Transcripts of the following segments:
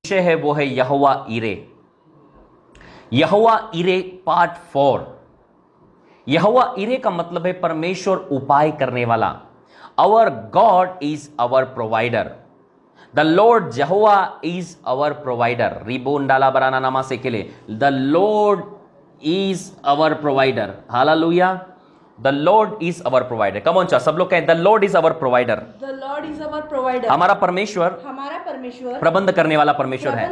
विषय है वो है यहोवा इरे। Yahweh इरे part 4। यहोवा इरे का मतलब है परमेश्वर उपाय करने वाला। Our God is our provider. The Lord Yahweh is our provider. रिबोन डाला बराना नामा से के लिए the Lord is our provider. Hallelujah. The Lord is our provider. Come on, सब लोग कहें the Lord is our provider. The Lord is our provider. हमारा परमेश्वर प्रबंध करने वाला परमेश्वर है।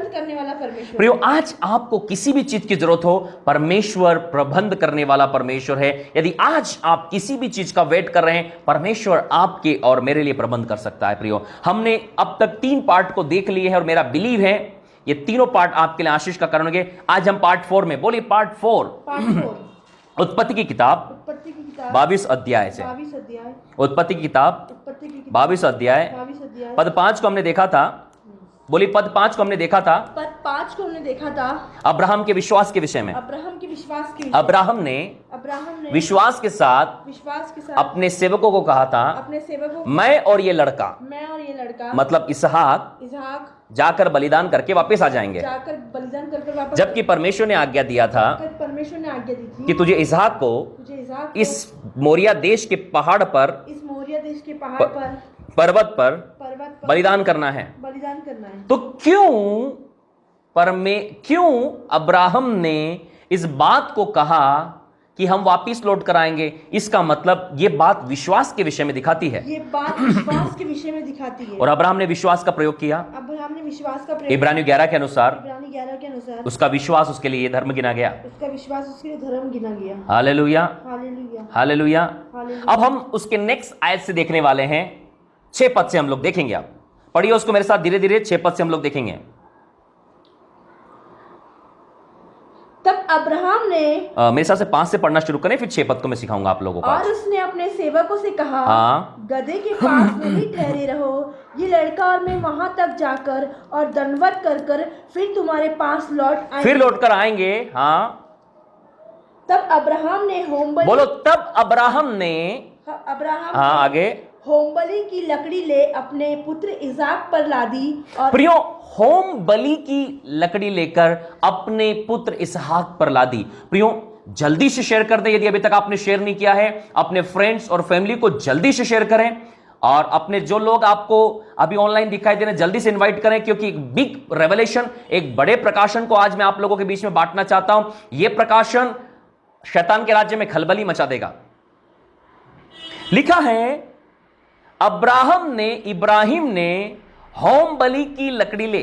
प्रियो, आज आपको किसी भी चीज की जरूरत हो, परमेश्वर प्रबंध करने वाला परमेश्वर है। यदि आज आप किसी भी चीज का वेट कर रहे हैं, परमेश्वर आपके और मेरे लिए प्रबंध कर सकता है। प्रियो, हमने अब तक 3 पार्ट को देख लिए हैं और मेरा बिलीव है ये तीनों पार्ट आपके लिए आशीष का कारण होंगे। आज हम पार्ट 4 में, बोलिए पार्ट 4 उत्पत्ति की किताब 22 अध्याय से। उत्पत्ति की किताब 22 अध्याय पद 5 को हमने देखा था। बोली पद 5 को हमने देखा था। पद 5 को हमने देखा था अब्राहम के विश्वास के विषय में। अब्राहम ने विश्वास के साथ अपने सेवकों को कहा था, मैं और ये लड़का मतलब इसहाक जाकर बलिदान करके वापस आ जाएंगे। जबकि परमेश्वर ने आज्ञा दिया था कि तुझे इसहाक को इस मोरिया देश के पहाड़ पर पर्वत पर बलिदान करना है। तो क्यों अब्राहम ने इस बात को कहा कि हम वापिस लौट कर आएंगे? इसका मतलब ये बात विश्वास के विषय में दिखाती है। और अब्राहम ने विश्वास का प्रयोग किया। इब्रानियों 11 के अनुसार उसका विश्वास उसके लिए धर्म गिना गया। Hallelujah, hallelujah. अब हम उसके नेक्स्ट आयत से देखने वाले हैं। 6 पद से हम लोग देखेंगे। आप पढ़िए उसको मेरे साथ धीरे धीरे। 6 पद से हम लोग देखेंगे। तब अब्राहम ने मेरे साथ से 5 से पढ़ना शुरू करें, फिर 6 पद को मैं सिखाऊंगा आप लोगों को। और उसने अपने सेवकों से कहा, हाँ, गधे के पास में ही ठहरे रहो, ये लड़का और मैं वहां तक जाकर और दंडवत कर फिर तुम्हारे पास लौट कर आएंगे। हाँ। तब अब्राहम ने होमबलि, बोलो तब अब्राहम ने, हाँ आगे, होमबलि की लकड़ी ले अपने पुत्र इसहाक पर लादी। और प्रियो, होम बलि की लकड़ी लेकर अपने पुत्र इसहाक पर लादी। प्रियो, जल्दी से शेयर कर दें। यदि अभी तक आपने शेयर नहीं किया है, अपने फ्रेंड्स और फैमिली को जल्दी से शेयर करें। और अपने जो लोग आपको अभी ऑनलाइन दिखाई दे रहे हैं, जल्दी से इनवाइट करें, क्योंकि एक बिग रेवलेशन, एक बड़े प्रकाशन को आज मैं आप लोगों के बीच में बांटना चाहता हूं। यह प्रकाशन शैतान के राज्य में खलबली मचा देगा। लिखा है, इब्राहिम ने होम बलि की लकड़ी ले।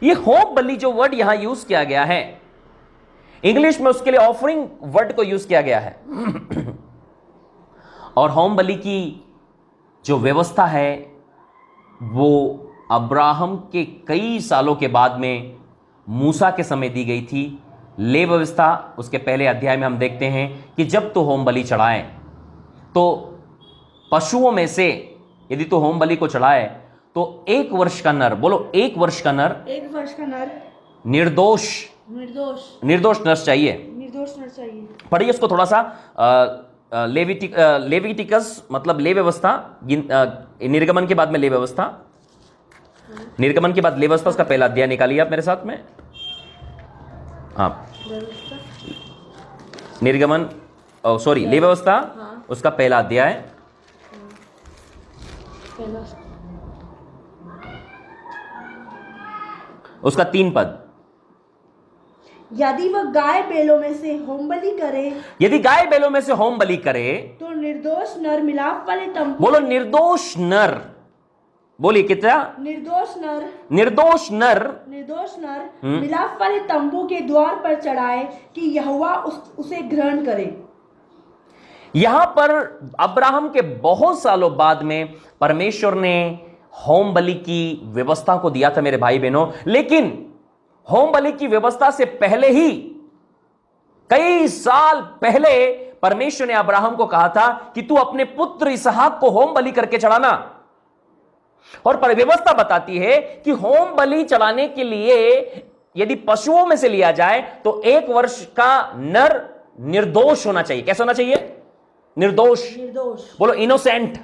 ये होम बलि जो वर्ड यहां यूज किया गया है, इंग्लिश में उसके लिए ऑफरिंग वर्ड को यूज किया गया है। और होम बलि की जो व्यवस्था है वो अब्राहम के कई सालों के बाद में मूसा के समय दी गई थी। ले व्यवस्था उसके पहले अध्याय में हम देखते हैं कि जब तो होम बलि चढ़ाए तो पशुओं में से यदि तो होम बलि को चढ़ाए तो 1 वर्ष का नर, बोलो 1 वर्ष का नर, निर्दोष नर चाहिए। पढ़िए उसको थोड़ा सा। लेविटिकस मतलब ले व्यवस्था, निर्गमन के बाद में ले व्यवस्था, निर्गमन के बाद ले व्यवस्था, उसका पहला अध्याय निकालिए आप मेरे साथ में। हाँ, निर्गमन, सॉरी, ले व्यवस्था, उसका पहला अध्याय, उसका 3 पद। यदि वह गाय बैलों में से होम बलि करे, यदि गाय बैलों में से होम बलि करे तो निर्दोष नर मिलाप वाले तंबू, बोलो निर्दोष नर, बोलिए कितना? निर्दोष नर मिलाप वाले तंबू के द्वार पर चढ़ाए कि यहोवा उसे ग्रहण करे। यहां पर अब्राहम के बहुत सालों बाद में परमेश्वर ने होम बलि की व्यवस्था को दिया था मेरे भाई बहनों। लेकिन होम बलि की व्यवस्था से पहले ही, कई साल पहले, परमेश्वर ने अब्राहम को कहा था कि तू अपने पुत्र इसहाक को होम बलि करके चढ़ाना। और पर व्यवस्था बताती है कि होम बलि चढ़ाने के लिए यदि पशुओं में से लिया जाए तो 1 वर्ष का नर निर्दोष होना चाहिए। कैसा होना चाहिए? निर्दोष। बोलो इनोसेंट।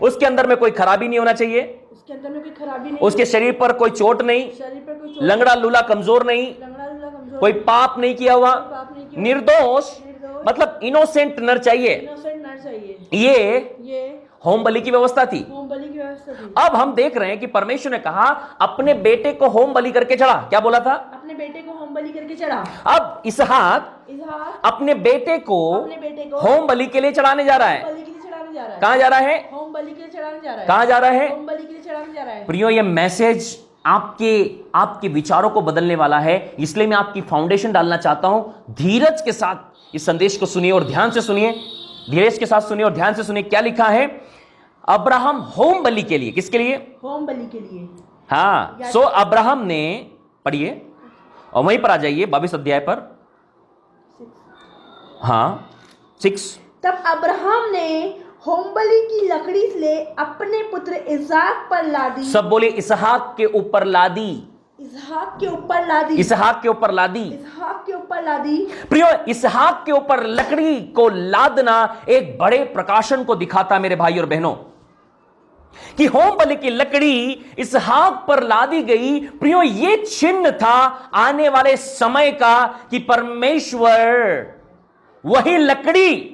उसके अंदर में कोई खराबी नहीं होना चाहिए। उसके अंदर में कोई खराबी नहीं, उसके शरीर पर कोई चोट नहीं, शरीर पर कोई चोट, लंगड़ा लूला कमजोर नहीं, लंगड़ा लूला कमजोर, कोई पाप नहीं किया हुआ, पाप नहीं किया, निर्दोष, निर्दोष, मतलब इनोसेंट नर चाहिए। इनोसेंट नर चाहिए। ये होम बलि की व्यवस्था थी। होम बलि की व्यवस्था थी। अब हम देख रहे हैं कि परमेश्वर ने कहा अपने बेटे को होम बलि करके चढ़ा। क्या बोला था? अपने बेटे को होम बलि करके चढ़ा। अब इसहाक अपने बेटे को होम बलि के लिए चढ़ाने जा रहा है। बलि के लिए चढ़ाने जा रहा है। कहां जा रहा है? होम बलि के लिए चढ़ाने जा रहा है। कहां जा रहा है? होम बलि के लिए चढ़ाने जा रहा है। प्रियो, ये मैसेज आपके विचारों को बदलने वाला है, इसलिए मैं आपकी फाउंडेशन डालना चाहता हूं। धीरज के साथ इस संदेश को सुनिए और ध्यान से सुनिए, धीरज के साथ सुनिए और ध्यान से सुनिए। क्या लिखा है? अब्राहम होम बलि के लिए, किसके लिए? होम बलि के लिए। हाँ, सो अब्राहम ने, पढ़िए और वहीं पर आ जाइए 22 अध्याय पर। हाँ 6। तब अब्राहम ने होम बलि की लकड़ी ले अपने पुत्र इसहाक पर लादी। सब बोले इसहाक के ऊपर लादी। इसहाक के ऊपर लादी। इसहाक के ऊपर लादी। इसहाक के ऊपर लादी। प्रियो, इसहाक के ऊपर लकड़ी को लादना एक बड़े प्रकाशन को दिखाता मेरे भाई और बहनों, कि होम बलि की लकड़ी इसहाक पर लादी गई। प्रियो, ये चिन्ह था आने वाले समय का कि परमेश्वर वही लकड़ी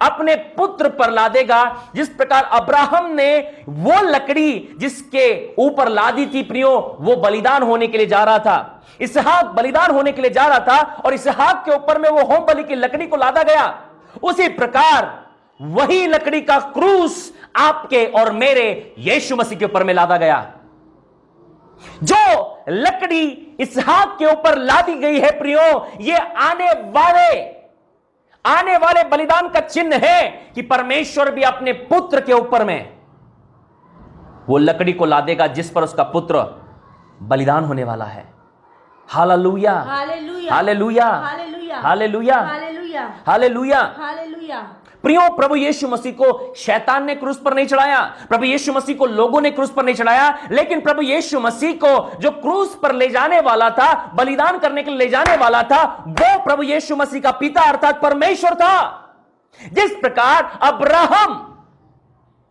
अपने पुत्र पर लादेगा। जिस प्रकार अब्राहम ने वो लकड़ी जिसके ऊपर लादी थी, प्रियो, वो बलिदान होने के लिए जा रहा था। इसहाक बलिदान होने के लिए जा रहा था और इसहाक के ऊपर में वो होम बलि की लकड़ी को लादा गया। उसी प्रकार वही लकड़ी का क्रूस आपके और मेरे यीशु मसीह के ऊपर में लादा गया। जो लकड़ी इसहाक के ऊपर लादी गई है, प्रियो, ये आने वाले बलिदान का चिन्ह है कि परमेश्वर भी अपने पुत्र के ऊपर में वो लकड़ी को लादेगा जिस पर उसका पुत्र बलिदान होने वाला है। Hallelujah, hallelujah, hallelujah, hallelujah, hallelujah, hallelujah. प्रियो, प्रभु यीशु मसीह को शैतान ने क्रूस पर नहीं चढ़ाया, प्रभु यीशु मसीह को लोगों ने क्रूस पर नहीं चढ़ाया, लेकिन प्रभु यीशु मसीह को जो क्रूस पर ले जाने वाला था, बलिदान करने के लिए ले जाने वाला था, वो प्रभु यीशु मसीह का पिता अर्थात परमेश्वर था। जिस प्रकार अब्राहम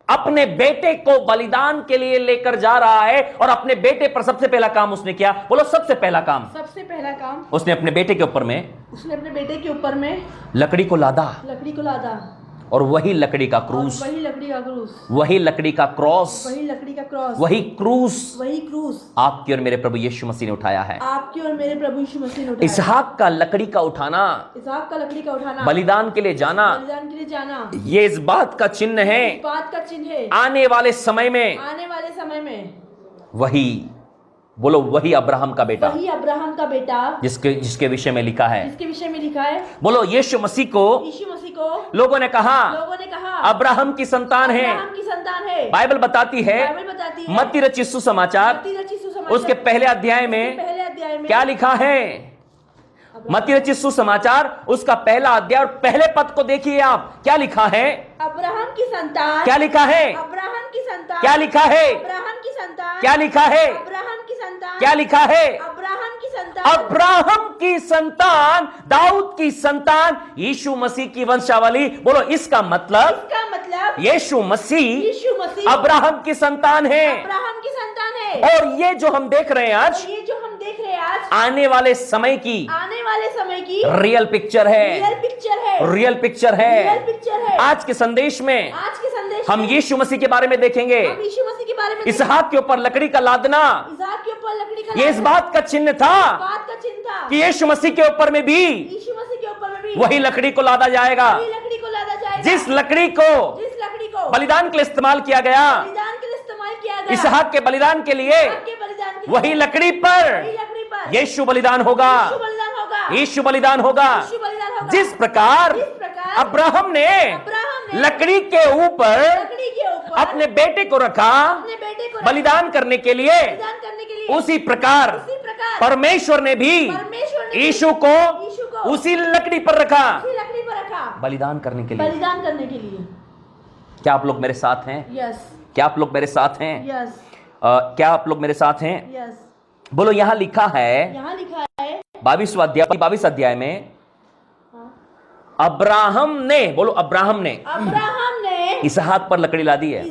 अपने बेटे को बलिदान के लिए लेकर जा रहा है और अपने बेटे पर सबसे पहला काम उसने किया, बोलो सबसे पहला काम, सबसे पहला काम उसने अपने बेटे के ऊपर में, उसने अपने बेटे के ऊपर में लकड़ी को लादा, लकड़ी को लादा, और वही लकड़ी का क्रूस, वही लकड़ी का क्रूस, वही लकड़ी का क्रॉस, वही लकड़ी का क्रॉस, वही क्रूस, वही क्रूस आपकी और मेरे प्रभु यीशु मसीह ने उठाया है। आपकी और मेरे प्रभु यीशु मसीह ने उठाया। इसहाक का लकड़ी का उठाना, इसहाक का लकड़ी का उठाना, बलिदान के लिए जाना, बलिदान के लिए जाना, ये इस बात का चिन्ह है, इस बात का चिन्ह है आने वाले समय में, आने वाले समय में वही, बोलो वही अब्राहम का बेटा, वही अब्राहम का बेटा, जिसके विषय में लिखा है, जिसके विषय में लिखा है, बोलो यीशु मसीह को लोगों ने कहा अब्राहम की संतान है। अब्राहम की संतान है। बाइबल बताती है, मत्ती रचित सुसमाचार उसके पहले अध्याय में क्या लिखा है? मत्ती रचित सुसमाचार उसका पहला अध्याय और पहले पद को देखिए आप, क्या लिखा है? अब्राहम की संतान। क्या लिखा है? अब्राहम की संतान। क्या लिखा है? अब्राहम की संतान। क्या लिखा है? अब्राहम की संतान। क्या लिखा है? अब्राहम की संतान। अब्राहम की संतान, दाऊद की संतान, यीशु मसीह की वंशावली। बोलो इसका मतलब यीशु मसीह अब्राहम की संतान है। अब्राहम की संतान है। और ये जो हम देख रहे हैं आज, आने वाले समय की रियल पिक्चर है, रियल पिक्चर है। आज के संदेश में हम यीशु मसीह के बारे में देखेंगे। इसहाक के ऊपर लकड़ी का लादना, ये इस बात का चिन्ह था कि यीशु मसीह के ऊपर में भी वही लकड़ी को लादा जाएगा। जिस लकड़ी को बलिदान के लिए इस्तेमाल किया गया, इसहाक के बलिदान के लिए, वही लकड़ी पर यीशु बलिदान होगा, यीशु बलिदान होगा। जिस प्रकार अब्राहम ने लकड़ी के ऊपर अपने बेटे को रखा बलिदान करने के लिए, उसी प्रकार परमेश्वर ने भी यीशु को उसी लकड़ी पर रखा बलिदान करने के लिए। क्या आप लोग मेरे साथ हैं? क्या आप लोग मेरे साथ हैं? क्या आप लोग मेरे साथ हैं? बोलो यहां लिखा है 22 अध्याय में, अब्राहम ने, बोलो अब्राहम ने इसहाक पर लकड़ी ला दी है,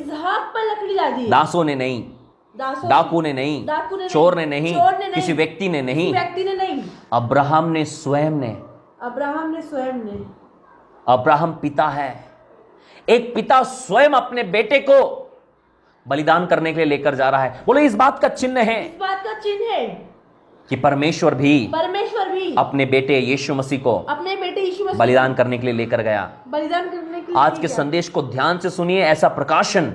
दासों ने नहीं, डाकू ने नहीं, चोर ने नहीं, किसी व्यक्ति ने नहीं, अब्राहम ने स्वयं ने। अब्राहम पिता है, एक पिता स्वयं अपने बेटे को बलिदान करने के लिए लेकर जा रहा है। बोलो इस बात का चिन्ह है, कि परमेश्वर भी अपने बेटे यीशु मसीह को बलिदान करने के लिए लेकर गया। आज के संदेश को ध्यान से सुनिए, ऐसा प्रकाशन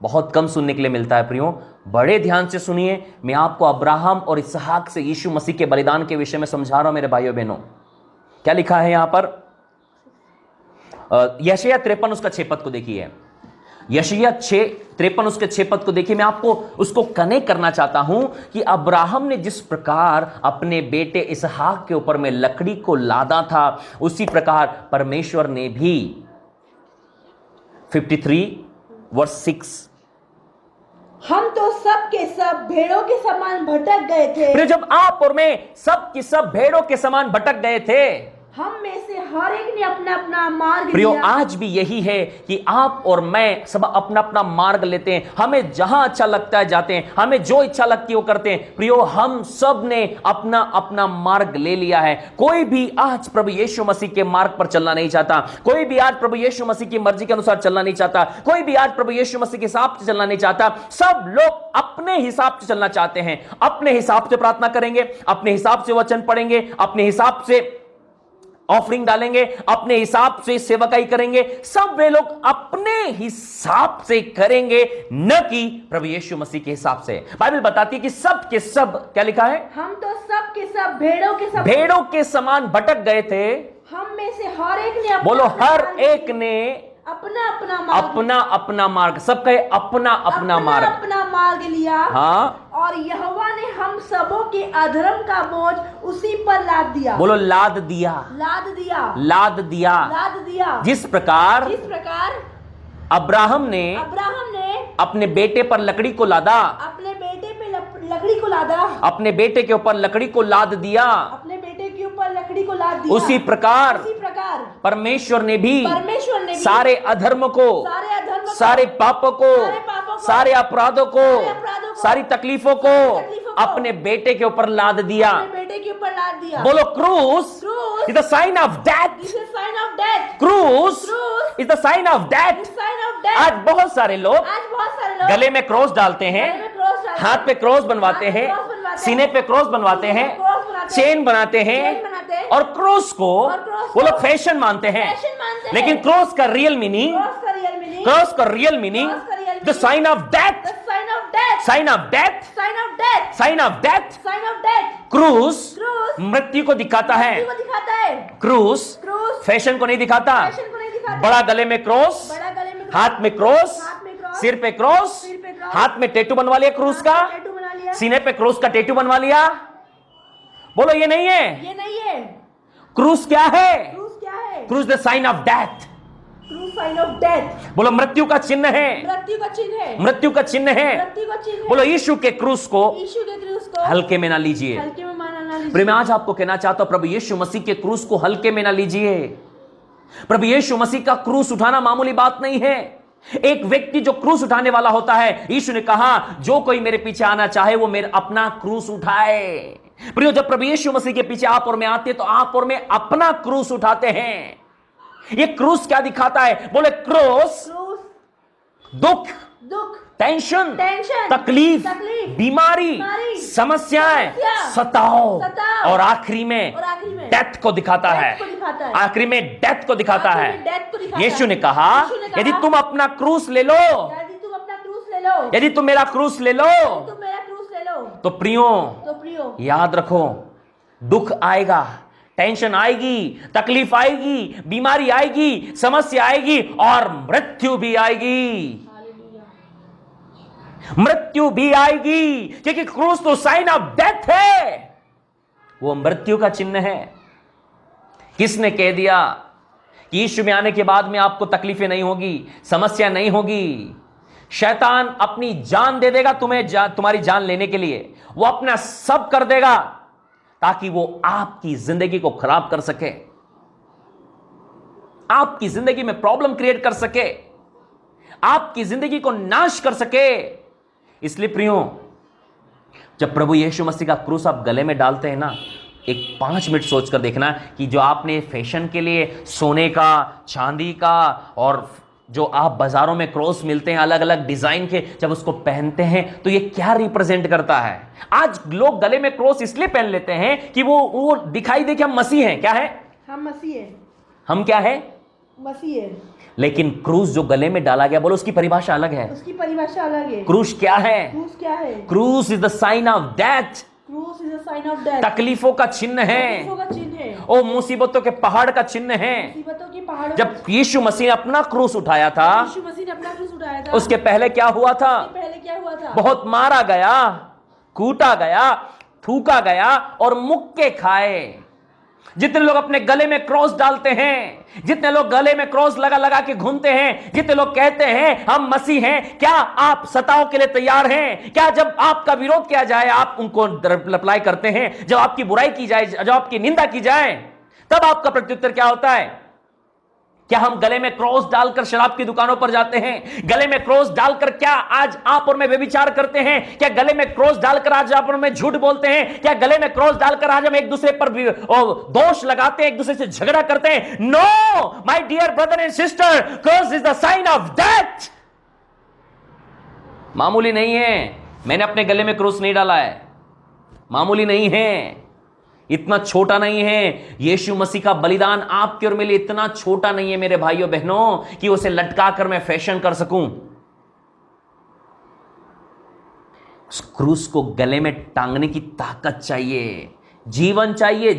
बहुत कम सुनने के लिए मिलता है प्रियो, बड़े ध्यान से सुनिए। मैं आपको अब्राहम और इसहाक से यीशु मसीह के बलिदान के विषय में समझा रहा हूं मेरे भाइयों बहनों। क्या लिखा है यहां पर? यशायाह 53 उसका 6 पद को देखिए। यशायाह 53 उसके 6 पद को देखिए। मैं आपको उसको कनेक्ट करना चाहता हूं कि अब्राहम ने जिस प्रकार अपने बेटे इसहाक के ऊपर में लकड़ी को लादा था, उसी प्रकार परमेश्वर ने भी 53 वर्स 6, हम तो सब के सब भेड़ों के समान भटक गए थे। फिर जब आप और मैं सब के सब भेड़ों के समान भटक गए थे, हम में से हर एक ने अपना अपना मार्ग प्रियो लिया। आज भी यही है कि आप और मैं सब अपना अपना मार्ग लेते हैं, हमें जहां अच्छा लगता है जाते हैं, हमें जो इच्छा लगती है वो करते हैं। प्रियो हम सब ने अपना अपना मार्ग ले लिया है। कोई भी आज प्रभु यीशु मसीह के मार्ग पर चलना नहीं चाहता, कोई भी आज प्रभु यीशु मसीह की मर्जी के अनुसार चलना नहीं चाहता, कोई भी आज प्रभु यीशु मसीह के हिसाब से चलना नहीं चाहता। सब लोग अपने हिसाब से चलना चाहते हैं, अपने हिसाब से प्रार्थना करेंगे, अपने हिसाब से वचन पढ़ेंगे, अपने हिसाब से ऑफरिंग डालेंगे, अपने हिसाब से सेवकाई करेंगे। सब वे लोग अपने हिसाब से करेंगे, न कि प्रभु यीशु मसीह के हिसाब से। बाइबल बताती है कि सब के सब, क्या लिखा है? हम तो सब के सब भेड़ों के समान भटक गए थे। हम में से हर एक ने बोलो हर एक ने अपना अपना मार्ग, सब कहे अपना अपना मार्ग लिया। हाँ, और यहोवा ने हम सबों के अधर्म का बोझ उसी पर लाद दिया। बोलो लाद दिया। जिस प्रकार अब्राहम ने अपने बेटे पर लकड़ी को लादा, अपने बेटे के ऊपर लकड़ी को लाद दिया, उसी प्रकार परमेश्वर ने भी सारे अधर्म को, सारे पापों को, सारे अपराधों को, सारी तकलीफों को अपने बेटे के ऊपर लाद दिया। बोलो क्रूस is the sign of death. क्रूस is the sign of death. आज बहुत सारे लोग गले में क्रॉस डालते हैं, हाथ पे क्रॉस बनवाते हैं, सीने पे क्रॉस बनवाते हैं, चेन बनाते हैं और क्रॉस को वो लोग फैशन मानते हैं। लेकिन क्रॉस का real meaning, the sign of death, sign of death. क्रूस मृत्यु को दिखाता है, क्रूस फैशन को नहीं दिखाता। बड़ा गले में क्रॉस, हाथ में क्रॉस, सिर पे क्रॉस, हाथ में टैटू बनवा लिया क्रूस का, सीने पे क्रॉस का टैटू बनवा लिया। बोलो ये नहीं है। क्रूस क्या है? क्रूस द साइन ऑफ डेथ। बोलो मृत्यु का चिन्ह है, मृत्यु का चिन्ह है। बोलो यीशु के क्रूस को हल्के में ना लीजिए। प्रेम आज आपको कहना चाहता हूं, प्रभु यीशु मसीह के क्रूस को हल्के में ना लीजिए। प्रभु यीशु मसीह का क्रूस उठाना मामूली बात नहीं है। एक व्यक्ति जो क्रूस उठाने वाला होता है, यीशु ने कहा जो कोई मेरे पीछे आना चाहे वो मेरा अपना क्रूस उठाए। प्रियो जब प्रभु यीशु मसीह के पीछे आप और मैं आते हैं तो आप और मैं अपना क्रूस उठाते हैं। ये क्रूस क्या दिखाता है? बोले क्रूस दुख, टेंशन, तकलीफ, बीमारी, समस्याएं, सताओ और आखिरी में डेथ को दिखाता है। आखिरी में डेथ को दिखाता है। यीशु ने कहा यदि तुम अपना क्रूस ले लो, यदि तुम मेरा क्रूस ले लो, तो प्रियो याद रखो, दुख आएगा, टेंशन आएगी, तकलीफ आएगी, बीमारी आएगी, समस्या आएगी और मृत्यु भी आएगी। मृत्यु भी आएगी क्योंकि क्रूस तो साइन ऑफ डेथ है, वो मृत्यु का चिन्ह है। किसने कह दिया कि यीशु में आने के बाद में आपको तकलीफें नहीं होगी, समस्या नहीं होगी? शैतान अपनी जान दे देगा तुम्हारी जान लेने के लिए। वो अपना सब कर देगा ताकि वो आपकी जिंदगी को खराब कर सके, आपकी जिंदगी में प्रॉब्लम क्रिएट कर सके, आपकी जिंदगी को नाश कर सके। इसलिए प्रियो, जब प्रभु यीशु मसीह का क्रूस आप गले में डालते हैं ना, एक 5 मिनट सोचकर देखना कि जो आपने फैशन के लिए सोने का, चांदी का, और जो आप बाजारों में क्रॉस मिलते हैं अलग अलग डिजाइन के, जब उसको पहनते हैं तो ये क्या रिप्रेजेंट करता है? आज लोग गले में क्रॉस इसलिए पहन लेते हैं कि वो दिखाई दे कि हम मसीह हैं। क्या है? हम मसीह हैं। हम क्या है? मसीह है। लेकिन क्रूस जो गले में डाला गया, बोलो उसकी परिभाषा अलग है। उसकी परिभाषा अलग है। क्रूस क्या है? क्रूस क्या है? क्रूस is the sign of death. क्रूस is a sign of death. तकलीफों का चिन्ह है। तकलीफों का चिन्ह है। ओ मुसीबतों के पहाड़ का चिन्ह है। मुसीबतों की पहाड़ों जब यीशु मसीह ने अपना क्रूस उठाया था, यीशु मसीह ने अपना क्रूस उठाया था, उसके पहले क्या हुआ था? उसके पहले क्या हुआ था? बहुत मारा गया, कूटा गया, थूका गया और मुक्के खाए। जितने लोग अपने गले में क्रॉस डालते हैं, जितने लोग गले में क्रॉस लगा लगा के घूमते हैं, जितने लोग कहते हैं हम मसीह हैं, क्या आप सताओं के लिए तैयार हैं? क्या जब आपका विरोध किया जाए आप उनको रिप्लाई करते हैं? जब आपकी बुराई की जाए, जब आपकी निंदा की जाए, तब आपका प्रत्युत्तर क्या होता है? क्या हम गले में क्रॉस डालकर शराब की दुकानों पर जाते हैं? गले में क्रॉस डालकर क्या आज आप और मैं व्यभिचार करते हैं? क्या गले में क्रॉस डालकर आज आप और मैं झूठ बोलते हैं? क्या गले में क्रॉस डालकर आज हम एक दूसरे पर दोष लगाते हैं, एक दूसरे से झगड़ा करते हैं? No my dear brother and sister, cross is the sign of death. मामूली नहीं है। मैंने अपने गले में क्रॉस नहीं डाला है, मामूली नहीं है, इतना छोटा नहीं है। यीशु मसीह का बलिदान आपके और मेरे लिए इतना छोटा नहीं है मेरे भाइयों बहनों कि उसे लटका कर मैं फैशन कर सकूं। उस क्रूस को गले में टांगने की ताकत चाहिए, जीवन चाहिए,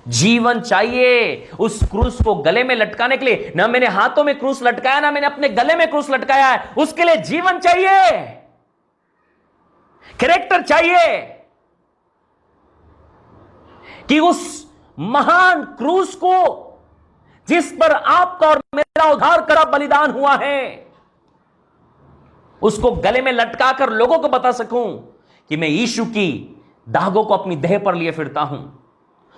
जीवन चाहिए। उस क्रूस को गले में लटकाने के लिए ना मैंने हाथों में क्रूस लटकाया, ना मैंने अपने गले में क्रूस लटकाया है। उसके लिए जीवन चाहिए, कैरेक्टर चाहिए कि उस महान क्रूस को, जिस पर आपका और मेरा उद्धार करा बलिदान हुआ है, उसको गले में लटकाकर लोगों को बता सकूं कि मैं यीशु की दागों को अपनी देह पर लिए फिरता हूं।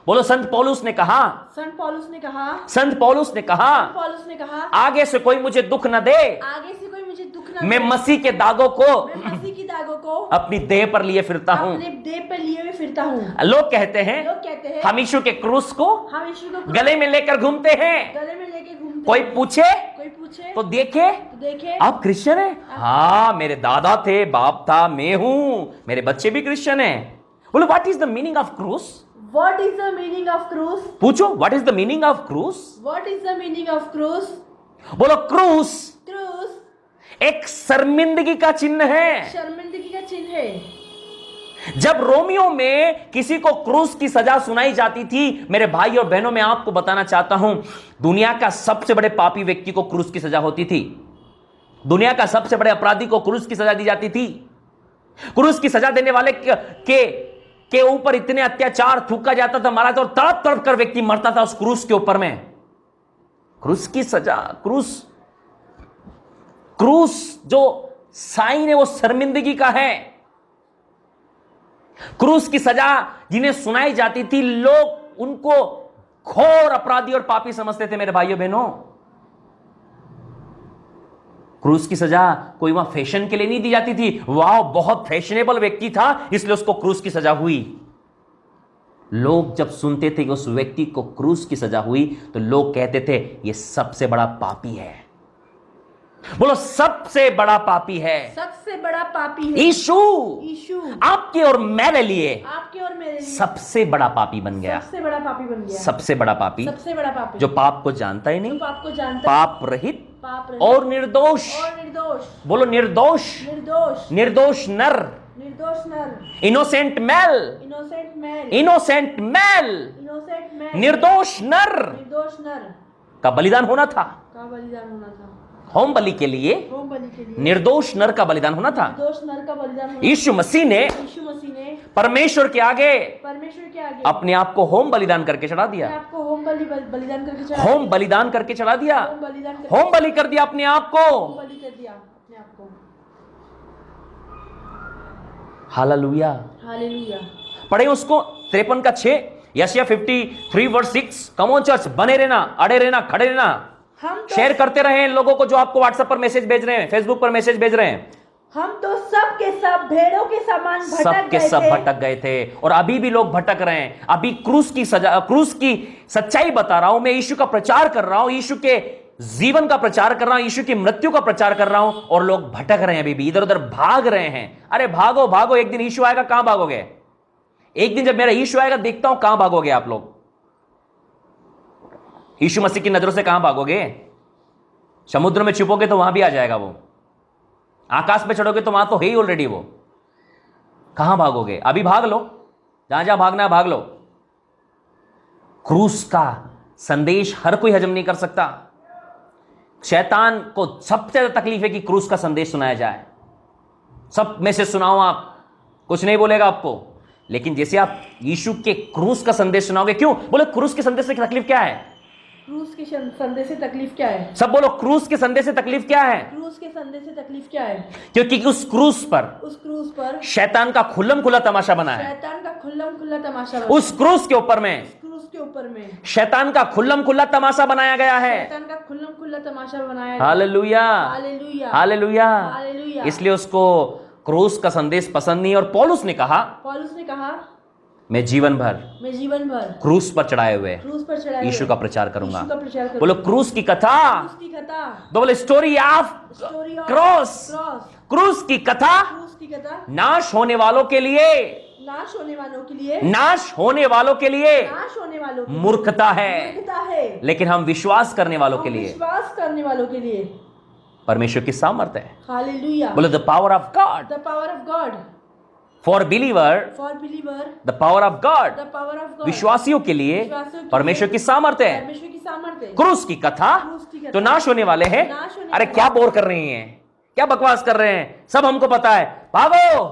बोलो संत पौलुस ने कहा, संत पौलुस ने कहा, संत पौलुस ने कहा, पौलुस ने कहा, आगे से कोई मुझे दुख न दे, आगे से कोई मुझे दुख न मैं दे, मसीह के दागों को, मैं मसीह की दागों को अपनी देह पर लिए फिरता हूं। अपने देह पर लिए हुए फिरता हूं। लोग कहते हैं हम यीशु के क्रूस को हम यीशु को गले में लेकर घूमते हैं। गले में लेके घूमते कोई हैं। पूछे कोई पूछे तो देखे आप क्रिश्चियन हैं? हाँ, मेरे दादा थे, बाप था, मैं हूं, मेरे बच्चे भी क्रिश्चियन हैं। बोलो what is the meaning of क्रूस? What is the meaning of cross? पूछो what is the meaning of क्रूस? What is the meaning of cross? बोलो क्रूस Cross एक शर्मिंदगी का चिन्ह है। शर्मिंदगी का चिन्ह है। जब रोमियो में किसी को क्रूस की सजा सुनाई जाती थी, मेरे भाई और बहनों, मैं आपको बताना चाहता हूं, दुनिया का सबसे बड़े पापी व्यक्ति को क्रूस की सजा होती थी। दुनिया का सबसे बड़े अपराधी को क्रूस की सजा दी जाती थी। क्रूस की सजा देने वाले के ऊपर इतने अत्याचार थूका जाता था, मारा था, और तड़प तड़प कर व्यक्ति मरता था उस क्रूस के ऊपर में। क्रूस की सजा, क्रूस जो साइन है वो शर्मिंदगी का है। क्रूस की सजा जिन्हें सुनाई जाती थी, लोग उनको घोर अपराधी और पापी समझते थे। मेरे भाइयों बहनों, क्रूस की सजा कोई वहां फैशन के लिए नहीं दी जाती थी, वाह बहुत फैशनेबल व्यक्ति था इसलिए उसको क्रूस की सजा हुई। लोग जब सुनते थे कि उस व्यक्ति को क्रूस की सजा हुई तो लोग कहते थे ये सबसे बड़ा पापी है। बोलो सबसे बड़ा पापी है, सबसे बड़ा पापी है। यीशु आपके और मेरे लिए, आपके और मेरे लिए सबसे बड़ा पापी बन गया। सबसे बड़ा पापी बन गया। सबसे बड़ा पापी, सबसे बड़ा पापी, जो पाप को जानता ही नहीं, पाप को जानता, पाप रहित और निर्दोष। बोलो निर्दोष, निर्दोष नर, निर्दोष नर, innocent male, innocent male, innocent male, innocent male, निर्दोष नर का बलिदान होना था। का बलिदान होना था। होम बलि के लिए, होम बलि के लिए निर्दोष नर का बलिदान होना था। निर्दोष नर का बलिदान होना। यीशु मसीह ने परमेश्वर के आगे अपने आप को होम बलिदान करके चढ़ा दिया। आपको होम बलिदान करके चढ़ा, होम बलिदान करके चढ़ा दिया, होम बलि कर दिया अपने आप को। बलि कर दिया अपने आप को। Hallelujah, hallelujah. पढ़े उसको 53 का 6, यशायाह 53 वर्स 6। कम ऑन चर्च, बने रहना, अड़े रहना, खड़े रहना, शेयर करते रहे लोगों को जो आपको व्हाट्सएप पर मैसेज भेज रहे हैं, फेसबुक पर मैसेज भेज रहे हैं। हम तो सब के सब भेड़ों के समान सब भटक के गए सब थे। भटक गए थे और अभी भी लोग भटक रहे हैं। अभी क्रूस की सच्चाई बता रहा हूं मैं, यीशु का प्रचार कर रहा हूं, यीशु के जीवन का प्रचार कर रहा हूं, यीशु की मृत्यु का प्रचार कर रहा हूं और लोग भटक रहे हैं, अभी भी इधर उधर भाग रहे हैं। अरे भागो भागो, एक दिन यीशु आएगा, कहां भागोगे? एक दिन जब मेरा यीशु आएगा, देखता हूं कहां भागोगे आप लोग। यीशु मसीह की नजरों से कहां भागोगे? समुद्र में छुपोगे तो वहां भी आ जाएगा वो, आकाश पे चढ़ोगे तो वहां तो है ही ऑलरेडी वो। कहां भागोगे? अभी भाग लो, जहां जहां भागना है भाग लो। क्रूस का संदेश हर कोई हजम नहीं कर सकता। शैतान को सबसे ज्यादा तकलीफ है कि क्रूस का संदेश सुनाया जाए। सब में से सुनाओ आप, कुछ नहीं बोलेगा आपको, लेकिन जैसे आप यीशु के क्रूस का संदेश सुनाओगे, क्यों बोले क्रूस के संदेश से तकलीफ क्या है? क्रूस के संदेश से तकलीफ क्या है? सब बोलो, क्रूस के संदेश से तकलीफ क्या है? क्रूस के संदेश से तकलीफ क्या है? क्योंकि उस क्रूस पर शैतान का खुल्लम खुला तमाशा बना है। शैतान का खुल्लम खुल्ला तमाशा बना। उस क्रूस के ऊपर में क्रूस के ऊपर में शैतान का खुल्लम खुला तमाशा बनाया गया है। शैतान का खुल्लम खुल्ला तमाशा बनाया है। Hallelujah, hallelujah, hallelujah. हालेलुया। इसलिए उसको क्रूस का संदेश पसंद नहीं, और पौलुस ने कहा मैं जीवन भर क्रूस पर चढ़ाए हुए यीशु का प्रचार करूंगा। बोलो क्रूस की कथा, तो बोले स्टोरी ऑफ क्रॉस। क्रूस की कथा नाश होने वालों के लिए, नाश होने वालों के लिए, नाश होने वालों के लिए नाश होने वालों के लिए मूर्खता है, मूर्खता है, लेकिन हम विश्वास करने वालों के लिए, विश्वास करने वालों के लिए परमेश्वर की सामर्थ है। हालेलुया। बोलो the power of God, the power of God for believer, the power of God, the power of God विश्वासियों के लिए परमेश्वर की सामर्थ है। परमेश्वर की सामर्थ्य है। क्रूस की कथा तो नाश होने वाले हैं। अरे क्या बोर कर रही हैं, क्या बकवास कर रहे हैं, सब हमको पता है, भागो।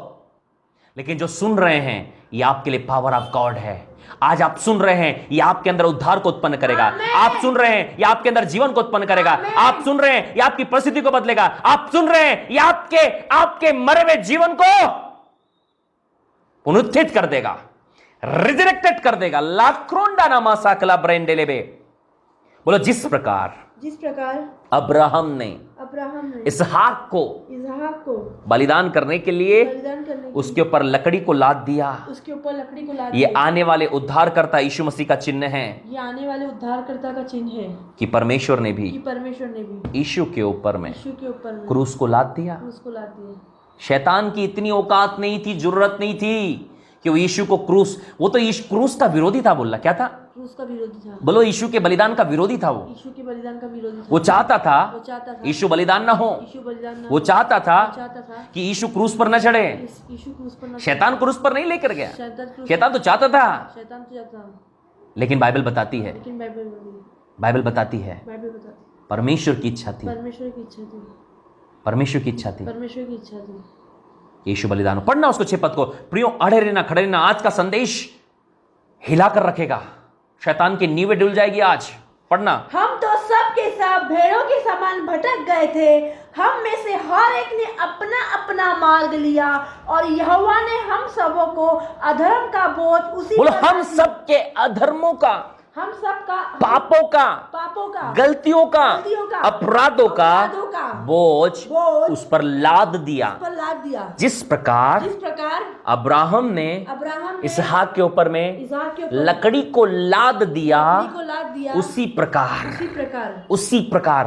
लेकिन जो सुन रहे हैं ये आपके लिए पावर ऑफ गॉड है। आज आप सुन रहे हैं, ये आपके अंदर उद्धार को उत्पन्न करेगा। आप सुन रहे हैं, ये आपके अंदर जीवन को उत्पन्न करेगा। आप सुन रहे हैं, ये आपकी परिस्थिति को बदलेगा। आप सुन रहे हैं, ये आपके मरे हुए जीवन को पुनरुत्थित कर देगा, रिजरेक्टेड कर देगा। लाक्रोंडा नामा साकला ब्रेंडेलेबे। बोलो जिस प्रकार अब्राहम ने इसहाक को बलिदान करने के लिए उसके ऊपर लकड़ी को लाद दिया, ये आने वाले उद्धारकर्ता यीशु मसीह का चिन्ह है। ये आने वाले उद्धारकर्ता का चिन्ह है कि परमेश्वर ने भी यीशु के ऊपर में क्रूस को लाद दिया। शैतान की इतनी औकात नहीं थी, जरूरत नहीं थी कि वो यीशु को वो तो क्रूस का विरोधी था। बोला क्या था? क्रूस का विरोधी था। बोलो यीशु के बलिदान का विरोधी था। वो यीशु के बलिदान का विरोधी था। वो चाहता था यीशु बलिदान ना हो। वो चाहता था कि यीशु क्रूस पर न चढ़े। शैतान क्रूस पर नहीं लेकर गया, शैतान तो चाहता था। लेकिन बाइबल बताती है, बाइबल बताती है परमेश्वर की इच्छा थी, परमेश्वर की इच्छा थी यीशु बलिदान हो। पढ़ना उसको 6 पद को। प्रियो अड़े रहना, खड़े रहना। आज का संदेश हिलाकर रखेगा, शैतान की नींवें डुल जाएगी आज। पढ़ना। हम तो सब के सब भेड़ों के समान भटक गए थे, हम में से हर एक ने अपना अपना मार्ग लिया और यहोवा ने हम सबों को अधर्म का बोझ उसी बोलो हम सब के अधर्मों का, हम सब का, पापों का, गलतियों का, अपराधों का बोझ उस पर लाद दिया। जिस प्रकार अब्राहम ने इसहाक के ऊपर में लकड़ी को लाद दिया, उसी प्रकार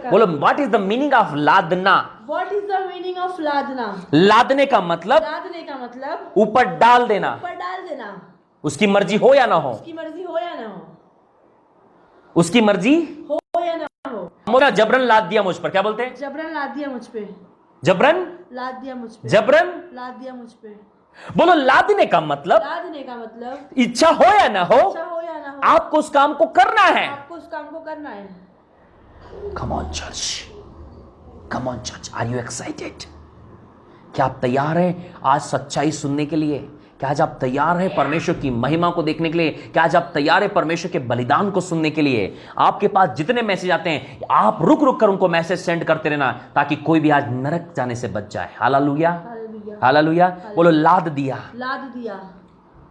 बोलो what is the meaning of लादना? लादने का मतलब ऊपर डाल देना, उसकी मर्जी हो या ना हो, उसकी मर्जी हो या ना हो। मोरा जबरन लाद दिया मुझ पर, क्या बोलते हैं? जबरन लाद दिया मुझ पे, जबरन लाद दिया मुझ पे, जबरन लाद दिया मुझ पे। बोलो लादने का मतलब इच्छा हो या ना हो, आपको उस काम को करना है, Come on church, come on church, are you excited? क्या आप तैयार हैं आज सच्चाई सुनने के लिए? क्या आज आप तैयार हैं परमेश्वर की महिमा को देखने के लिए? क्या आज आप तैयार हैं परमेश्वर के बलिदान को सुनने के लिए? आपके पास जितने मैसेज आते हैं आप रुक रुक कर उनको मैसेज सेंड करते रहना, ताकि कोई भी आज नरक जाने से बच जाए। Hallelujah, hallelujah. बोलो लाद दिया,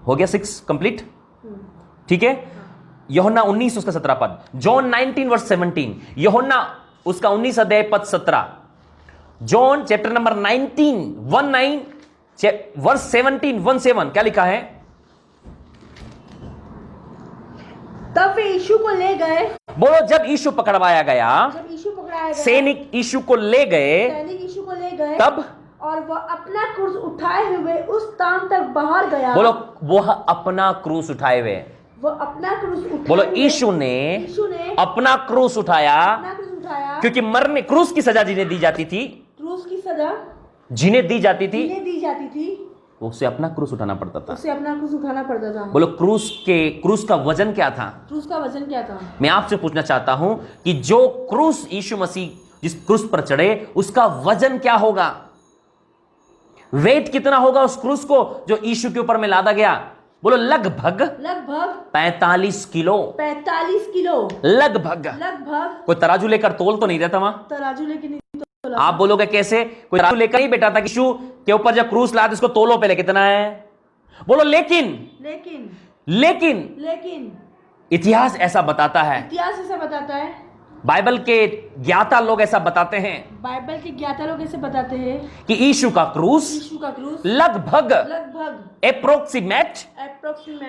हो गया 6 कंप्लीट, ठीक है। यूहन्ना 19 उसका 17 पद, जॉन 19 वर्स 17, यूहन्ना उसका 19 अध्याय पद 17। जॉन चैप्टर नंबर 19 वर्स 17 क्या लिखा है? तब वे यीशु को ले गए। बोलो, जब यीशु पकड़वाया गया, जब यीशु पकड़ाया गया, सैनिक यीशु को ले गए, सैनिक यीशु को ले गए, तब और वह अपना क्रूस उठाए हुए उस स्थान तक बाहर गया। बोलो, वह अपना क्रूस उठाए हुए। वो अपना क्रूस उठाए बोलो, हुए, यीशु ने अपना क्रूस उठाया, अपना क्रूस उठाया, क्योंकि मरने क्रूस की सजा जिन्हें दी जाती थी, क्रूस की सजा जिन्हें दी जाती थी, जिन्हें दी जाती थी, उसे अपना क्रूस उठाना पड़ता था। उसे अपना क्रूस उठाना पड़ता था। बोलो, क्रूस का वजन क्या था? क्रूस का वजन क्या था? मैं आपसे पूछना चाहता हूं कि जो क्रूस यीशु मसीह जिस क्रूस पर चढ़े, उसका वजन क्या होगा? वेट कितना होगा उस क्रूस को जो यीशु के ऊपर में लादा गया? बोलो, लगभग 45 किलो। 45 किलो लगभग। कोई तराजू लेकर तोल तो नहीं रहता वहां? तराजू लेके नहीं तोला। आप बोलोगे कैसे? कोई तराजू लेकर नहीं बैठा था कि यीशु के ऊपर जब क्रूस लाद इसको तोलो पहले कितना है। बोलो, लेकिन इतिहास ऐसा बताता है, इतिहास ऐसा बताता है, बाइबल के ज्ञाता लोग ऐसा बताते हैं, बाइबल के ज्ञाता लोग ऐसे बताते हैं कि यीशु का क्रूस लगभग अप्रोक्सीमेट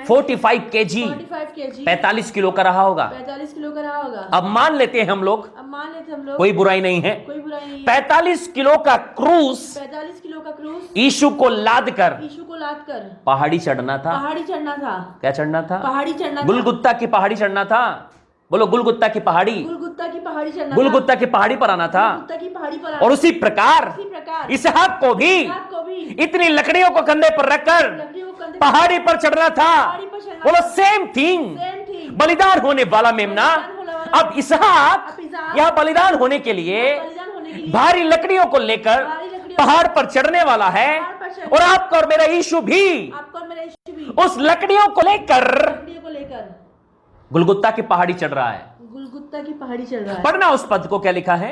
45 केजी 45 किलो का रहा होगा। 45 किलो का रहा होगा। अब मान लेते हैं हम लोग, कोई बुराई नहीं है, 45 किलो का क्रूस 45 किलो का क्रूस यीशु को लाद कर पहाड़ी चढ़ना था। क्या चढ़ना था? पहाड़ी चढ़ना था। गुलगुत्ता की पहाड़ी चढ़ना था। बोलो, गुलगुत्ता की पहाड़ी चढ़ना, गुलगुत्ता की पहाड़ी पर आना था। की पहाड़ी पर और उसी प्रकार इसहाक को भी इतनी लकड़ियों को कंधे पर रखकर पहाड़ी पर चढ़ना था। बोलो, सेम थिंग, बलिदान होने वाला मेमना। अब इसहाक यहाँ बलिदान होने के लिए भारी लकड़ियों को लेकर पहाड़ पर चढ़ने वाला है, और आपका और मेरा यीशु भी उस लकड़ियों को लेकर गुलगुत्ता की पहाड़ी चढ़ रहा है। गुलगुत्ता की पहाड़ी चढ़ रहा है। पढ़ना उस पद को, क्या लिखा है?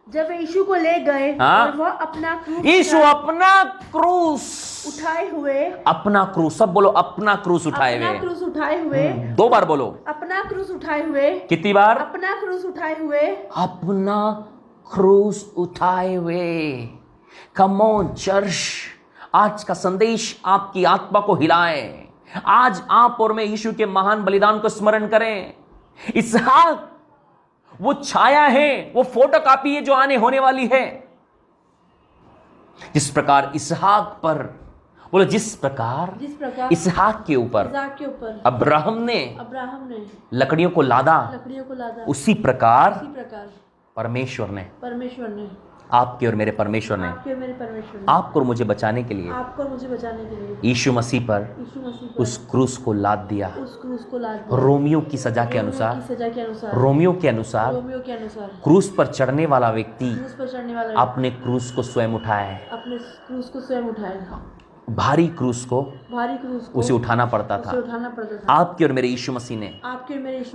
जब यीशु को ले गए, हाँ? और वह अपना क्रूस यीशु अपना क्रूस उठाए हुए, अपना क्रूस, सब बोलो, अपना क्रूस उठाए हुए। अपना क्रूस उठाए हुए, 2 बार बोलो, अपना क्रूस उठाए हुए। कितनी बार? अपना क्रूस उठाए हुए, अपना क्रूस उठाए हुए। कम ऑन चर्च, आज का संदेश आपकी आत्मा को हिलाए। आज आप और मैं यीशु के महान बलिदान को स्मरण करें। इसहाक वो छाया है, वो फोटोकॉपी है जो आने होने वाली है। जिस प्रकार इसहाक पर, बोलो, जिस प्रकार इसहाक के ऊपर अब्राहम ने लकड़ियों को लादा, उसी प्रकार परमेश्वर ने आपके और मेरे परमेश्वर ने आपको और मुझे बचाने के लिए यीशु मसीह पर उस क्रूस को लाद दिया। रोमियो की सजा के अनुसार, रोमियो के अनुसार क्रूस पर चढ़ने वाला व्यक्ति अपने क्रूस को स्वयं उठाए। भारी क्रूस को उसे उठाना पड़ता था। आपके और मेरे यीशु मसीह ने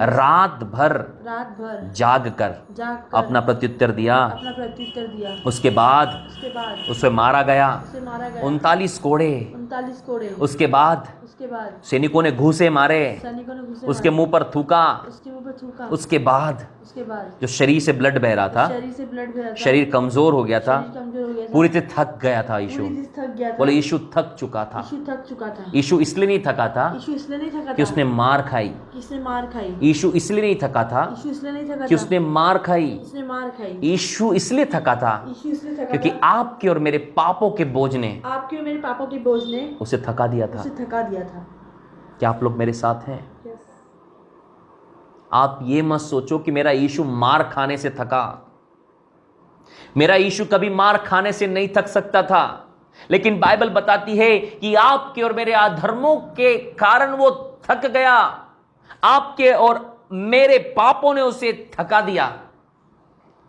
रात भर जाग कर अपना प्रत्युत्तर दिया। उसके बाद उसे मारा गया 39 कोड़े। उसके बाद सैनिकों ने घूसे मारे, उसके मुंह पर थूका। उसके बाद जो शरीर से ब्लड बह रहा था, शरीर कमजोर हो गया था, पूरी तरह थक गया था यीशु। बोले, यीशु थक चुका था। यीशु इसलिए नहीं थका था कि उसने मार खाई। यीशु इसलिए नहीं थका था कि उसने मार खाई। यीशु इसलिए थका था क्योंकि आपके और मेरे पापों के बोझ ने उसे थका दिया था। क्या आप लोग मेरे साथ हैं? आप ये मत सोचो कि मेरा यीशु मार खाने से थका। मेरा यीशु कभी मार खाने से नहीं थक सकता था, लेकिन बाइबल बताती है कि आपके और मेरे अधर्मों के कारण वो थक गया। आपके और मेरे पापों ने उसे थका दिया।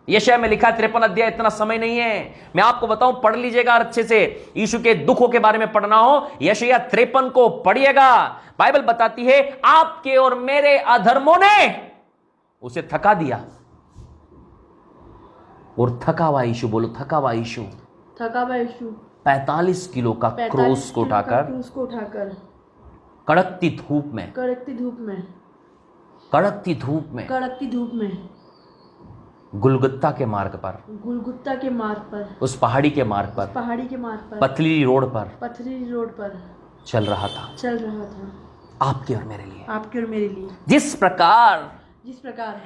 यशायाह में लिखा 53 अध्याय, इतना समय नहीं है, मैं आपको बताऊं, पढ़ लीजिएगा अच्छे से। यीशु के दुखों के बारे में पढ़ना हो, यशायाह 53 को पढ़िएगा। बाइबल बताती है आपके और मेरे अधर्मों ने उसे थका दिया। और थका हुआ यीशु, बोलो थका हुआ यीशु, 45 किलो का क्रूस को उठाकर कड़कती धूप में गुलगुत्ता के मार्ग पर, गुलगुत्ता के मार्ग पर, उस पहाड़ी के मार्ग पर, पहाड़ी के मार्ग पर, पथरीली रोड पर पथरीली रोड पर चल रहा था, आपके और मेरे लिए। आपके और मेरे लिए। जिस प्रकार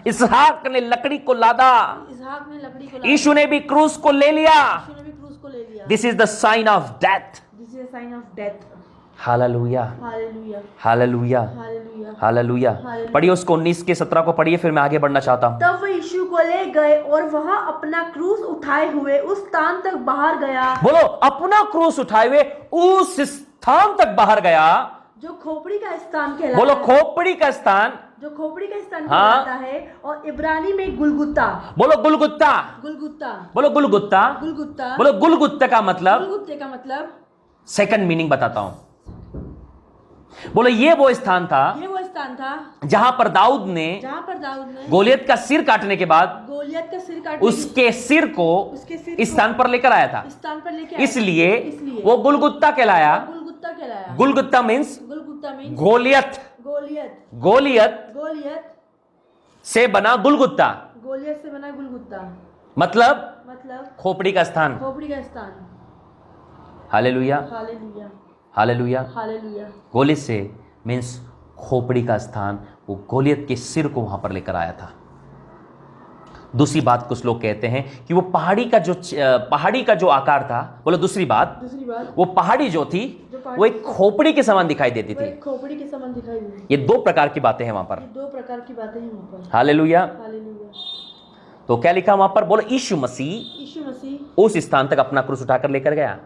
इसहाक ने लकड़ी को लादा, इसहाक ने लकड़ी को यीशु ने भी क्रूस को ले लिया। यीशु ने भी क्रूस को ले लिया। This is the sign of death. This is the sign of death. Hallelujah, hallelujah, hallelujah, hallelujah, hallelujah. पढ़िए उसको 19 के 17 को पढ़िए, फिर मैं आगे बढ़ना चाहता हूं। तब वो यीशु को ले गए और वहां अपना क्रूस उठाए हुए उस स्थान तक बाहर गया। बोलो, अपना क्रूस उठाए हुए उस स्थान तक बाहर गया, जो खोपड़ी का स्थान कहलाता बोलो है। खोपड़ी का स्थान, जो खोपड़ी का स्थान हाँ। कहलाता है, और इब्रानी में गुलगुत्ता। बोलो गुलगुत्ता, गुलगुत्ता, बोलो गुलगुत्ता, गुलगुत्ता, बोलो गुलगुत्ता का मतलब, गुलगुत्ते का मतलब, सेकंड मीनिंग बताता हूं। बोलो ये वो स्थान था, ये वो स्थान था जहां पर दाऊद ने गोलियत का सिर काटने के बाद गोलियत का सिर काटने उसके सिर को इस स्थान पर लेकर आया था। स्थान पर लेकर आया। इसलिए वो गुलगुत्ता कहलाया। गुलगुत्ता कहलाया। गुलगुत्ता मीन्स गोलियत। गोलियत, गोलियत गोलियत से बना गुलगुत्ता, गोलियत से बना गुलगुत्ता, मतलब खोपड़ी का स्थान। खोपड़ी का स्थान। Hallelujah, hallelujah, hallelujah. Hallelujah. Goliath से मीन्स खोपड़ी का स्थान। वो गोलियत के सिर को वहां पर लेकर आया था। दूसरी बात कुछ लोग कहते हैं कि वो पहाड़ी का जो आकार था, बोलो दूसरी बात, वो पहाड़ी जो थी वो एक खोपड़ी के समान दिखाई देती थी। खोपड़ी के समान दिखाई देती। ये दो प्रकार की बातें हैं वहां पर। दो प्रकार की बातें हैं वहां पर। हालेलुया। हालेलुया। तो क्या लिखा वहां पर? बोलो यीशु मसीह उस स्थान तक अपना क्रूस उठाकर लेकर गया।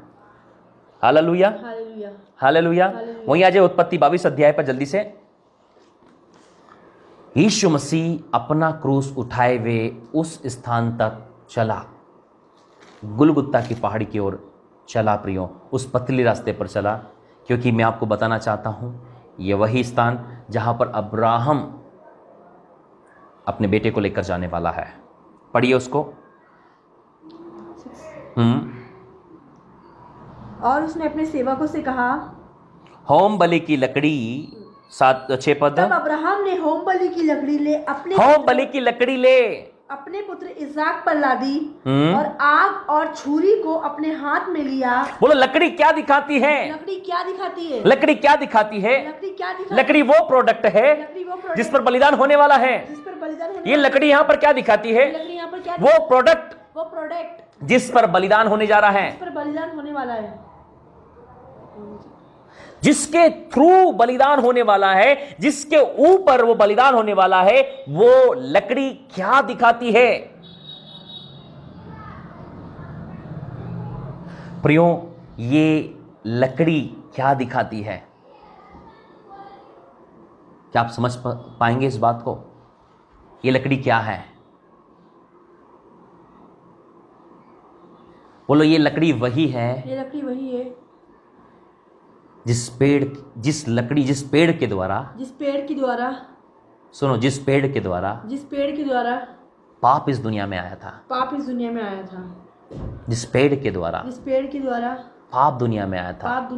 Hallelujah, hallelujah, hallelujah. वहीं आ जाए उत्पत्ति 22 अध्याय पर जल्दी से। यीशु मसीह अपना क्रूस उठाए हुए उस स्थान तक चला, गुलगुत्ता की पहाड़ी की ओर चला प्रियो, उस पतली रास्ते पर चला, क्योंकि मैं आपको बताना चाहता हूं ये वही स्थान जहां पर अब्राहम अपने बेटे को लेकर जाने वाला है। पढ़िए उसको। और उसने अपने सेवकों से कहा, होम बलि की लकड़ी 6 पद। तब अब्राहम ने होम बलि की लकड़ी ले अपने पुत्र इसहाक पर लादी और आग और छुरी को अपने हाथ में लिया। बोलो लकड़ी क्या दिखाती है? लकड़ी क्या दिखाती है? लकड़ी क्या दिखाती है? लकड़ी क्या दिखाती है? लकड़ी वो प्रोडक्ट है जिस पर बलिदान होने वाला है। ये लकड़ी यहाँ पर क्या दिखाती है? वो प्रोडक्ट जिस पर बलिदान होने जा रहा है, जिस पर बलिदान होने वाला है, जिसके थ्रू बलिदान होने वाला है, जिसके ऊपर वो बलिदान होने वाला है, वो लकड़ी क्या दिखाती है? प्रियो, ये लकड़ी क्या दिखाती है? क्या आप समझ पाएंगे इस बात को? ये लकड़ी क्या है? बोलो ये लकड़ी वही है। ये लकड़ी वही है जिस पेड़ के द्वारा, सुनो, जिस पेड़ के द्वारा पाप इस दुनिया में आया था। जिस पेड़ के द्वारा पाप दुनिया में आया था,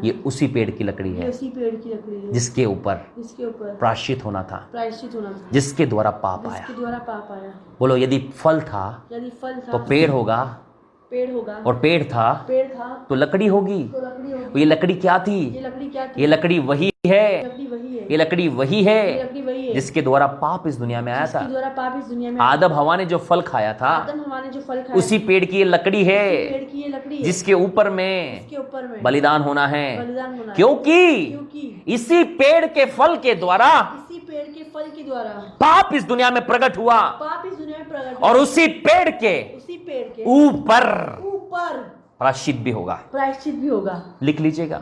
ये उसी पेड़ की लकड़ी है जिसके ऊपर प्रायश्चित होना था, जिसके द्वारा पाप आया। बोलो यदि फल था तो पेड़ होगा, और पेड़ था तो लकड़ी होगी। तो ये लकड़ी क्या थी? ये लकड़ी वही है। ये लकड़ी वही है जिसके द्वारा पाप इस दुनिया में आया था। आदम हवा ने जो फल खाया था, उसी पेड़ की ये लकड़ी है जिसके ऊपर में बलिदान होना है। क्योंकि इसी पेड़ के फल के द्वारा पाप इस दुनिया में प्रकट हुआ, और उसी पेड़ के ऊपर प्रायश्चित भी होगा। लिख लीजिएगा।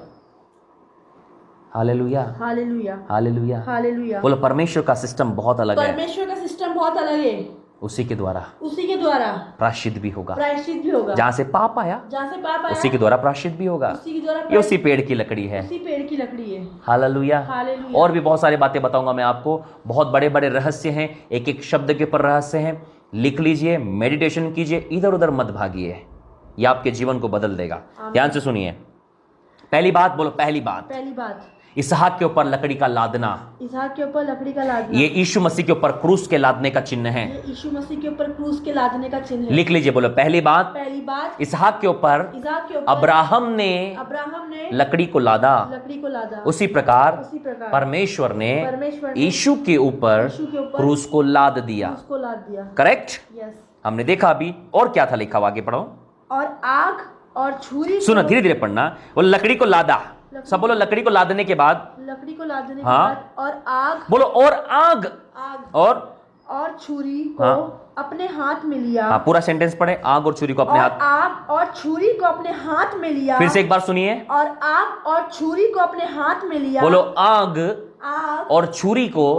Hallelujah, hallelujah, hallelujah, hallelujah. बोलो परमेश्वर का सिस्टम बहुत अलग है। परमेश्वर का सिस्टम बहुत अलग है। उसी के द्वारा प्रायश्चित भी होगा। जहां से पाप आया उसी के द्वारा प्रायश्चित भी होगा। ये उसी पेड़ की लकड़ी है। हालेलुया। और भी बहुत सारी बातें बताऊंगा मैं आपको। बहुत बड़े बड़े रहस्य हैं, एक एक शब्द के ऊपर रहस्य हैं। लिख लीजिए, मेडिटेशन कीजिए, इधर उधर मत भागिए, ये आपके जीवन को बदल देगा। ध्यान से सुनिए। पहली बात बोलो, पहली बात इसहाक के ऊपर लकड़ी का लादना, इसहाक के ऊपर लकड़ी का लादना, ये यीशु मसीह के ऊपर क्रूस के लादने का चिन्ह है। ये यीशु मसीह के ऊपर क्रूस के लादने का चिन्ह है। लिख लीजिए, बोलो पहली बात, पहली बात, इसहाक के ऊपर इसहाक के ऊपर अब्राहम ने लकड़ी को लादा, लकड़ी को लादा। उसी प्रकार उसी प्रकार परमेश्वर ने परमेश्वर ने यीशु के ऊपर क्रूस को लाद दिया। उसको लाद दिया। Correct, yes. हमने देखा अभी। और क्या था लिखा हुआ, आगे पढ़ो। और आग और छुरी सुनो, धीरे धीरे पढ़ना। वो लकड़ी को लादा, सब बोलो लकड़ी को लादने के बाद, लकड़ी को लादने के हाँ। बाद और आग, बोलो और आग, आग और छुरी को हाँ। अपने हाथ में लिया। हाँ, पूरा सेंटेंस पढ़े। आग और छुरी को अपने और हाथ। आग और छुरी को अपने हाथ में लिया। फिर से एक बार सुनिए। और आग और छुरी को अपने हाथ में लिया। बोलो आग आग और छुरी को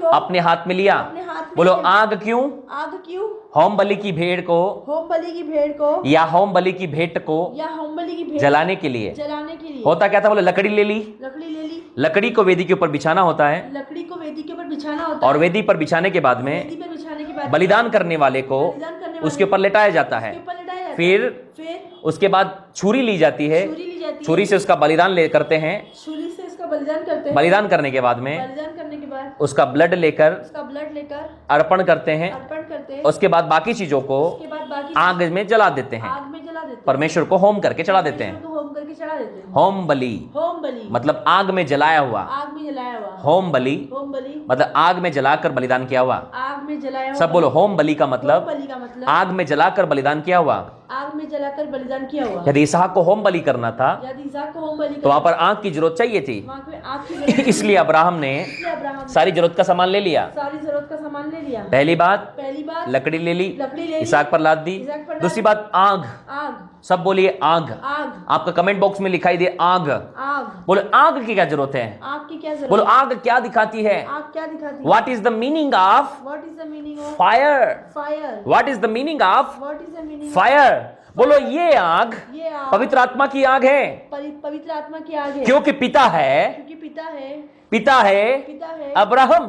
अपने हाथ में लिया। अपने हाथ में बोलो लिया। आग क्यों? आग क्यों? होम बलि की भेड़ को, होम बलि की भेड़ को या होम बलि की भेंट को या होम बलि की भेड़ जलाने के लिए। जलाने के लिए होता क्या था? बोले लकड़ी ले ली, लकड़ी ले ली। लकड़ी को वेदी के ऊपर बिछाना होता है, लकड़ी को वेदी के ऊपर बिछाना होता और है। वेदी पर बिछाने के बाद में वेदी पर बिछाने के बाद बलिदान करने वाले को बलिदान करने वाले उसके ऊपर लेटाया जाता है। उसके ऊपर लिटाया जाता है। फिर उसके बाद छुरी ली जाती है, छुरी ली जाती है। छुरी से उसका बलिदान ले करते हैं। छुरी से उसका बलिदान करते हैं। बलिदान करने के बाद में बलिदान करने के बाद उसका ब्लड लेकर उसका ब्लड लेकर अर्पण करते हैं। अर्पण करते हैं। उसके बाद बाकी चीजों को उसके बाद बाकी आग में जला देते हैं, आग में जला देते हैं। परमेश्वर को होम करके चढ़ा देते हैं। परमेश्वर को होम करके चढ़ा देते हैं। होम बलि होम बलि मतलब आग में जलाया हुआ। आग में जलाया हुआ। होम बलि होम बलि मतलब आग में जलाकर बलिदान किया हुआ। आग में जलाया हुआ। सब बोलो, होम बलि का होम मतलब बलि का मतलब आग में जलाकर बलिदान किया हुआ। आग में जलाकर बलिदान किया हुआ। यदि इसहाक को होम बलि करना था यदि इसहाक को होम बलि तो वहां पर आग की जरूरत चाहिए थी। वहां पे आग की जरूरत थी। इसलिए अब्राहम ने इसलिए अब्राहम ने सारी जरूरत का सामान ले लिया। सारी जरूरत का सामान ले लिया। पहली बात, पहली बात लकड़ी ले ली, लकड़ी ले ली, इसहाक पर लाद दी। इसहाक पर लाद दूसरी दी। बात, आग। आग सब बोलिए आग। आग आपका कमेंट बॉक्स में लिखाई दे आग। आग बोलो आग की क्या जरूरत है? आग की क्या जरूरत? बोलो आग क्या दिखाती है? आग क्या दिखाती है? What is the meaning of what is the meaning of fire? Fire? What is the meaning of what is the meaning fire? बोलो ये आग ये आग पवित्र आत्मा की आग है, पवित्र आत्मा की आग है। क्योंकि पिता है क्योंकि पिता है पिता है अब्राहम,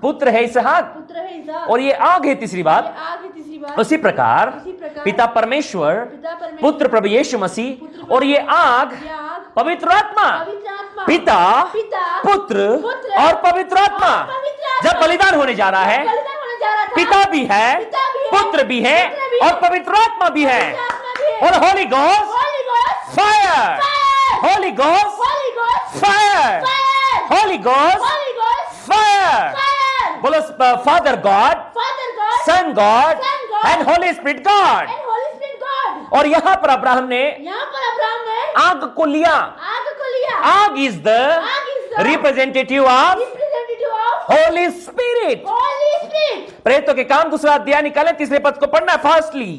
पुत्र है इसहाक, पुत्र है इसहाक, और ये आग है तीसरी बात। ये आग है तीसरी बात। उसी प्रकार पिता परमेश्वर, पुत्र प्रभु यीशु मसीह, और ये आग ये आग पवित्र आत्मा। पवित्र आत्मा, पिता, पुत्र और पवित्र आत्मा। जब बलिदान होने जा रहा है, बलिदान होने जा रहा था, पिता भी है, पिता भी है, पुत्र भी है, पुत्र भी है, और पवित्र आत्मा भी है, पवित्र आत्मा भी है, और Holy Ghost Holy Ghost, fire, fire, Holy Ghost Holy Ghost, fire, fire, Holy Ghost Holy Ghost, fire. fire, बोलो Father God, Father God, Son God Son God, and Holy Spirit God. and Holy Spirit God। और यहां पर Abraham ने यहाँ पर Abraham ने आग को लिया। आग को लिया। आग इज द आग is the representative of representative of Holi spirit. Holy Spirit। प्रेरितों के काम दूसरा अध्याय निकाले, तीसरे पद को पढ़ना फास्टली।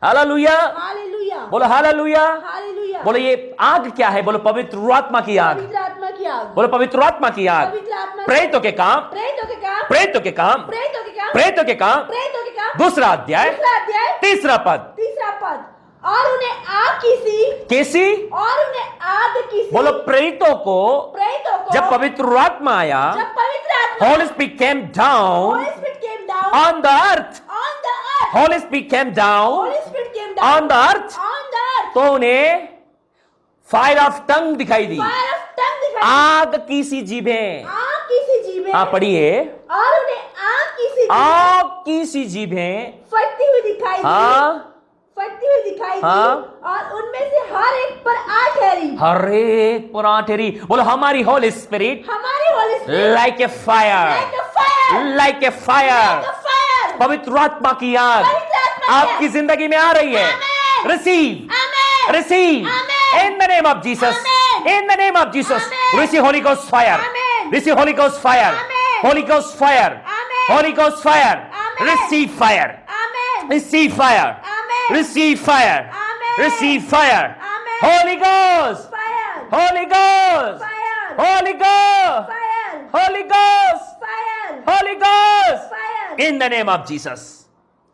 हालेलुया, Hallelujah, बोलो हालेलुया। Hallelujah। बोलो ये आग क्या है? बोलो पवित्र आत्मा की आग। पवित्र आत्मा की आग। बोलो पवित्र आत्मा की आग। पवित्र आत्मा। प्रेरितों के काम, प्रेरितों के काम, प्रेरितों के काम, प्रेरितों के काम, प्रेरितों के काम, प्रेरितों के काम। दूसरा अध्याय दूसरा अध्याय, तीसरा पद। तीसरा पद। और उन्हें आग की कैसी? और उन्हें आग की बोलो प्रेरितों को प्रेरितों को जब पवित्र आत्मा आया, जब पवित्र आत्मा Holy Spirit came down Holy Spirit came down on the earth. on the earth, Holy Spirit came down Holy Spirit came down on the earth. on the earth, तो उन्हें फायर ऑफ टंग दिखाई दी। fire of tongue दिखाई, आग की सी जीभें। आग की सी जीभें। हाँ पढ़िए, और उन्हें आग की सी आग की सी जीभें। फटती हुई दिखाई दी, हाँ फटती हुई दिखाई दी, हाँ। और उनमें से हर एक पर आग ठहरी। हर एक पुरा ठहरी। बोलो हमारी होली स्पिरिट हमारी Holi spirit like a fire, like a fire, like a fire. like a fire, पवित्र आत्मा की आग पवित्र आत्मा की आपकी आग। जिंदगी में आ रही है। Amen. Receive, Amen. receive Amen. in the name of Jesus. Amen. In the name of Jesus. Amen. Receive Holy Ghost fire. Amen. Receive Holy Ghost fire. Amen. Holy Ghost fire. Amen. Holy Ghost fire. Amen. Receive fire. Amen. Receive fire. Amen. Receive fire. Amen. Receive fire. Amen. Holy Ghost. Fire. Holy Ghost. Fire. Holy Ghost. Fire. Holy Ghost. Fire. Holy Ghost. Fire. In the name of Jesus.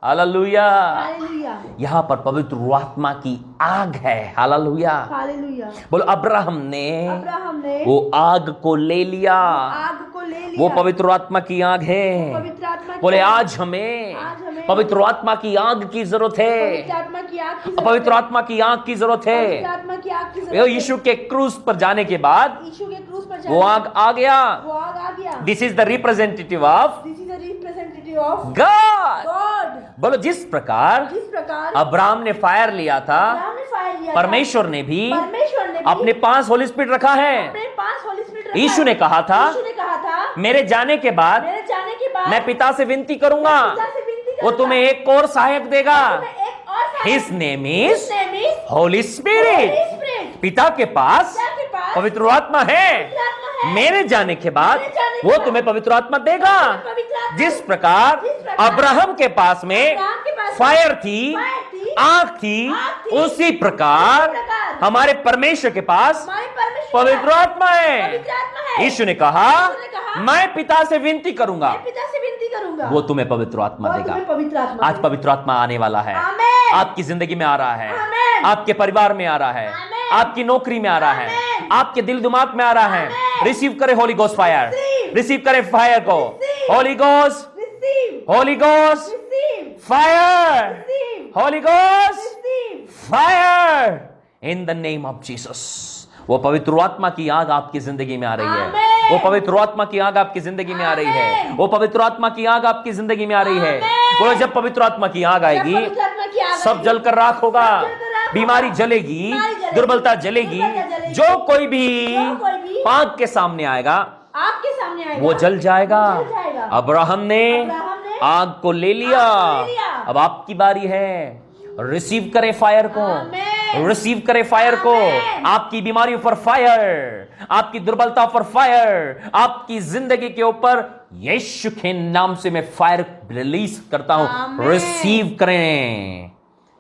Hallelujah. Hallelujah. यहां पर पवित्र आत्मा की आग है। Hallelujah. Hallelujah. बोलो Abraham ने Abraham ने वो आग को ले लिया। आग को ले लिया। वो पवित्र आत्मा की आग है। पवित्र आत्मा की बोले आग। आज हमें आज हमें पवित्र आत्मा की आग की जरूरत है, पवित्र आत्मा की आग की जरूरत पवित्र है। आत्मा की आग की जरूरत है। पवित्र आत्मा की आग की वो जरूरत है। यीशु के क्रूस पर जाने के बाद यीशु के क्रूस पर वो जाने आग आ गया। वो आग आ गया। This is the representative of this is the representative of God. God. बोलो, जिस प्रकार जिस प्रकार अब्राहम ने फायर लिया था, अब्राहम ने फायर लिया था, परमेश्वर ने भी परमेश्वर ने भी अपने पास होली स्पिरिट रखा है। अपने पास होली स्पिरिट रखा यीशु है। ने कहा था, यीशु ने कहा था, मेरे जाने के बाद मेरे जाने के बाद मैं पिता से विनती करूंगा, पिता से विनती वो करूंगा, तुम्हें एक और सहायक देगा। तुम्हें एक और सहायक- his name is His name is Holi Holy spirit. Spirit। पिता के पास पिता के पास पवित्र आत्मा है। पवित्र आत्मा है। मेरे जाने के बाद मेरे जाने के वो बाद तुम्हें पवित्र आत्मा देगा। पवित्र आत्मा जिस प्रकार अब्राहम के पास में अब्राहम के पास फायर थी, फायर थी, आग थी, आग थी, उसी प्रकार उसी प्रकार हमारे परमेश्वर के पास हमारे परमेश्वर पवित्र आत्मा है। पवित्र आत्मा है। यीशु ने कहा, यीशु ने कहा, मैं पिता से विनती करूंगा, मैं पिता से विनती करूंगा, वो तुम्हें पवित्र आत्मा वो देगा। तुम्हें पवित्र आत्मा आज देगा। पवित्र आत्मा आने वाला है, आमेन। आपकी जिंदगी में आ रहा है, आमेन। आपके परिवार में आ रहा है, आमेन। आपकी नौकरी में आ रहा है, आमेन। आपके दिल दिमाग में आ रहा है। आमेन। रिसीव करे Holi ghost fire, Receive। Receive करे फायर को। Receive। Holi ghost, Receive, Holi ghost receive, fire, receive, Holi ghost receive। Fire in the name of Jesus. वो पवित्र आत्मा की आग आपकी जिंदगी में आ रही है। आमेन। वो पवित्र आत्मा की आग आपकी जिंदगी में आ रही है। आमेन। वो पवित्र आत्मा की आग आपकी जिंदगी में आ रही है। आमेन। बोलो, जब पवित्र आत्मा की आग जब आएगी, पवित्र आत्मा की आग सब आएगी, जलकर राख होगा, सब जलकर राख होगा, बीमारी जलेगी, बीमारी जलेगी, दुर्बलता जलेगी। दुर्बलता जलेगी, जो कोई भी जो कोई भी आग के सामने आएगा, आपके सामने आएगा, वो जल जाएगा। वो जल जाएगा। अब्राहम ने अब्राहम ने आग को ले लिया। आग को ले लिया। अब आपकी बारी है, रिसीव करे फायर को, आमेन। रिसीव करे फायर को। आमेन। आपकी बीमारियों पर फायर, आपकी दुर्बलता पर फायर, आपकी जिंदगी के ऊपर यीशु के नाम से मैं फायर रिलीज करता हूं। आमेन। रिसीव करें।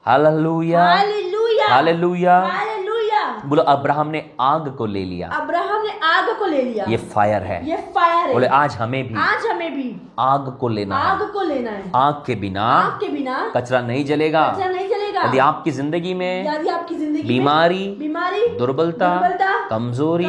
Hallelujah, hallelujah, hallelujah. हालेलुया। बोलो, अब्राहम ने आग को ले लिया, अब्राहम ने आग को ले लिया, ये फायर है। ये फायर बोले, है। आज हमें भी आज हमें भी आग को लेना है। आग को लेना है। आग के बिना आग के बिना कचरा नहीं जलेगा। कचरा नहीं जलेगा। यदि आपकी जिंदगी में यदि आपकी जिंदगी में बीमारी, बीमारी, दुर्बलता, कमजोरी,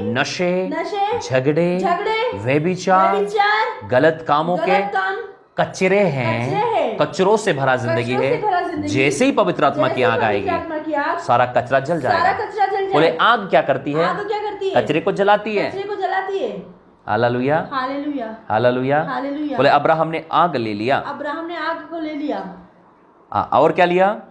नशे, नशे, झगड़े, झगड़े, व्यभिचार, व्यभिचार, गलत कामों के गलत काम, कचरे हैं, कचरे हैं, कचरों से भरा जिंदगी कचरों है। से भरा जिंदगी, जैसे ही पवित्र आत्मा की जैसे आग पवित्र आएगी, आत्मा की आग, सारा कचरा जल सारा जाएगा। कचरा जल जाएगा। बोले, आग क्या करती है? आग क्या करती है? कचरे को जलाती है। कचरे को जलाती है। Hallelujah, hallelujah, hallelujah. हालेलुया। बोले, अब्राहम ने आग ले लिया। अब्राहम ने आग को ले लिया। और क्या लिया?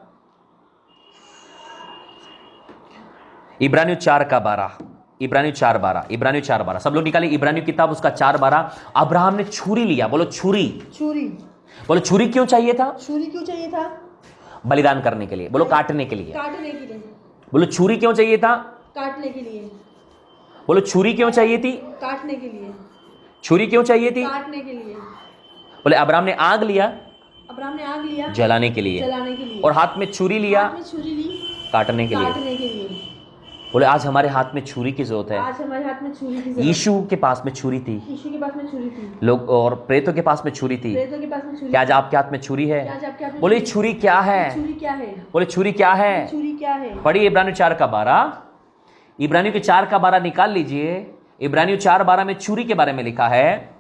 इब्रानियों 4:12, इब्रानियों 4:12, इब्रानियों 4:12। सब लोग निकालिए इब्रानियों किताब उसका 4:12। अब्राहम ने छुरी लिया। बोलो, छुरी। छुरी। बोलो, छुरी क्यों चाहिए था? छुरी क्यों चाहिए था? बलिदान करने के लिए। बोलो, काटने के लिए। काटने के लिए। बोलो, छुरी क्यों चाहिए था? काटने के लिए। बोलो, छुरी क्यों चाहिए थी? काटने के लिए। छुरी क्यों चाहिए थी? काटने के लिए। बोले, अब्राहम ने आग लिया अब्राहम ने आग लिया जलाने के लिए, जलाने के लिए, और हाथ में छुरी लिया हाथ में छुरी ली काटने के लिए। काटने के लिए। बोले, आज हमारे हाथ में छुरी की जरूरत है। आज हमारे हाथ में छुरी की जरूरत यीशु के पास में छुरी थी, है। यीशु के पास में छुरी थी। लोग और प्रेतों के पास में छुरी थी। प्रेतों के पास में छुरी क्या आज आपके हाथ में छुरी है? क्या आज आपके हाथ में बोले, छुरी? छुरी क्या है? छुरी क्या है? बोले, छुरी क्या है? छुरी क्या है? पढ़िए इब्रानियों 4:12। इब्रानियों के 4:12 निकाल लीजिए। इब्रानियों 4:12 में छुरी के बारे में लिखा है,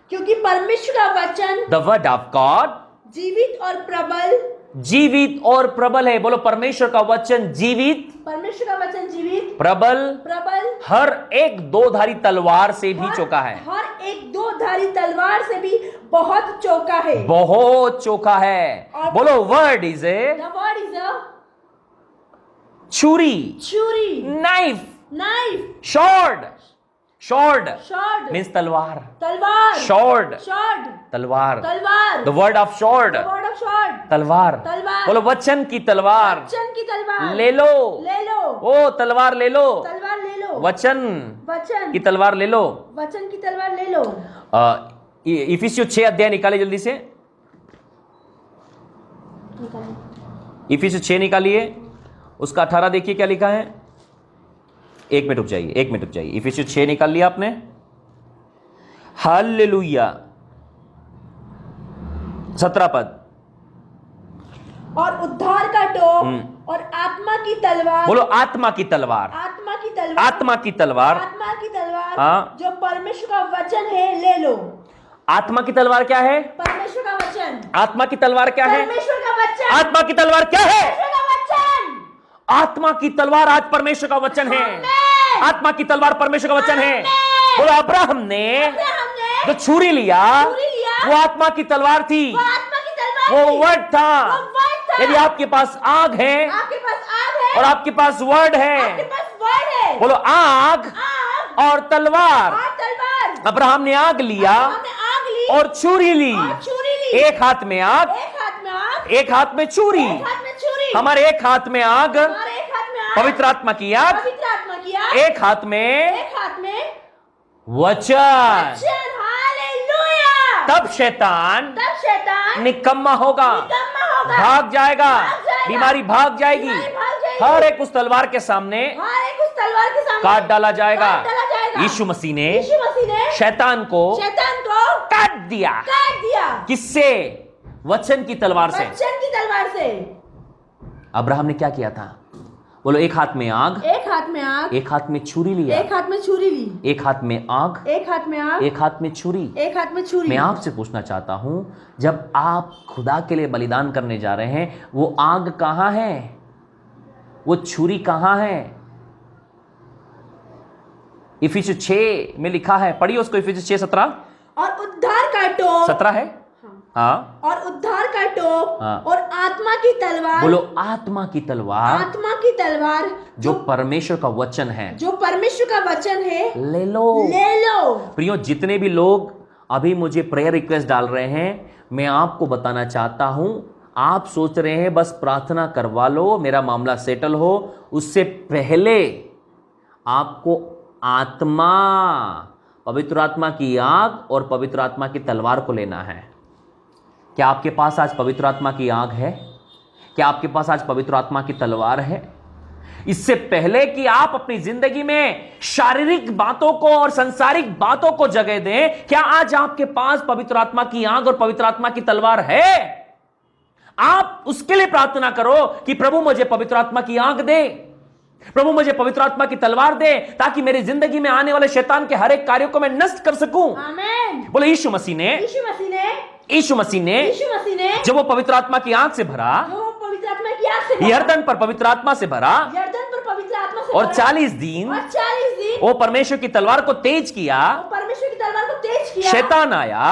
क्योंकि परमेश्वर का वचन द वर्ड ऑफ गॉड जीवित और प्रबल, जीवित और प्रबल है। बोलो, परमेश्वर का वचन जीवित, परमेश्वर का वचन जीवित, प्रबल, प्रबल, हर एक दोधारी तलवार से भी चौका है। हर एक दो धारी तलवार से भी बहुत चौका है। बहुत चौका है। और- बोलो, word is a The word is a छुरी, छुरी, knife, knife, shard, shard sword, means तलवार, तलवार, शॉर्ड sword, तलवार, तलवार, the word of shard the word of sword, तलवार। तलवार। बोलो, वचन की तलवार वचन की तलवार ले लो। ले लो, ओ तलवार ले लो, तलवार ले लो, वचन वचन की तलवार ले लो। वचन की तलवार ले लो। इफिसियों 6 अध्याय निकालिए जल्दी से। इफिसियों 6 निकालिए, उसका 18 देखिए क्या लिखा है। एक मिनट रुक जाइए, एक मिनट रुक जाइए। इफिसियों 6 निकाल लिया आपने? हालेलुया। 17 पद। और उद्धार का टोप और आत्मा की तलवार, बोलो, आत्मा की तलवार, आत्मा की तलवार, आत्मा की तलवार, आत्मा की तलवार, हाँ। जो परमेश्वर का वचन है ले लो। आत्मा की तलवार क्या है? परमेश्वर का वचन। आत्मा की तलवार क्या है? परमेश्वर का वचन। आत्मा की तलवार क्या है? परमेश्वर का वचन। आत्मा की तलवार आज परमेश्वर का वचन है। आमेन। आत्मा की तलवार परमेश्वर का वचन है। आमेन। बोलो अब्राहम ने हमने जो छुरी लिया छुरी लिया, वो आत्मा की तलवार थी, वो आत्मा की तलवार वो थी। वर्ड था। वो वर्ड था। यदि आपके पास आग है आपके पास आग है और आपके पास वर्ड आपके है, पास वर्ड है। बोलो आग आग और तलवार। और तलवार। अब्राहम ने आग लिया हमने आग ली और छुरी ली। और छुरी ली। एक हाथ में आग, एक हाथ में आग, एक हाथ में छुरी। एक हाथ में छुरी। हमारे एक हाथ में आग, हमारे एक हाथ में आग, पवित्र आत्मा की आग, पवित्र आत्मा की आग, एक हाथ में एक हाथ में वचन। वचन। हालेलुया। तब शैतान तब शैतान निकम्मा होगा, निकम्मा होगा, भाग जाएगा, भाग जाएगा, बीमारी भाग जाएगी, बीमारी भाग जाएगी। हर एक उस तलवार के सामने हर एक उस तलवार के सामने काट डाला जाएगा। काट डाला जाएगा। यीशु मसीह ने यीशु मसीह ने शैतान को शैतान को काट दिया। काट दिया। किससे? वचन की तलवार से। वचन की तलवार से। अब्राहम ने क्या किया था? बोलो एक हाथ में आग, एक हाथ में आग, एक हाथ में छुरी लिया, एक हाथ में छुरी ली, एक हाथ में आग, एक हाथ में आग, एक हाथ में छुरी। एक हाथ में छुरी। मैं आपसे पूछना चाहता हूं, जब आप खुदा के लिए बलिदान करने जा रहे हैं, वो आग कहां है? वो छुरी कहां है? इफिसियंस 6 में लिखा है, पढ़िए उसको, इफिसियंस 6:17। और उद्धार का टोप। 17 है। हाँ, और उद्धार का टोप। हाँ। और आत्मा की तलवार। बोलो आत्मा की तलवार, आत्मा की तलवार जो परमेश्वर का वचन है। जो परमेश्वर का वचन है, ले लो। ले लो। प्रियो, जितने भी लोग अभी मुझे प्रेयर रिक्वेस्ट डाल रहे हैं, मैं आपको बताना चाहता हूं, आप सोच रहे हैं बस प्रार्थना करवा लो, मेरा मामला सेटल हो। उससे पहले आपको आत्मा, पवित्र आत्मा की आग और पवित्र आत्मा की तलवार को लेना है। क्या आपके पास आज पवित्र आत्मा की आग है? क्या आपके पास आज पवित्र आत्मा की तलवार है? इससे पहले कि आप अपनी जिंदगी में शारीरिक बातों को और सांसारिक बातों को जगह दें, क्या आज आपके पास पवित्र आत्मा की आग और पवित्र आत्मा की तलवार है? आप उसके लिए प्रार्थना करो कि प्रभु मुझे पवित्र आत्मा की आग दे, प्रभु मुझे पवित्र आत्मा की तलवार दे, ताकि मेरी जिंदगी में आने वाले शैतान के हर एक कार्यों को मैं नष्ट कर सकूं। आमीन। बोले यीशु मसीह ने जब वो पवित्र आत्मा की आग से भरा, जो पवित्र आत्मा की आग से भरा, यरदन पर पवित्र आत्मा से भरा, यरदन पर पवित्र आत्मा से और भरा, 40 दिन और 40 दिन वो परमेश्वर की तलवार को तेज किया। वो परमेश्वर की तलवार को तेज किया। शैतान आया,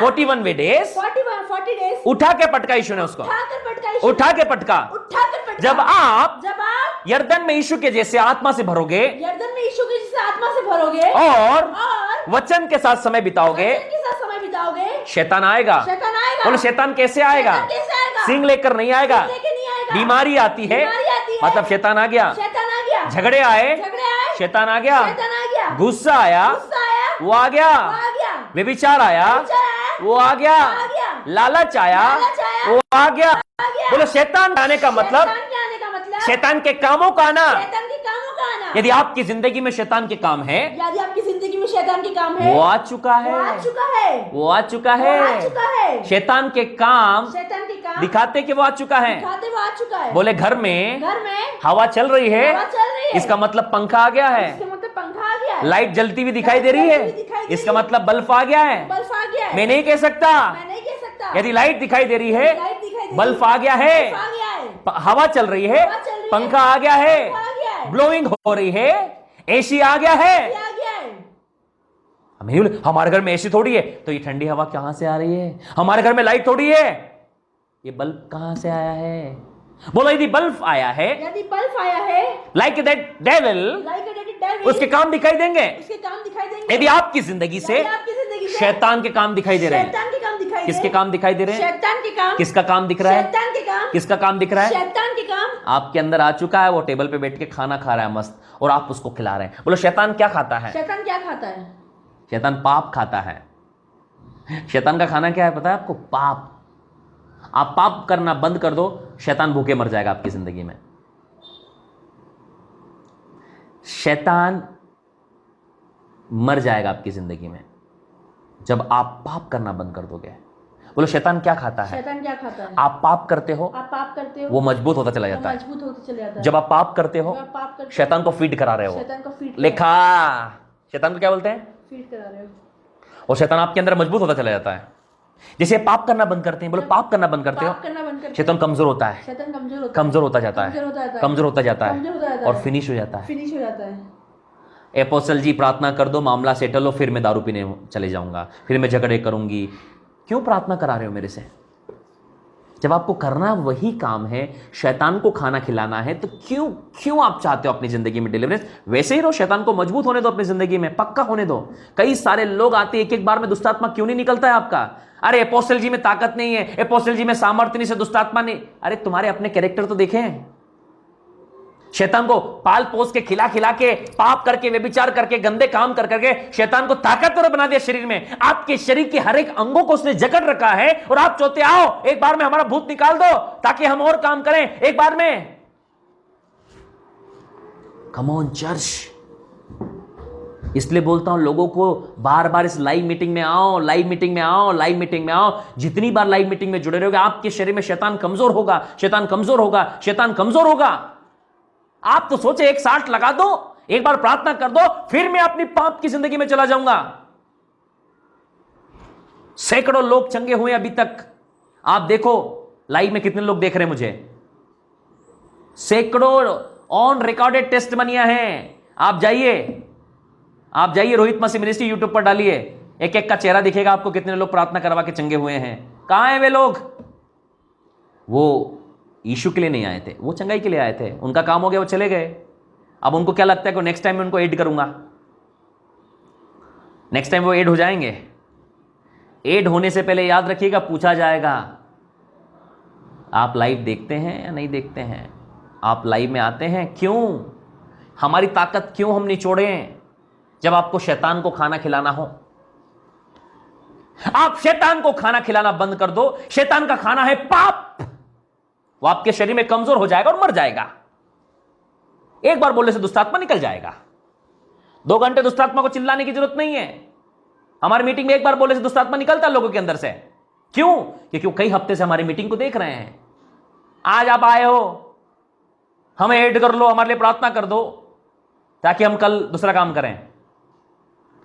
41 डेज 40 डेज उठा के पटका यीशु ने उसको, उठाकर पटका यीशु, उठा के पटका। उठाकर पटका। जब आप जब आप यरदन में यीशु के जैसे आत्मा से भरोगे यरदन में यीशु की जैसे आत्मा से भरोगे और और वचन के साथ समय बिताओगे, वचन के साथ समय बिताओगे, शैतान आएगा। शैतान आएगा। बोलो शैतान कैसे आएगा? शैतान कैसे आएगा? सिंह लेकर नहीं आएगा, सिंह लेके नहीं आएगा। बीमारी आती है, बीमारी आती है। मतलब शैतान आ गया। शैतान आ गया। झगड़े आए, झगड़े आए, शैतान आ गया। शैतान आ गया। गुस्सा आया, गुस्सा आया, वो आ गया। वो आ गया। व्यभिचार आया, व्यभिचार आया, वो आ गया। वो आ गया। लालच आया, लालच आया, वो आ गया। आ गया। बोलो शैतान आने का मतलब, शैतान के आने का मतलब शैतान के कामों का आना। शैतान के कामों का आना। यदि आपकी जिंदगी में शैतान के काम है, यदि आपकी जिंदगी में शैतान के काम है, वो आ चुका है, वो आ चुका है, वो आ चुका वो आ है। चुका है। शैतान के काम शैतान के काम दिखाते कि वो आ चुका है। दिखाते वो आ चुका है। बोले घर में घर में हवा चल रही है, हवा चल रही है, इसका मतलब पंखा आ गया है। इसका मतलब पंखा आ गया है, लाइट जलती हुई दिखाई दे रही जलती हुई दिखाई है, दे इसका रही है। मतलब बल्ब आ गया है। बल्ब आ गया है। मैं नहीं कह सकता। मैं नहीं कह सकता। यदि लाइट दिखाई दे रही है, लाइट दिखाई दे रही बल्ब है, आ गया है, बल्ब आ गया है, हवा चल रही है, हवा चल रही है, पंखा आ गया है, पंखा आ गया है, ब्लोइंग हो रही है, एसी आ गया है। ये आ गया है। हम नहीं बोले हमारे घर में एसी थोड़ी है, तो ये ठंडी हवा कहां से आ रही है? हमारे घर में लाइट थोड़ी है, ये बल्ब कहां से आया है? बोलो यदि बल्ब आया है, यदि बल्ब आया है, like that devil, like that devil, उसके काम दिखाई देंगे। उसके काम दिखाई देंगे। यदि आपकी जिंदगी से यदि आपकी जिंदगी से शैतान के काम दिखाई दे रहे हैं, शैतान के काम दिखाई दे, किसके काम दिखाई दे रहे हैं? शैतान के काम, किसका काम दिख रहा है? शैतान के काम, किसका काम दिख रहा है? शैतान के काम आपके अंदर आ चुका है, वो टेबल पे बैठ के खाना खा रहा है मस्त, और आप उसको खिला रहे हैं। बोलो शैतान क्या खाता है? शैतान क्या खाता है? शैतान पाप खाता है। शैतान का खाना क्या है पता है आपको? पाप। आप पाप करना बंद कर दो, शैतान भूखे मर जाएगा आपकी जिंदगी में। शैतान मर जाएगा आपकी जिंदगी में जब आप पाप करना बंद कर दोगे। बोलो शैतान क्या खाता है? शैतान क्या खाता है? आप पाप करते हो, आप पाप करते हो, वो मजबूत होता चला वो जाता है। मजबूत होते चले जाता है। जब आप पाप करते हो, जब आप पाप करते शैतान को फीड करा रहे हो, हो। शैतान को फीड लिखा, शैतान को क्या बोलते हैं? फीड करा रहे हो। और शैतान आपके अंदर मजबूत होता चला जाता है। जैसे पाप करना बंद करते हैं, बोलो पाप करना बंद करते हो, पाप करना बंद करते शैतान कमजोर होता है, शैतान कमजोर होता है, कमजोर होता जाता है, कमजोर होता जाता है, कमजोर होता जाता कमजोर होता है जाता और है, फिनिश हो जाता है। फिनिश हो जाता है। एपोस्टल जी प्रार्थना कर दो, मामला सेटल हो, फिर मैं दारू पीने चले जाऊंगा, फिर मैं झगड़े करूंगी। क्यों प्रार्थना करा रहे हो मेरे से? जब आपको करना वही काम है, शैतान को खाना खिलाना है, तो क्यों क्यों आप चाहते हो अपनी जिंदगी में डिलीवरेंस? वैसे ही रहो, शैतान को मजबूत होने दो, अपनी जिंदगी में पक्का होने दो। कई सारे लोग आते हैं, एक एक बार में दुष्टात्मा क्यों नहीं निकलता है आपका? अरे एपोस्टल जी में ताकत नहीं है, एपोस्टल जी में सामर्थ्य नहीं से दुष्टात्मा नहीं। अरे तुम्हारे अपने कैरेक्टर तो देखे हैं। शैतान को पाल पोस के खिला खिला के, पाप करके, व्यभिचार करके, गंदे काम कर करके शैतान को ताकतवर बना दिया शरीर में। आपके शरीर के हर एक अंगों को उसने जकड़ रखा है और आप चाहते आओ एक बार में हमारा भूत निकाल दो ताकि हम और काम करें एक बार में। कम ऑन चर्च। इसलिए बोलता हूं लोगों को बार बार इस लाइव मीटिंग में आओ, लाइव मीटिंग में आओ, लाइव मीटिंग में आओ। जितनी बार लाइव मीटिंग में जुड़े रहोगे आपके शरीर में शैतान कमजोर होगा, शैतान कमजोर होगा, शैतान कमजोर होगा। आप तो सोचे एक 60 लगा दो, एक बार प्रार्थना कर दो, फिर मैं अपनी पाप की जिंदगी में चला जाऊंगा। सैकड़ों लोग चंगे हुए अभी तक। आप देखो लाइव में कितने लोग देख रहे हैं मुझे। सैकड़ों ऑन रिकॉर्डेड टेस्टिमनियां हैं। आप जाइए रोहित मसीह मिनिस्ट्री यूट्यूब पर डालिए, एक एक का चेहरा दिखेगा आपको, कितने लोग प्रार्थना करवा के चंगे हुए हैं। कहां हैं वे लोग? वो यीशु के लिए नहीं आए थे, वो चंगाई के लिए आए थे। उनका काम हो गया, वो चले गए। अब उनको क्या लगता है कि नेक्स्ट टाइम मैं उनको ऐड करूंगा, नेक्स्ट टाइम वो ऐड हो जाएंगे। ऐड होने से पहले याद रखिएगा, पूछा जाएगा आप लाइव देखते हैं या नहीं देखते हैं, आप लाइव में आते हैं क्यों, हमारी ताकत क्यों हम निचोड़ें जब आपको शैतान को खाना खिलाना हो। आप शैतान को खाना खिलाना बंद कर दो। शैतान का खाना है पाप, वो आपके शरीर में कमजोर हो जाएगा और मर जाएगा। एक बार बोलने से दुष्टात्मा निकल जाएगा। 2 घंटे दुष्टात्मा को चिल्लाने की जरूरत नहीं है। हमारी मीटिंग में एक बार बोलने से दुष्टात्मा निकलता है लोगों के अंदर से। क्यों? क्योंकि कई हफ्ते से हमारी मीटिंग को देख रहे हैं। आज आप आए हो, हमें ऐड कर लो, हमारे लिए प्रार्थना कर दो ताकि हम कल दूसरा काम करें।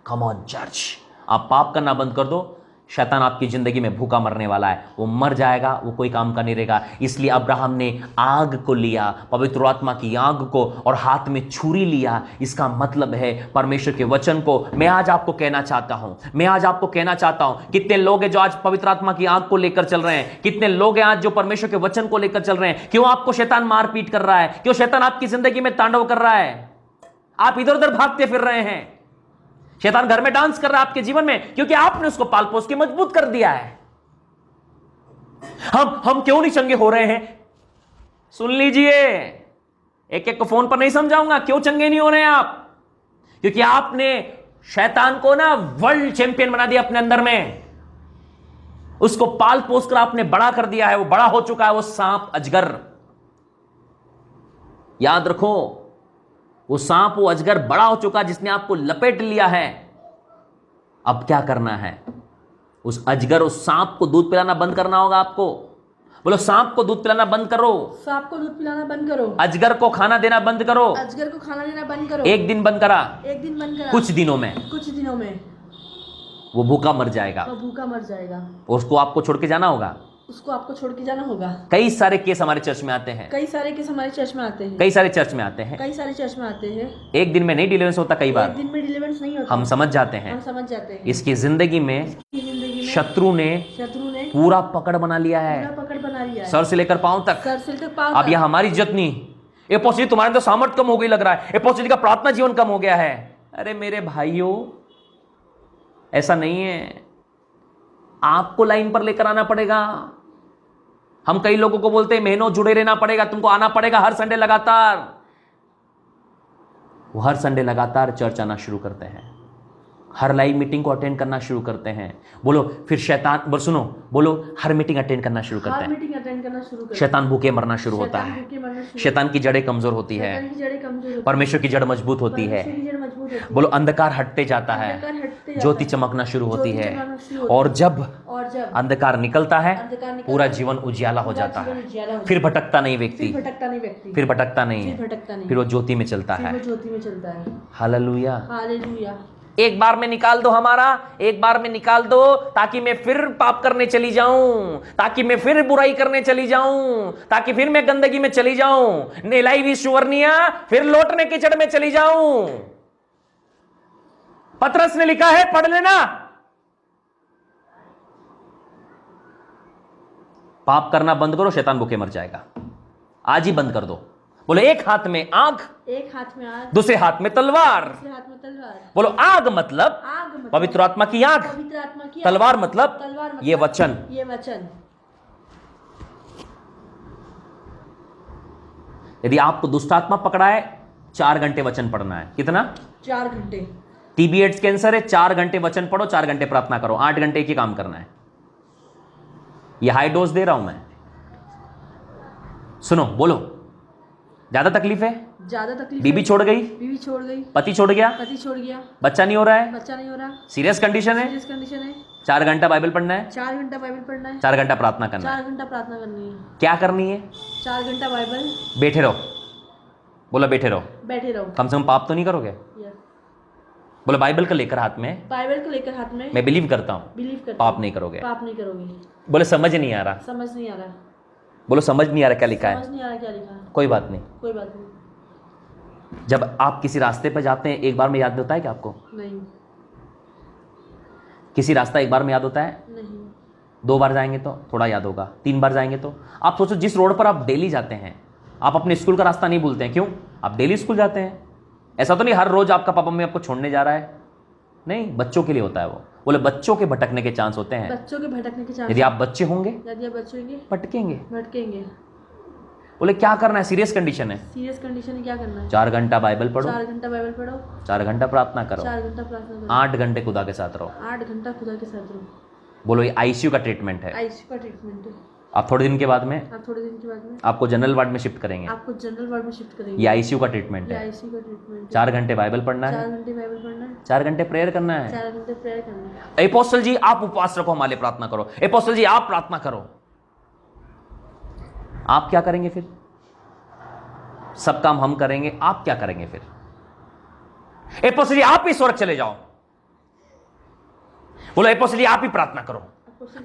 कम ऑन चर्च। आप पाप करना बंद कर दो, शैतान आपकी जिंदगी में भूखा मरने वाला है, वो मर जाएगा, वो कोई काम का नहीं रहेगा। इसलिए अब्राहम ने आग को लिया, पवित्र आत्मा की आग को, और हाथ में छुरी लिया। इसका मतलब है परमेश्वर के वचन को। मैं आज आपको कहना चाहता हूं, कितने लोग हैं जो आज पवित्र आत्मा की आग को लेकर चल रहे हैं, कितने लोग हैं आज जो परमेश्वर के वचन को लेकर चल रहे हैं। क्यों आपको शैतान मारपीट कर रहा है? क्यों शैतान आपकी जिंदगी में तांडव कर रहा है? आप इधर उधर भागते फिर रहे हैं। शैतान घर में डांस कर रहा है आपके जीवन में, क्योंकि आपने उसको पाल पोस के मजबूत कर दिया है। हम क्यों नहीं चंगे हो रहे हैं? सुन लीजिए, एक एक को फोन पर नहीं समझाऊंगा क्यों चंगे नहीं हो रहे हैं आप। क्योंकि आपने शैतान को ना वर्ल्ड चैंपियन बना दिया अपने अंदर में। उसको पाल पोस कर आपने बड़ा कर दिया है, वो बड़ा हो चुका है, वो सांप अजगर। याद रखो, वो सांप, वो अजगर बड़ा हो चुका, जिसने आपको लपेट लिया है। अब क्या करना है? उस अजगर, उस सांप को दूध पिलाना बंद करना होगा आपको। बोलो, सांप को दूध पिलाना बंद करो, सांप को दूध पिलाना बंद करो, अजगर को खाना देना बंद करो, अजगर को खाना देना बंद करो। एक दिन बंद करा, कुछ दिनों में वो भूखा मर जाएगा, और उसको आपको छोड़ के जाना होगा, कई सारे केस हमारे चर्च में आते हैं, कई सारे चर्च में आते हैं। एक दिन में नहीं डिलीवरेंस होता, कई बार हम समझ जाते हैं। इसकी जिंदगी में शत्रु ने पूरा पकड़ बना लिया है, सर से लेकर पांव तक। अब यह हमारी इज्जत नहीं। एपोस्टल तुम्हारे अंदर सामर्थ कम हो गई लग रहा है, एपोस्टल का प्रार्थना जीवन कम हो गया है। अरे मेरे भाइयों, ऐसा नहीं है। आपको लाइन पर लेकर आना पड़ेगा। हम कई लोगों को बोलते हैं महीनों जुड़े रहना पड़ेगा, तुमको आना पड़ेगा हर संडे लगातार। वो हर संडे लगातार चर्च आना शुरू करते हैं, हर लाइव मीटिंग को अटेंड करना शुरू करते हैं। बोलो फिर शैतान, बोलो सुनो, बोलो हर मीटिंग अटेंड करना शुरू करते हैं। शैतान भूखे मरना शुरू होता है, शैतान की जड़ें कमजोर होती है, परमेश्वर की जड़ मजबूत होती है। बोलो अंधकार हटते जाता है, ज्योति चमकना शुरू होती है, और जब अंधकार निकलता है पूरा जीवन उजियाला हो जाता है। फिर भटकता नहीं व्यक्ति, फिर भटकता नहीं, फिर वो ज्योति में चलता है। हालेलुया। एक बार में निकाल दो हमारा, एक बार में निकाल दो, ताकि मैं फिर पाप करने चली जाऊं, ताकि मैं फिर बुराई करने चली जाऊं, ताकि फिर मैं गंदगी में चली जाऊं, नेलाई हुई सुवर्णिया फिर लौटने कीचड़ में चली जाऊं। पतरस ने लिखा है, पढ़ लेना। पाप करना बंद करो, शैतान भूखे मर जाएगा। आज ही बंद कर दो। बोलो एक हाथ में आग, एक हाथ में आग, दूसरे हाथ में तलवार। दूसरे हाथ में तलवार। बोलो आग मतलब आग मतलब पवित्र आत्मा की आग, पवित्र आत्मा की आग। तलवार मतलब तलवार मतलब ये वचन। ये वचन। यदि आपको दुष्ट आत्मा पकड़ा है, 4 घंटे वचन पढ़ना है। कितना? 4 घंटे। टीबी एड्स कैंसर है, 4 घंटे वचन पढ़ो, 4 घंटे प्रार्थना करो, 8 घंटे की काम करना है। ये हाई डोज दे रहा हूं मैं। सुनो, बोलो। ज्यादा तकलीफ है? ज्यादा तकलीफ बीबी है? छोड़ गई, बीवी छोड़ गई, पति छोड़ गया, पति छोड़ गया, बच्चा नहीं हो रहा है, बच्चा नहीं हो रहा, सीरियस कंडीशन है, सीरियस कंडीशन है, 4 घंटा बाइबल पढ़ना है, 4 घंटा बाइबल पढ़ना है, 4 घंटा प्रार्थना करना है। 4 घंटा प्रार्थना करनी है। क्या करनी है? 4 घंटा बाइबल। बैठे रहो। बोलो बैठे रहो। बैठे रहो। कम से कम पाप तो नहीं करोगे? यस। बोलो बाइबल को लेकर हाथ में, बाइबल को लेकर हाथ में मैं बिलीव करता हूं, बिलीव करता पाप हूं, नहीं करोगे। पाप नहीं करोगे। बोलो समझ नहीं आ रहा। समझ नहीं आ रहा। बोलो समझ नहीं आ रहा क्या लिखा है? समझ नहीं आ रहा क्या लिखा है। कोई बात नहीं। कोई बात नहीं। जब आप किसी रास्ते पर जाते हैं, एक बार में याद होता है क्या आपको? नहीं। किसी रास्ता एक बार में याद होता है? नहीं। 2 बार जाएंगे तो थोड़ा याद होगा, 3 बार जाएंगे तो। आप सोचो, जिस रोड पर आप डेली जाते हैं, आप अपने स्कूल का रास्ता नहीं भूलते हैं। क्यों? आप डेली स्कूल जाते हैं। ऐसा तो नहीं हर रोज आपका पापा मम्मी आपको छोड़ने जा रहा है। नहीं, बच्चों के लिए होता है वो। बोले बच्चों के भटकने के चांस होते हैं। बच्चों के भटकने के चांस। यदि आप बच्चे होंगे, यदि आप बच्चे होंगे, भटकेंगे। भटकेंगे। बोले क्या करना है? सीरियस कंडीशन है, सीरियस कंडीशन है, क्या करना है? 4 घंटा बाइबल पढ़ो, 4 घंटा बाइबल पढ़ो, 4 घंटा प्रार्थना करो, 4 घंटा प्रार्थना करो, 8 घंटे खुदा के साथ रहो। 8 घंटा खुदा के साथ रहो। बोलो ये आईसीयू का ट्रीटमेंट है। आईसीयू का ट्रीटमेंट है। आप थोड़े दिन के बाद में, आप थोड़े दिन के बाद में आपको जनरल वार्ड में शिफ्ट करेंगे। आपको जनरल वार्ड में शिफ्ट करेंगे। ये आईसीयू का ट्रीटमेंट ये है। आईसीयू का ट्रीटमेंट है। 4 घंटे बाइबल पढ़ना है, 4 घंटे बाइबल पढ़ना है, 4 घंटे प्रेयर करना है। 4 घंटे प्रेयर करना है। एपोस्टल जी आप उपवास रखो, हमारे लिए प्रार्थना करो। एपोस्टल जी आप प्रार्थना करो। आप क्या करेंगे फिर? सब काम हम करेंगे, आप क्या करेंगे फिर? एपोस्टल जी आप ही स्वर्ग चले जाओ। बोलो एपोस्टल जी आप ही प्रार्थना करो,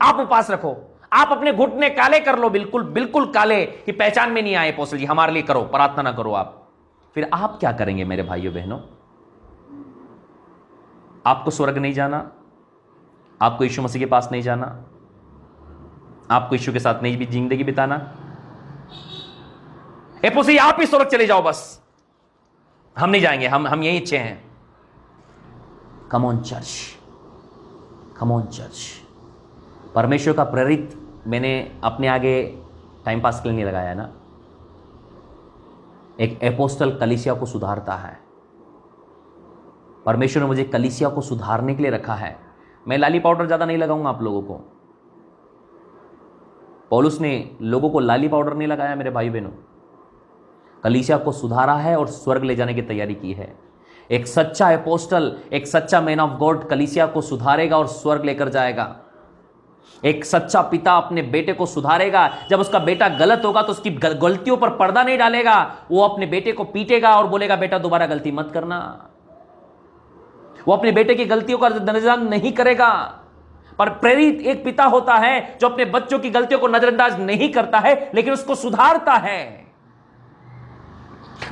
आप उपवास रखो, आप अपने घुटने काले कर लो, बिल्कुल बिल्कुल काले, कि पहचान में नहीं आए। एपोस्टल जी हमारे लिए करो, प्रार्थना ना करो आप। फिर आप क्या करेंगे मेरे भाइयों बहनों? आपको स्वर्ग नहीं जाना, आपको यीशु मसीह के पास नहीं जाना, आपको यीशु के साथ नहीं भी जिंदगी बिताना। एपोस्टल जी आप ही स्वर्ग चले जाओ, बस हम नहीं जाएंगे, हम यही इच्छे हैं। कम on church, come on church. परमेश्वर का प्रेरित मैंने अपने आगे टाइम पास के लिए नहीं लगाया है ना। एक एपोस्टल कलीसिया को सुधारता है। परमेश्वर ने मुझे कलीसिया को सुधारने के लिए रखा है। मैं लाली पाउडर ज़्यादा नहीं लगाऊंगा आप लोगों को। पौलुस ने लोगों को लाली पाउडर नहीं लगाया मेरे भाई बहनों। कलीसिया को सुधारा है और स्वर्ग ले जाने की तैयारी की है। एक सच्चा एपोस्टल, एक सच्चा मैन ऑफ गॉड कलीसिया को सुधारेगा और स्वर्ग लेकर जाएगा। एक सच्चा पिता अपने बेटे को सुधारेगा। जब उसका बेटा गलत होगा तो उसकी गलतियों पर पर्दा नहीं डालेगा, वो अपने बेटे को पीटेगा और बोलेगा बेटा दोबारा गलती मत करना। वो अपने बेटे की गलतियों का नजरअंदाज नहीं करेगा। पर प्रेरित एक पिता होता है जो अपने बच्चों की गलतियों को नजरअंदाज नहीं करता है, लेकिन उसको सुधारता है।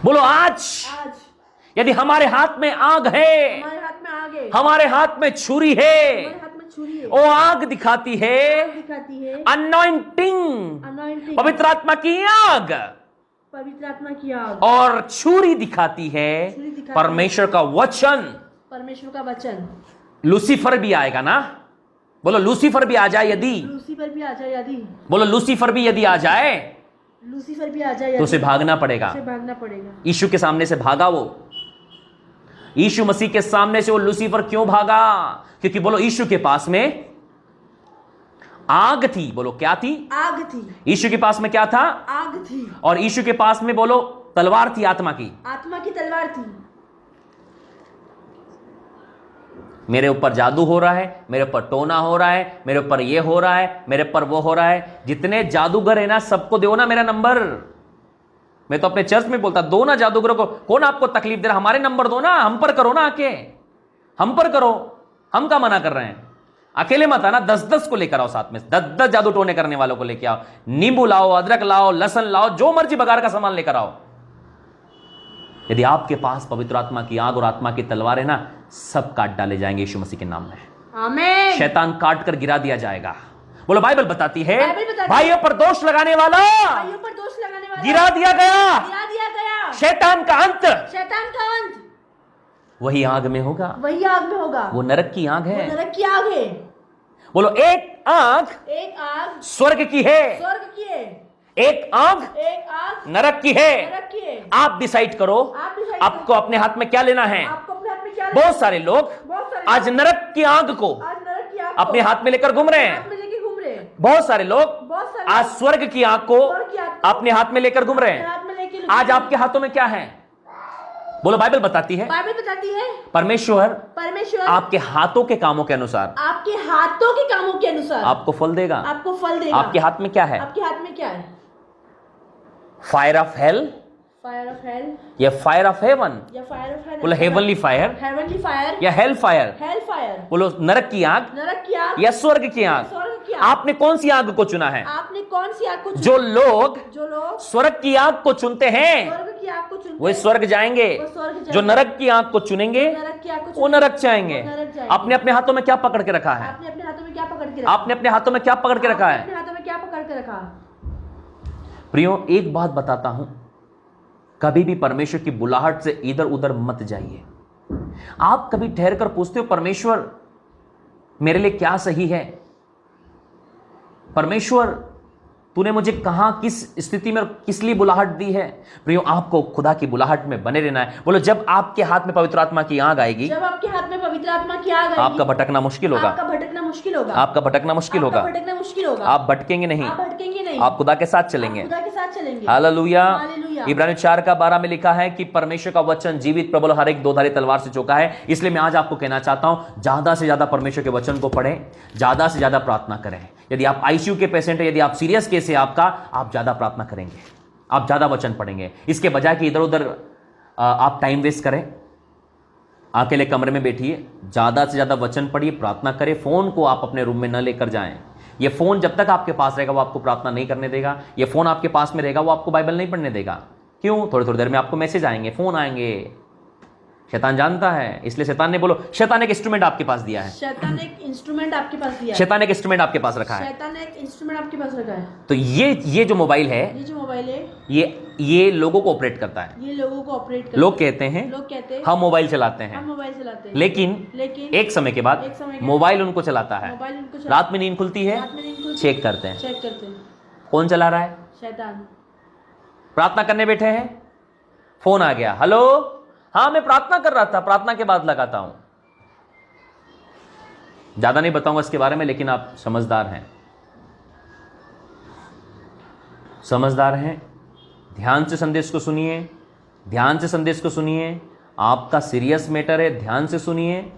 बोलो आज यदि हमारे हाथ में आग है, हमारे हाथ में आग है, हमारे हाथ में छुरी है, हमारे हाथ में छुरी है, वो आग दिखाती है, आग दिखाती है, अनॉइंटिंग, अनॉइंटिंग, पवित्र आत्मा की आग, पवित्र आत्मा की आग, और छुरी दिखाती है छुरी दिखाती परमेश्वर का वचन। परमेश्वर का वचन। लूसीफर भी आएगा ना। बोलो लूसीफर भी आ जाए यदि, लूसीफर भी आ जाए यदि, बोलो लूसीफर भी यदि आ जाए लूसीफर भी आ जाए तो उसे भागना पड़ेगा। उसे भागना पड़ेगा। यीशु के सामने से भागा वो। यीशु मसीह के सामने से वो लूसीफर क्यों भागा? क्योंकि बोलो यीशु के पास में आग थी। बोलो क्या थी? आग थी। यीशु के पास में क्या था? आग थी। और यीशु के पास में बोलो तलवार थी, आत्मा की। आत्मा की तलवार थी। मेरे ऊपर जादू हो रहा है, मेरे ऊपर टोना हो रहा है, मेरे ऊपर ये हो रहा है, मेरे ऊपर वो हो रहा है। जितने जादूगर है ना सबको दो ना मेरा नंबर। मैं तो अपने चर्च में बोलता, दो ना जादूगरों को। कौन आपको तकलीफ दे रहा, हमारे नंबर दो ना, हम पर करो ना आके। हम पर करो, हम क्या मना कर रहे हैं? अकेले मत आना, 10-10 को लेकर आओ साथ में, 10-10 जादू टोने करने वालों को लेकर आओ, नींबू लाओ, अदरक लाओ, लहसुन लाओ, जो मर्जी बगार का सामान लेकर आओ। यदि आपके पास पवित्र आत्मा की आग और आत्मा की तलवार है ना, सब काट डाले जाएंगे यीशु मसीह के नाम में। आमीन। शैतान काट कर गिरा दिया जाएगा। बोलो, बाइबल बताती है बाइबल बताती है, भाइयों पर दोष लगाने वाला भाइयों पर दोष लगाने वाला गिरा दिया गया। गिरा दिया गया। शैतान का अंत शैतान का अंत वही आग में होगा, वही आग में होगा। वो नरक की आग वो है। नरक की आग है। बोलो, एक आग एक आग स्वर्ग की है, स्वर्ग की है, एक आग एक आग नरक की है। नरक की है। आप डिसाइड करो आप decide आपको अपने हाथ में क्या लेना है। आपको अपने हाथ में क्या बहुत सारे लोग बहुत सारे आज नरक की आग को आज नरक की आग अपने हाथ में लेकर घूम रहे हाथ हैं। में लेके घूम रहे हैं। बहुत सारे लोग बहुत सारे आज स्वर्ग की आग को स्वर्ग की आग को अपने हाथ में लेकर घूम रहे अपने हैं। हाथ में लेके आज आपके हाथों में क्या है? बोलो, बाइबल बताती है बाइबल बताती है परमेश्वर परमेश्वर आपके हाथों के कामों के अनुसार आपके हाथों के कामों के अनुसार आपको फल देगा। आपको फल देगा। आपके हाथ में क्या है? आपके हाथ में क्या है? Fire of hell fire of hell या फायर ऑफ हेवन? या फायर ऑफ हेल? बोलो, हेवनली फायर हेवनली फायर या हेल फायर? Hello fire. बोलो, नरक की आग नरक की आग या स्वर्ग की आग? स्वर्ग की आग। आपने कौन सी आग को चुना है? आपने कौन सी आग को चुना? जो लोग जो लोग स्वर्ग की आग को चुनते हैं स्वर्ग की आग को चुनते वो हैं, स्वर्ग जाएंगे। वो स्वर्ग जाएंगे। जो नरक की आग को चुनेंगे नरक की आग को वो चुनेंगे, नरक जाएंगे। वो नरक जाएंगे। आपने अपने हाथों में क्या पकड़ के रखा है? आपने अपने हाथों में क्या पकड़ के रखा? आपने अपने हाथों में क्या पकड़ के रखा आपने है? अपने हाथों में क्या पकड़ के रखा? प्रियो, एक बात बताता हूं, कभी भी परमेश्वर की बुलाहट से इधर उधर मत जाइए। आप कभी ठहर कर पूछते हो, परमेश्वर मेरे लिए क्या सही है? परमेश्वर तूने मुझे कहां किस स्थिति में किस लिए बुलाहट दी है? प्रियो, आपको खुदा की बुलाहट में बने रहना है। बोलो, जब आपके हाथ में पवित्र आत्मा की आग आएगी, जब आपके हाथ में पवित्र आत्मा की आग आएगी, आपका भटकना मुश्किल होगा। आपका भटकना मुश्किल होगा। आपका भटकना मुश्किल आपका होगा। भटकना मुश्किल होगा। आप भटकेंगे नहीं, आप भटकेंगे नहीं। आप खुदा के साथ चलेंगे। आप खुदा के साथ चलेंगे। हालेलुया। हालेलुया। इब्रानियों 4:12 में लिखा है कि परमेश्वर का वचन जीवित प्रबल हर एक दो धारी तलवार से चौका है। इसलिए मैं आज आपको कहना चाहता हूं, ज्यादा से ज्यादा परमेश्वर के वचन को पढ़ें, ज्यादा से ज्यादा प्रार्थना करें। यदि आप आईसीयू के पेशेंट है, यदि आप सीरियस केस है आपका, आप ज्यादा प्रार्थना करेंगे, आप ज्यादा वचन पढ़ेंगे। इसके बजाय कि इधर उधर आप टाइम वेस्ट करें, अकेले कमरे में बैठिए, ज्यादा से ज्यादा वचन पढ़िए, प्रार्थना करें। फोन को आप अपने रूम में न लेकर जाएं। ये फोन जब तक आपके पास रहेगा वो आपको प्रार्थना नहीं करने देगा। ये फोन आपके पास में रहेगा वो आपको बाइबल नहीं पढ़ने देगा। क्यों? थोड़ी थोड़ी देर में आपको मैसेज आएंगे, फोन आएंगे। शैतान जानता है, इसलिए शैतान ने, बोलो, शैतान एक इंस्ट्रूमेंट आपके पास दिया है। शैतान एक इंस्ट्रूमेंट आपके पास दिया है। शैतान एक इंस्ट्रूमेंट आपके पास रखा है। शैतान ने एक इंस्ट्रूमेंट आपके पास रखा है। तो ये जो मोबाइल है, ये जो मोबाइल है, ये लोगों को ऑपरेट करता है। ये लोगों को ऑपरेट करता लोग कहते हैं हैं हम मोबाइल चलाते हम हैं, मोबाइल चलाते हैं, लेकिन एक समय के बाद एक समय के मोबाइल उनको चलाता है। मोबाइल उनको चला- रात में नींद खुलती है, रात में नींद खुलती है, चेक करते हैं चेक करते हैं, कौन चला रहा है। शैतान। प्रार्थना करने बैठे हैं, फोन आ गया, हेलो, हाँ मैं प्रार्थना कर रहा था, प्रार्थना के बाद लगाता हूं। ज्यादा नहीं बताऊंगा इसके बारे में, लेकिन आप समझदार हैं, समझदार हैं। ध्यान से संदेश को सुनिए, ध्यान से संदेश को सुनिए। आपका सीरियस मैटर है, ध्यान से सुनिए।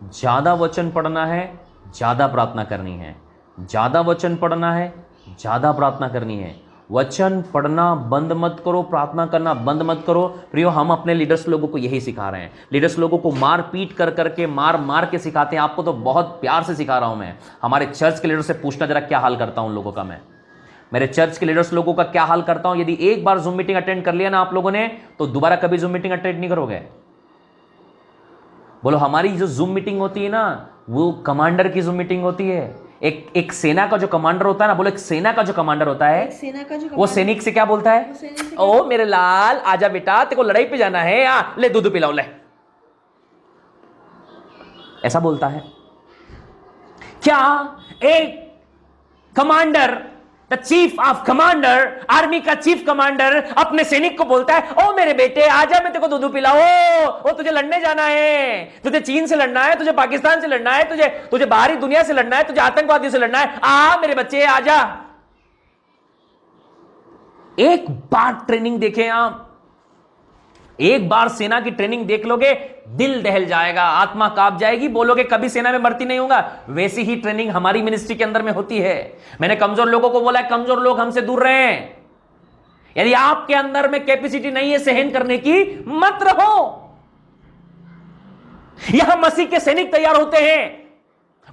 ज्यादा वचन पढ़ना है, ज्यादा प्रार्थना करनी है। ज्यादा वचन पढ़ना है, ज्यादा प्रार्थना करनी है। वचन पढ़ना बंद मत करो, प्रार्थना करना बंद मत करो। प्रियो, हम अपने लीडर्स लोगों को यही सिखा रहे हैं। लीडर्स लोगों को मार पीट कर करके, मार मार के सिखाते हैं। आपको तो बहुत प्यार से सिखा रहा हूं मैं। हमारे चर्च के लीडर से पूछना जरा क्या हाल करता हूं उन लोगों का मैं। मेरे चर्च के लीडर्स लोगों का क्या हाल करता हूं। यदि एक बार जूम मीटिंग अटेंड कर लिया ना आप लोगों ने, तो दोबारा कभी जूम मीटिंग अटेंड नहीं करोगे। बोलो, हमारी जो जूम मीटिंग होती है ना, वो कमांडर की जूम मीटिंग होती है। एक सेना का जो कमांडर होता है ना, बोलो, एक सेना का जो कमांडर होता है, सेना का जो वो सैनिक से क्या बोलता है? ओ मेरे लाल, आजा बेटा, तेरे को लड़ाई पे जाना है, ले दूध पिलाओ, ले, ऐसा बोलता है। क्या एक commander, the chief of commander, army का चीफ कमांडर अपने सैनिक को बोलता है, ओ मेरे बेटे आजा, मैं तेरे को दूध पिलाओ, ओ तुझे लड़ने जाना है, तुझे चीन से लड़ना है, तुझे पाकिस्तान से लड़ना है, तुझे बाहरी दुनिया से लड़ना है, तुझे आतंकवादियों से लड़ना है, आ मेरे बच्चे आजा। एक बार ट्रेनिंग देखें आप, एक बार सेना की ट्रेनिंग देख लोगे, दिल दहल जाएगा, आत्मा कांप जाएगी, बोलोगे कभी सेना में भर्ती नहीं होगा। वैसी ही ट्रेनिंग हमारी मिनिस्ट्री के अंदर में होती है। मैंने कमजोर लोगों को बोला है, कमजोर लोग हमसे दूर रहें। यदि आपके अंदर में कैपेसिटी नहीं है सहन करने की, मत रहो। यहां मसीह के सैनिक तैयार होते हैं।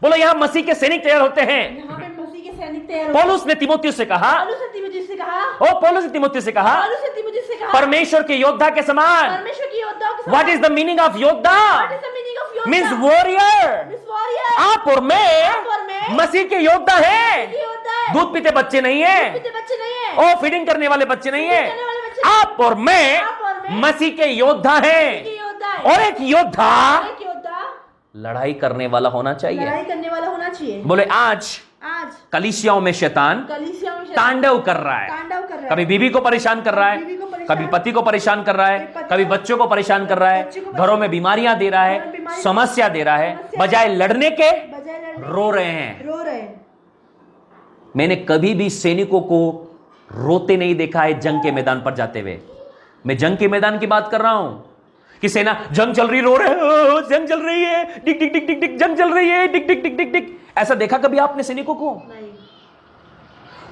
बोलो, यहां मसीह के सैनिक तैयार होते हैं। यहाँ पे मसीह के सैनिक तैयार होते हैं। पौलुस ने तिमोथियुस से कहा, पौलुस ने तीमुथियुस से कहा, पौलुस ने तिमोथियुस से कहा, पौलुस ने तीमुथियुस से कहा, परमेश्वर के योद्धा के समान। परमेश्वर की योद्धाओं के समान। What is the meaning of योद्धा? What is the meaning of योद्धा? Means warrior. Means warrior। आप और मैं मैं मसीह के योद्धा हैं। की योद्धा है। दूध पीते बच्चे नहीं है, पीते बच्चे नहीं है। ओ फीडिंग करने वाले बच्चे नहीं है। करने वाले बच्चे आप और मैं आप और मैं मसीह के योद्धा हैं। की योद्धा है। और एक योद्धा एक योद्धा लड़ाई करने वाला होना चाहिए। लड़ाई करने वाला होना चाहिए। बोले, आज आज कलीसियाओं में शैतान कलीसिया में तांडव कर रहा है। तांडव कर रहा है। कभी बीवी को परेशान कर रहा है, बीवी को परेशान, कभी पति को परेशान कर रहा है, पति कभी को- बच्चों को परेशान कर रहा है, बच्चों को घरों में बीमारियां दे रहा घरों में है, बीमारी- समस्या दे रहा है। समस्या- बजाय लड़ने के बजाय लड़ने रो रहे हैं। रो रहे हैं। मैंने कभी भी सैनिकों को रोते नहीं देखा है जंग के मैदान पर जाते हुए। मैं जंग के मैदान की बात कर रहा हूं कि सेना जंग चल रही, रो रहे हैं, जंग चल रही है, Dick Dick Dick Dick Dick, जंग चल रही है, Dick Dick Dick Dick Dick. ऐसा देखा कभी आपने सैनिकों को? नहीं,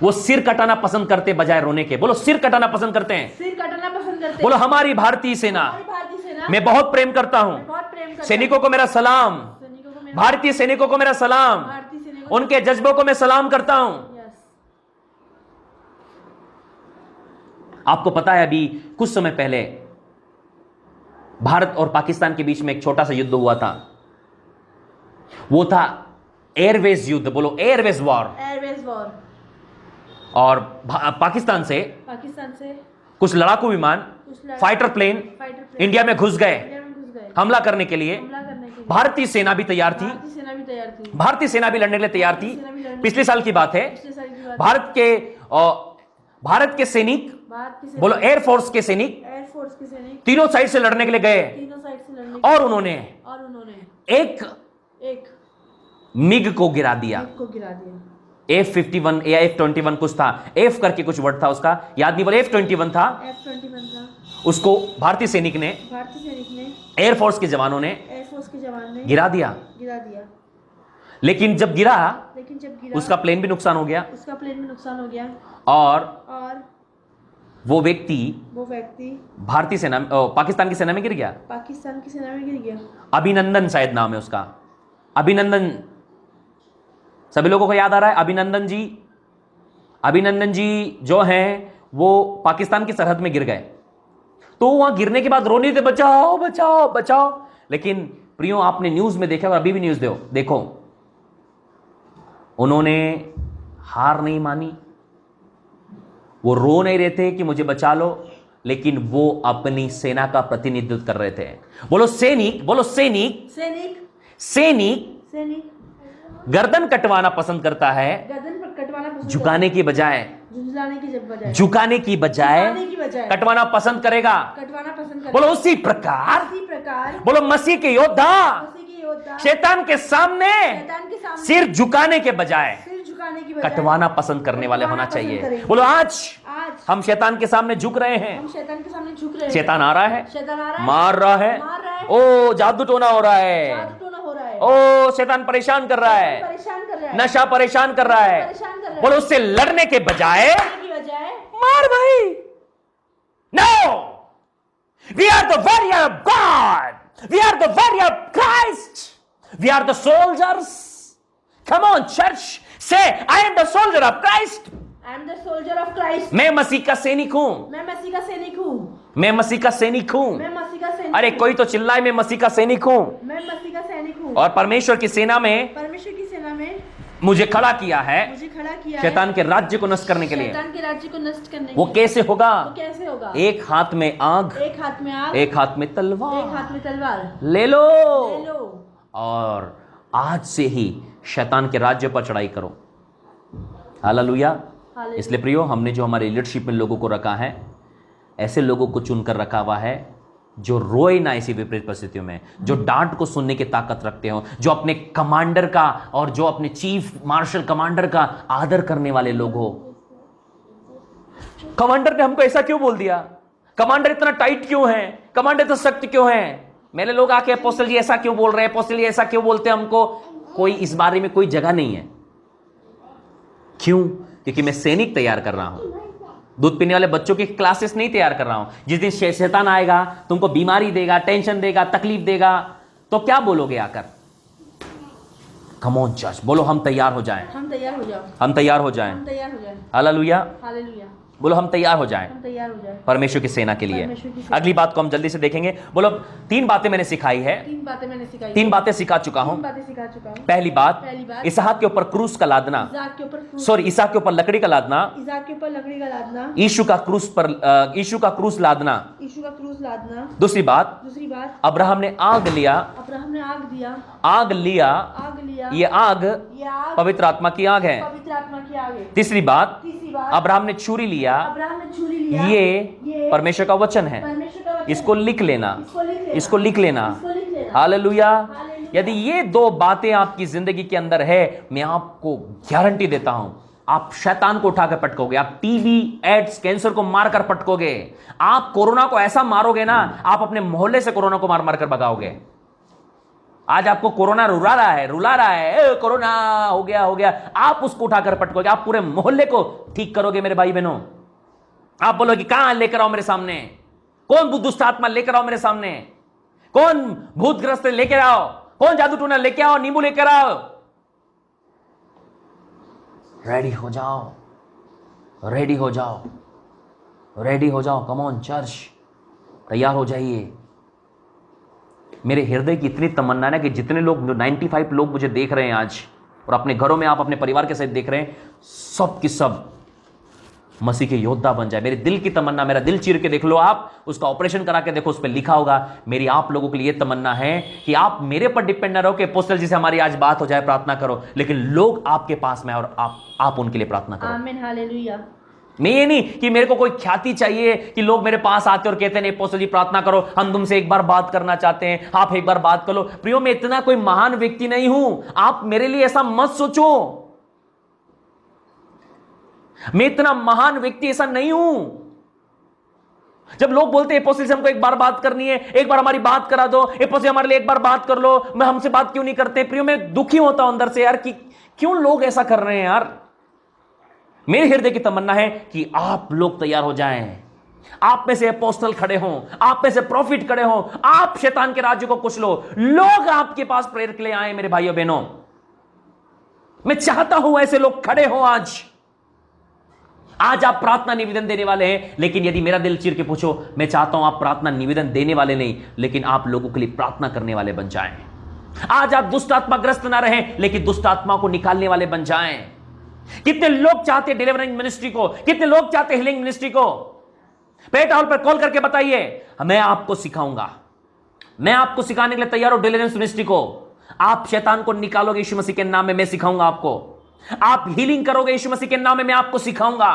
वो सिर कटाना पसंद करते बजाय रोने के। बोलो, सिर कटाना पसंद करते हैं। सिर कटना पसंद करते हैं। बोलो, हमारी भारतीय सेना हमारी भारतीय सेना मैं बहुत प्रेम करता हूं। बहुत प्रेम करता है। सैनिकों को मेरा सलाम, सैनिकों को मेरा- भारतीय सैनिकों को मेरा सलाम, भारतीय सैनिकों को- उनके जज्बों को मैं सलाम करता हूं। Yes। आपको पता है, अभी कुछ समय पहले भारत और पाकिस्तान के बीच में एक छोटा सा युद्ध हुआ था। वो था एयरवेज युद्ध। बोलो, एयरवेज वॉर। Airways war. और पाकिस्तान से पाकिस्तान से कुछ लड़ाकू विमान, कुछ लड़ाकू- fighter plane fighter plane India में घुस गए इंडिया में घुस गए हमला करने के लिए। हमला करने के लिए। भारतीय सेना भी तैयार थी। भारतीय सेना भी तैयार थी। भारतीय सेना भी लड़ने के लिए तैयार थी। भारतीय सेना भी लड़ने- पिछले साल की बात है। पिछले साल की बात है। भारत के सैनिक, भारतीय सेना- बोलो एयरफोर्स के सैनिक, एयरफोर्स के सैनिक तीनों साइड से लड़ने के लिए गए तीनों साइड से लड़ने और उन्होंने और उन्होंने एक एक मिग को गिरा दिया। एक को गिरा दिया। F-51 या F-21 कुछ था, F करके कुछ वर्ड था उसका, याद नहीं, बोले F-21 था। F-21 था। उसको भारतीय सैनिक ने, भारतीय सैनिक ने, एयरफोर्स के जवानों ने एयरफोर्स के जवान ने गिरा दिया। गिरा दिया। लेकिन जब गिरा, लेकिन जब गिरा उसका प्लेन भी नुकसान हो गया उसका प्लेन में नुकसान हो गया। और वो व्यक्ति वो व्यक्ति भारतीय सेना, पाकिस्तान की सेना में गिर गया। पाकिस्तान की सेना में गिर गया। अभिनंदन शायद नाम है उसका, अभिनंदन। सभी लोगों को याद आ रहा है अभिनंदन जी? अभिनंदन जी जो हैं वो पाकिस्तान की सरहद में गिर गए। तो वहां गिरने के बाद रोने थे, बचाओ बचाओ बचाओ। लेकिन प्रियो, आपने न्यूज में देखा और अभी भी न्यूज देखो, उन्होंने हार नहीं मानी। वो रो नहीं रहे थे कि मुझे बचा लो, लेकिन वो अपनी सेना का प्रतिनिधित्व कर रहे थे। बोलो सैनिक, बोलो सैनिक। सैनिक सैनिक सैनिक गर्दन कटवाना पसंद करता है, गर्दन पर कटवाना पसंद झुकाने की बजाय, झुंझलाने की बजाय झुकाने की बजाय झुकाने की बजाय कटवाना पसंद करेगा। कटवाना पसंद करता बोलो है। उसी प्रकार, इसी प्रकार बोलो मसीह के योद्धा मसीह के योद्धा शैतान के सामने शैतान के सामने सिर झुकाने के बजाय सिर झुकाने की बजाय कटवाना पसंद करने वाले होना कटवाना पसंद चाहिए। करेंगे। बोलो आज आज हम शैतान के सामने झुक रहे हैं। हम शैतान के सामने झुक रहे हैं। शैतान आ रहा है, शैतान आ रहा है, मार रहा है, मार रहा है, ओ जादू टोना हो रहा है, जादू टोना हो रहा है, ओ शैतान परेशान कर रहा है, परेशान कर रहा है, नशा परेशान कर रहा है। परेशान कर रहा है। बोलो उससे लड़ने के बजाय की बजाय मार भाई। No, we are the warrior of God, we are the warrior of Christ, we are the soldiers. Come on church, say I am the soldier of Christ. I am the soldier of Christ. मैं मसीह का सैनिक हूं, मैं मसीह का सैनिक हूँ। मैं मसीह का सैनिक हूं। मैं मसीह का सैनिक अरे हूँ। कोई तो चिल्लाए, मैं मसीह का सैनिक हूं। मैं मसीह का सैनिक हूँ। और परमेश्वर की सेना में परमेश्वर की सेना में मुझे खड़ा किया है मुझे खड़ा किया है शैतान के राज्य को नष्ट करने के लिए। शैतान के राज्य को नष्ट करने वो के लिए। कैसे होगा? वो कैसे होगा? एक हाथ में आग, एक हाथ में आग, एक हाथ में एक तलवार, हाथ में तलवार। ले लो ले लो और आज से ही शैतान के राज्य पर चढ़ाई करो। हालेलुया। हालेलुया। इसलिए प्रियो, हमने जो हमारे लीडरशिप में लोगों को रखा है, ऐसे लोगों को चुनकर रखा हुआ है जो रोए ना ऐसी विपरीत परिस्थितियों में, जो डांट को सुनने की ताकत रखते हो, जो अपने कमांडर का और जो अपने चीफ मार्शल कमांडर का आदर करने वाले लोग हो। कमांडर ने हमको ऐसा क्यों बोल दिया? कमांडर इतना टाइट क्यों है? कमांडर इतना सख्त क्यों है? मेरे लोग आके अपोस्टल जी ऐसा क्यों बोल रहे हैं, अपोस्टल जी ऐसा क्यों बोलते हैं हमको? कोई इस बारे में कोई जगह नहीं है। क्यों? क्योंकि मैं सैनिक तैयार कर रहा हूं, दूध पीने वाले बच्चों की क्लासेस नहीं तैयार कर रहा हूं। जिस दिन शैतान आएगा, तुमको बीमारी देगा, टेंशन देगा, तकलीफ देगा, तो क्या बोलोगे आकर? कम ऑन चर्च, बोलो हम तैयार हो जाएं, हम तैयार हो जाओ, हम तैयार हो जाएं, हम तैयार हो जाए, हालेलुया, हालेलुया, बोलो हम तैयार हो जाएं हम तैयार हो जाए परमेश्वर की सेना के लिए। परमेश्वर की सेना। अगली बात को हम जल्दी से देखेंगे। बोलो 3 बातें मैंने सिखाई है, 3 बातें मैंने सिखाई, 3 बातें सिखा चुका हूं। 3 बातें सिखा चुका हूँ। पहली बात, पहली बात, इसहाक के ऊपर क्रूस का लादना, इसाक के ऊपर क्रूस, सॉरी इसहाक के ऊपर लकड़ी का लादना, इसाक के ऊपर लकड़ी का लादना, यीशु का क्रूस लादना। यीशु का क्रूस लादना। दूसरी बात, दूसरी बात, अब्राहम ने आग लिया, अब्राहम ने आग दिया, आग लिया, आग लिया, ये आग ये आग पवित्र आत्मा की आग है। पवित्र आत्मा की आग है। तीसरी बात, तीसरी बात, अब्राहम ने छुरी लिया, अब्राहम ने छुरी लिया, ये परमेश्वर का वचन है, परमेश्वर का वचन इसको है। लिख लेना, इसको लिख लेना, इसको लिख लेना। इसको लिख लेना। हालेलुया। हालेलुया। यदि ये 2 बातें आपकी जिंदगी के अंदर है, मैं आपको गारंटी देता हूं, आप शैतान को उठाकर पटकोगे, आप टीबी, एड्स, कैंसर को मारकर पटकोगे, आप कोरोना को ऐसा मारोगे ना, आप अपने मोहल्ले से कोरोना को मार मार कर भगाओगे। आज आपको कोरोना रुला रहा है, ए, कोरोना हो गया, आप उसको उठाकर पटकोगे, आप पूरे मोहल्ले को ठीक करोगे। मेरे भाई बहनों, आप बोलोगे कहां लेकर आओ मेरे सामने, कौन दुष्ट आत्मा लेकर आओ मेरे सामने, कौन भूतग्रस्त लेकर आओ, कौन जादू टूना लेकर आओ, नींबू लेकर आओ। रेडी हो जाओ, रेडी हो जाओ, रेडी हो जाओ। कम ऑन चर्च, तैयार हो जाइए। मेरे हृदय की इतनी तमन्ना है कि जितने लोग, 95 लोग मुझे देख रहे हैं आज, और अपने घरों में आप अपने परिवार के साथ देख रहे हैं, सब की सब मसीह के योद्धा बन जाए। मेरे दिल की तमन्ना, मेरा दिल चीर के देख लो, आप उसका ऑपरेशन करा के देखो, उस पर लिखा होगा। मेरी आप लोगों के लिए तमन्ना है कि आप मेरे पर डिपेंड ना रहो कि अपोस्टल जी से हमारी आज बात हो जाए, प्रार्थना करो, लेकिन लोग आपके पास में और आप उनके लिए प्रार्थना करो। आमीन, हालेलुया। मैं ये नहीं कि मेरे को कोई ख्याति चाहिए कि लोग मेरे पास आते और कहते हैं अपोस्टल जी प्रार्थना करो, हम तुमसे एक बार बात करना चाहते हैं, आप एक बार बात कर लो। प्रियो, मैं इतना कोई महान व्यक्ति नहीं हूं, आप मेरे लिए ऐसा मत सोचो। मैं इतना महान व्यक्ति ऐसा नहीं हूं। जब लोग बोलते हैं अपोस्टल से हमको एक बार बात करनी है, एक बार हमारी बात करा दो, अपोस्टल हमारे लिए एक बार बात कर लो, मैं हमसे बात क्यों नहीं करते? प्रियो, मैं दुखी होता हूं अंदर से यार कि क्यों लोग ऐसा कर रहे हैं यार। मेरे हृदय की तमन्ना है कि आप लोग तैयार हो जाएं, आप में से अपोस्टल खड़े हों, आप में से प्रॉफिट खड़े हों, आप शैतान के राज्य को कुचलो, लोग आपके पास प्रेयर के लिए आए। मेरे भाइयों बहनों, मैं चाहता हूं ऐसे लोग खड़े हों। आज आप प्रार्थना निवेदन देने वाले हैं, लेकिन यदि मेरा दिल चीर के पूछो, मैं चाहता हूं आप प्रार्थना निवेदन देने वाले नहीं, लेकिन आप लोगों के लिए प्रार्थना करने वाले बन जाएं। आज आप दुष्ट आत्माग्रस्त ना रहें, लेकिन दुष्ट आत्मा को निकालने वाले बन जाएं। कितने लोग चाहते डिलीवरिंग मिनिस्ट्री को, कितने लोग चाहते हीलिंग मिनिस्ट्री को? पेट हॉल पर कॉल करके बताइए, मैं आपको सिखाऊंगा, मैं आपको सिखाने के लिए तैयार हूं डिलीवरेंस मिनिस्ट्री को। आप शैतान को निकालोगे यीशु मसीह के नाम में, मैं सिखाऊंगा आपको। आप हीलिंग करोगे यीशु मसीह के नाम में, मैं आपको सिखाऊंगा।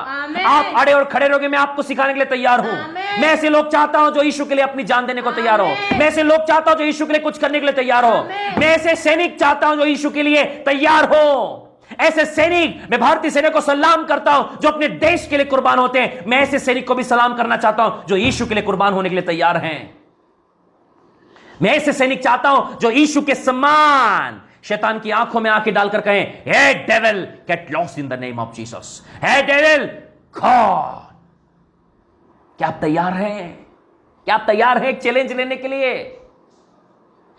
आप अड़े और खड़े रहोगे, मैं आपको सिखाने के लिए तैयार हूं। मैं ऐसे लोग चाहता हूं जो यीशु के लिए अपनी जान देने को तैयार हो। मैं ऐसे लोग चाहता हूं जो यीशु के लिए कुछ करने के लिए तैयार हो। मैं ऐसे सैनिक चाहता हूं जो यीशु के लिए तैयार हो। ऐसे सैनिक, मैं भारतीय सैनिक को सलाम करता हूं जो अपने देश के लिए कुर्बान होते हैं। मैं ऐसे सैनिक को भी सलाम करना चाहता हूं जो यीशु के लिए कुर्बान होने के लिए तैयार हैं। मैं ऐसे सैनिक चाहता हूं जो यीशु के समान शैतान की आंखों में आंखें डालकर कहें, हे devil, get lost in the name of Jesus. हे डेविल, गॉड। क्या आप तैयार हैं? क्या आप तैयार हैं एक चैलेंज लेने के लिए?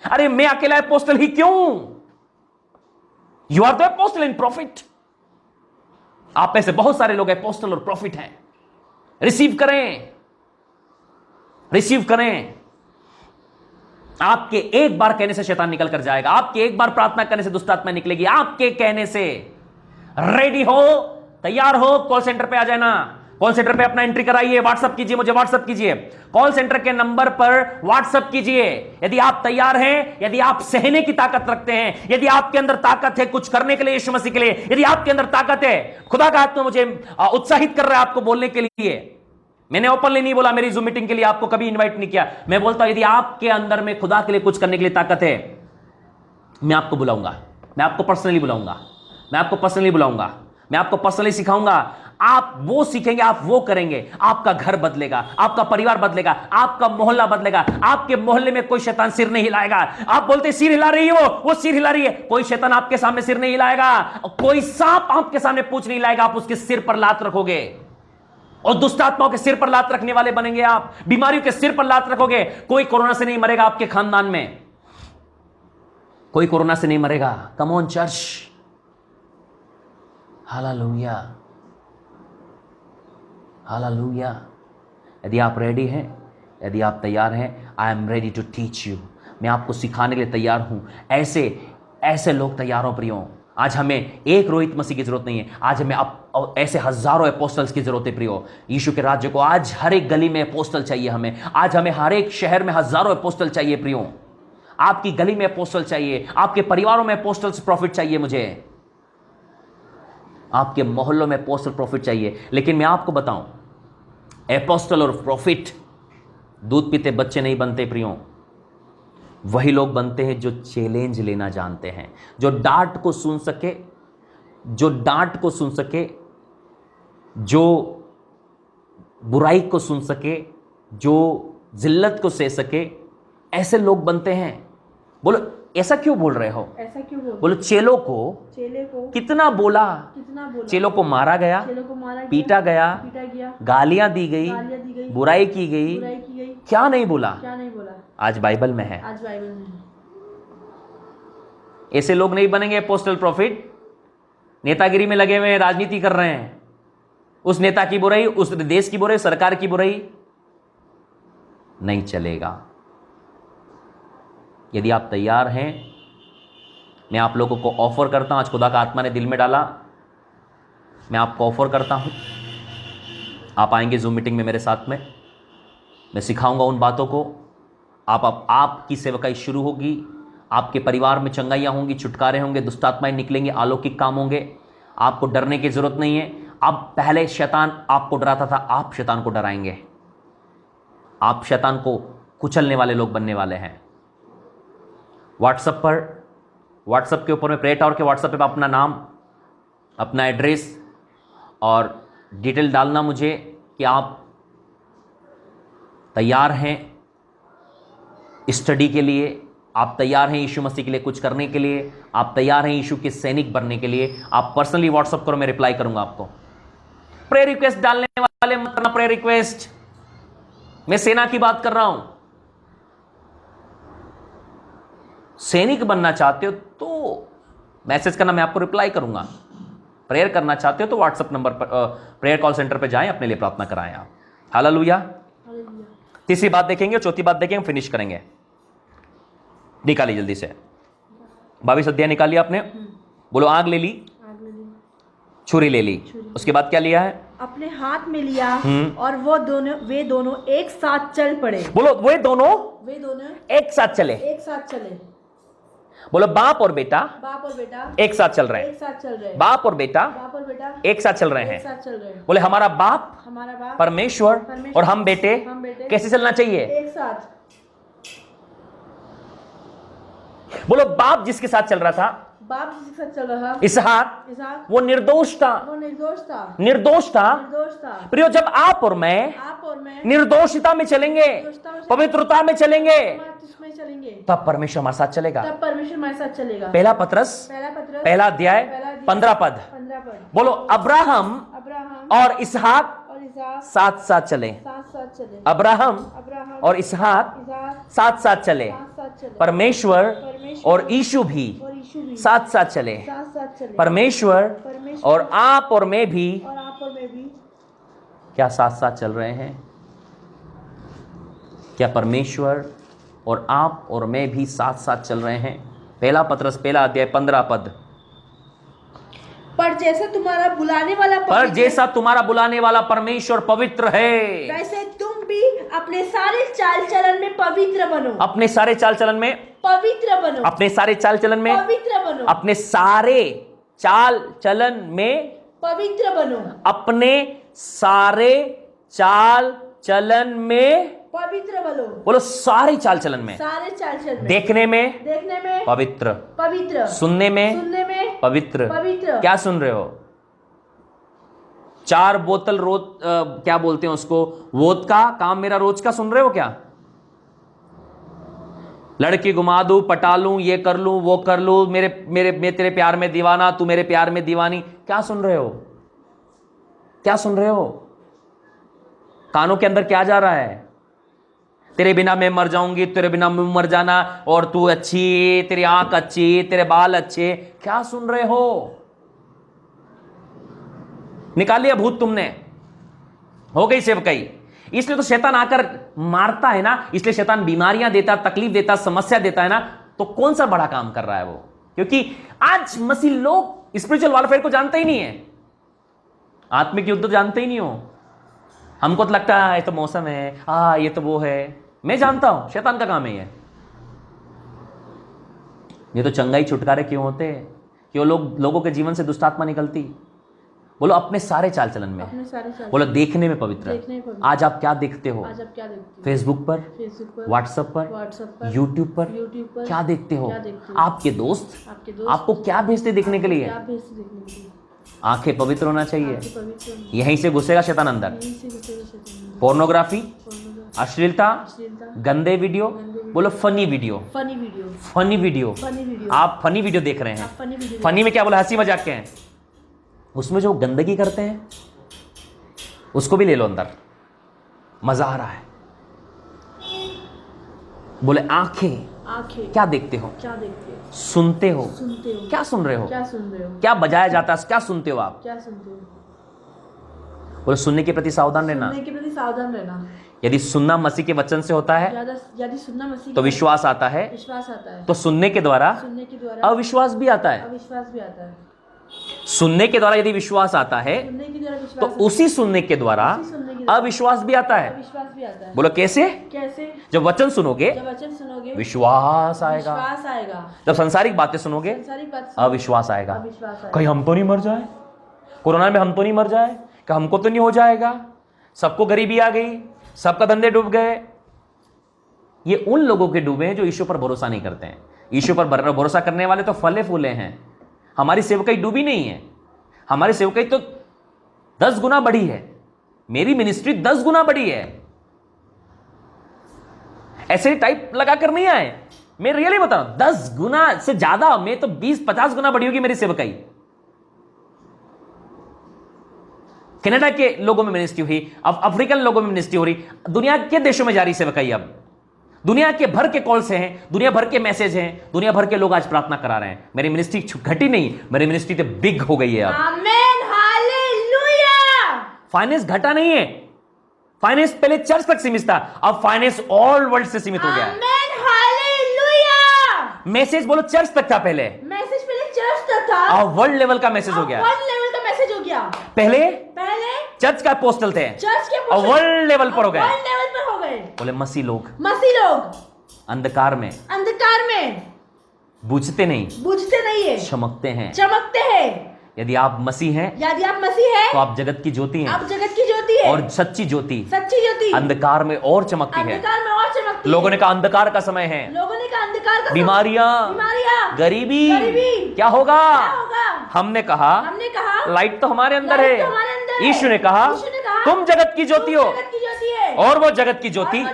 अरे मैं अकेला अपोस्टल ही क्यों? You are the apostle and prophet. आप में से बहुत सारे लोग अपोस्टल और प्रॉफिट हैं। रिसीव करें, रिसीव करें। आपके एक बार कहने से शैतान निकल कर जाएगा, आपके एक बार प्रार्थना करने से दुष्ट आत्मा निकलेगी, आपके कहने से। रेडी हो, तैयार हो, कॉल सेंटर पे आ जाना। कॉल सेंटर पे अपना एंट्री कराइए, व्हाट्सएप कीजिए, मुझे व्हाट्सएप कीजिए, कॉल सेंटर के नंबर पर व्हाट्सएप कीजिए। यदि आप तैयार हैं, यदि आप सहने की ताकत रखते हैं, यदि आपके अंदर ताकत है कुछ करने के लिए यीशु मसीह के लिए, यदि आपके अंदर ताकत है, खुदा का आत्मा मुझे उत्साहित कर रहा है आपको बोलने के लिए। मैंने ओपनली नहीं बोला, मेरी जूम मीटिंग के लिए आपको कभी इन्वाइट नहीं किया। मैं बोलता हूं यदि आपके अंदर में खुदा के लिए कुछ करने के लिए ताकत है, मैं आपको बुलाऊंगा, मैं आपको पर्सनली बुलाऊंगा, मैं आपको पर्सनली बुलाऊंगा, मैं आपको पर्सनली सिखाऊंगा। आप वो सीखेंगे, आप वो करेंगे, आपका घर बदलेगा, आपका परिवार बदलेगा, आपका मोहल्ला बदलेगा। आपके मोहल्ले में कोई शैतान सिर नहीं हिलाएगा। आप बोलते सिर हिला रही है, वो सिर हिला रही है, कोई शैतान आपके सामने सिर नहीं हिलाएगा। कोई सांप आपके सामने पूंछ नहीं हिलाएगा, आप उसके सिर पर लात रखोगे और दुष्ट आत्माओं के सिर पर लात रखने वाले बनेंगे। आप बीमारियों के सिर पर लात रखोगे। कोई कोरोना से नहीं मरेगा आपके खानदान में। कोई कोरोना से नहीं मरेगा। Come on church, hallelujah, hallelujah. यदि आप रेडी हैं, यदि आप तैयार हैं, I am ready to teach you, मैं आपको सिखाने के लिए तैयार हूं। ऐसे लोग तैयार हो प्रियो। आज हमें एक रोहित मसीह की जरूरत नहीं है, आज हमें ऐसे हजारों अपोस्टल्स की जरूरत है प्रियो। यीशु के राज्य को आज हर एक गली में अपोस्टल चाहिए हमें, आज हमें हर एक शहर में हजारों अपोस्टल चाहिए प्रियो। आपकी गली में अपोस्टल चाहिए, आपके परिवारों में अपोस्टल्स प्रॉफिट चाहिए, मुझे आपके मोहल्लों में अपोस्टल प्रॉफिट चाहिए। लेकिन मैं आपको बताऊं, अपोस्टल और प्रॉफिट दूध पीते बच्चे नहीं बनते प्रियो। वही लोग बनते हैं जो चैलेंज लेना जानते हैं, जो डांट को सुन सके, जो बुराई को सुन सके, जो जिल्लत को सह सके, ऐसे लोग बनते हैं। बोलो ऐसा क्यों बोल रहे हो? ऐसा क्यों बोलो चेलों को कितना बोला, चेलों को मारा गया, पीटा गया, गालियां दी गई, बुराई की गई, क्या नहीं बोला? आज बाइबल में है। ऐसे लोग नहीं बनेंगे अपोस्टल प्रॉफिट। नेतागिरी में लगे हुए हैं, राजनीति कर रहे हैं, उस नेता की बुराई, उस देश की बुराई, सरकार की बुराई नहीं चलेगा। यदि आप तैयार हैं, मैं आप लोगों को ऑफर करता हूं, आज खुदा का आत्मा ने दिल में डाला, मैं आपको ऑफर करता हूं, आप आएंगे जूम मीटिंग में मेरे साथ में, मैं सिखाऊंगा उन बातों को। आपकी सेवकाई शुरू होगी, आपके परिवार में चंगाइयाँ होंगी, छुटकारे होंगे, दुष्टात्माएं निकलेंगी, अलौकिक काम होंगे। आपको डरने की जरूरत नहीं है। अब पहले शैतान आपको डराता था, आप शैतान को डराएंगे। आप शैतान को कुचलने वाले लोग बनने वाले हैं। व्हाट्सएप के ऊपर में, प्रेयर टावर के व्हाट्सएप पे अपना नाम, अपना एड्रेस और डिटेल डालना मुझे कि आप तैयार हैं स्टडी के लिए, आप तैयार हैं यीशु मसीह के लिए कुछ करने के लिए, आप तैयार हैं यीशु के सैनिक बनने के लिए। आप पर्सनली व्हाट्सएप करो, मैं रिप्लाई करूंगा आपको। प्रेयर रिक्वेस्ट डालने वाले मत करना, प्रेयर रिक्वेस्ट, मैं सेना की बात कर रहा हूं। सैनिक बनना चाहते हो तो मैसेज करना, मैं आपको रिप्लाई करूंगा। प्रेयर करना चाहते हो तो व्हाट्सएप नंबर पर, प्रेयर कॉल सेंटर पे जाएं, अपने लिए प्रार्थना कराएं आप। हालेलुया। तीसरी बात देखेंगे, चौथी बात देखेंगे, फिनिश करेंगे। निकाली जल्दी से 22 अध्याय निकालिए आपने। बोलो आग ले ली, छुरी ले ली, उसके बाद क्या लिया है? अपने हाथ में लिया और वे दोनों एक साथ चल पड़े। बोलो वे दोनों एक साथ चले। बोलो बाप और बेटा एक साथ चल रहे हैं। बाप और बेटा एक साथ चल रहे हैं। बोले हमारा बाप परमेश्वर और हम बेटे कैसे चलना चाहिए? एक साथ। बोलो बाप जिसके साथ चल रहा था, इसहाक, वो निर्दोष था। प्रियो, जब आप और मैं निर्दोषता में चलेंगे, पवित्रता में चलेंगे, तब परमेश्वर हमारे साथ चलेगा। पहला पत्रस पहला अध्याय 15 पद। बोलो अब्राहम और इसहाक साथ साथ चले। अब्राहम और इसहाक साथ साथ चले। परमेश्वर और यीशु भी साथ साथ चले। परमेश्वर और आप और मैं भी क्या साथ साथ चल रहे हैं? क्या परमेश्वर और आप और मैं भी साथ साथ चल रहे हैं? पहला पत्रस पहला अध्याय 15 पद। पर जैसा तुम्हारा बुलाने वाला परमेश्वर पवित्र है, वैसे तुम भी अपने सारे चाल चलन में पवित्र बनो। अपने सारे चाल चलन में पवित्र बनो। अपने सारे चाल चलन में पवित्र बनो। अपने सारे चाल चलन में पवित्र बनो। अपने सारे चाल चलन में पवित्र बनो। बोलो सारे चाल चलन में। सारे चाल चलन में। देखने में पवित्र, सुनने में पवित्र। क्या सुन रहे हो? 4 बोतल रोज क्या बोलते हैं उसको, वोदका काम मेरा रोज का सुन रहे हो क्या? लड़की घुमा दूं, पटा लूं, ये कर लूं, वो कर लूं, मैं तेरे प्यार में दीवाना, तू मेरे प्यार में दीवानी। क्या सुन रहे हो? क्या सुन रहे हो? कानों के अंदर क्या जा रहा है? तेरे बिना मैं मर जाऊंगी, तेरे बिना मैं मर जाना, और तू अच्छी, तेरी आंख अच्छी, तेरे बाल अच्छे। क्या सुन रहे हो? निकाल लिया भूत तुमने, हो गई सेवकाई। इसलिए तो शैतान आकर मारता है ना, इसलिए शैतान बीमारियां देता, तकलीफ देता, समस्या देता है ना। तो कौन सा बड़ा काम कर रहा है वो? क्योंकि आज मसीह लोग स्पिरिचुअल वॉरफेयर को जानते ही नहीं है, आत्मिक युद्ध तो जानते ही नहीं हो। हमको तो लगता है ये तो मौसम है, ये तो वो है। मैं जानता हूं शैतान का काम है ये तो चंगाई छुटकारे क्यों होते हैं? क्यों लोगों के जीवन से दुष्टात्मा निकलती? बोलो अपने सारे चाल चलन में, बोलो देखने में पवित्र। आज आप क्या देखते हो? फेसबुक पर, व्हाट्सएप पर, यूट्यूब पर क्या देखते हो? आपके दोस्त आपको क्या भेजते देखने के लिए? आंखें पवित्र होना चाहिए, यहीं से घुसेगा शैतान अंदर। पोर्नोग्राफी, अश्लीलता, गंदे वीडियो, बोलो फनी वीडियो, फनी वीडियो। आप फनी वीडियो देख रहे हैं। फनी में क्या बोला? हंसी मजाक के हैं। उसमें जो गंदगी करते हैं उसको भी ले लो अंदर, मजा आ रहा है। बोले आंखें क्या देखते हो? सुनते हो? क्या सुन रहे हो? क्या बजाया जाता है? क्या सुनते हो आप? बोले सुनने के प्रति सावधान रहना। यदि सुनना मसीह के वचन से होता है तो विश्वास आता है, तो सुनने के द्वारा अविश्वास भी आता है। सुनने के द्वारा यदि विश्वास आता है तो उसी सुनने के द्वारा अविश्वास भी आता है। बोलो कैसे? जब वचन सुनोगे विश्वास आएगा, जब सांसारिक बातें सुनोगे अविश्वास आएगा। कहीं हम तो नहीं मर जाए, कोरोना में हम तो नहीं मर जाए, कि हमको तो नहीं हो जाएगा, सबको गरीबी आ गई, सबका धंधे डूब गए। ये उन लोगों के डूबे हैं जो ईश्वर पर भरोसा नहीं करते हैं। ईश्वर पर भरोसा करने वाले तो फले फूले हैं। हमारी सेवकाई डूबी नहीं है, हमारी सेवकाई तो 10 गुना बढ़ी है। मेरी मिनिस्ट्री 10 गुना बढ़ी है। ऐसे टाइप लगाकर नहीं आए, मैं रियली बता रहा हूं, 10 गुना से ज्यादा, मैं तो 20-50 गुना बढ़ी होगी मेरी सेवकाई। कनाडा के लोगों में मिनिस्ट्री हुई, अब अफ्रीकन लोगों में मिनिस्ट्री हो रही, दुनिया के देशों में जा रही सेवकाई। अब दुनिया के भर के कॉल्स हैं, दुनिया भर के मैसेज हैं, दुनिया भर के लोग आज प्रार्थना करा रहे हैं। मेरी मिनिस्ट्री घटी नहीं, मेरी मिनिस्ट्री तो बिग हो गई है। अब आमेन, हालेलुया। फाइनेंस घटा नहीं है। फाइनेंस पहले चर्च तक सीमित था, अब फाइनेंस ऑल वर्ल्ड से सीमित हो गया है। आमेन, हालेलुया। मैसेज बोलो चर्च तक था, पहले मैसेज पहले चर्च तक था, अब वर्ल्ड लेवल का मैसेज हो गया। वर्ल्ड लेवल का मैसेज हो गया। पहले चर्च का पोस्टल थे, चर्च के और वर्ल्ड लेवल पर हो गए। वर्ल्ड लेवल पर हो गए। बोले मसीह लोग अंधकार में बुझते नहीं है, चमकते हैं। यदि आप मसीह हैं, तो आप जगत की ज्योति हैं, और सच्ची ज्योति अंधकार में और चमकती है। लोगों ने कहा अंधकार का समय है, बीमारियां, गरीबी, क्या होगा? हमने कहा लाइट तो हमारे अंदर है। यीशु ने कहा तुम जगत की ज्योति हो, और वो जगत की ज्योति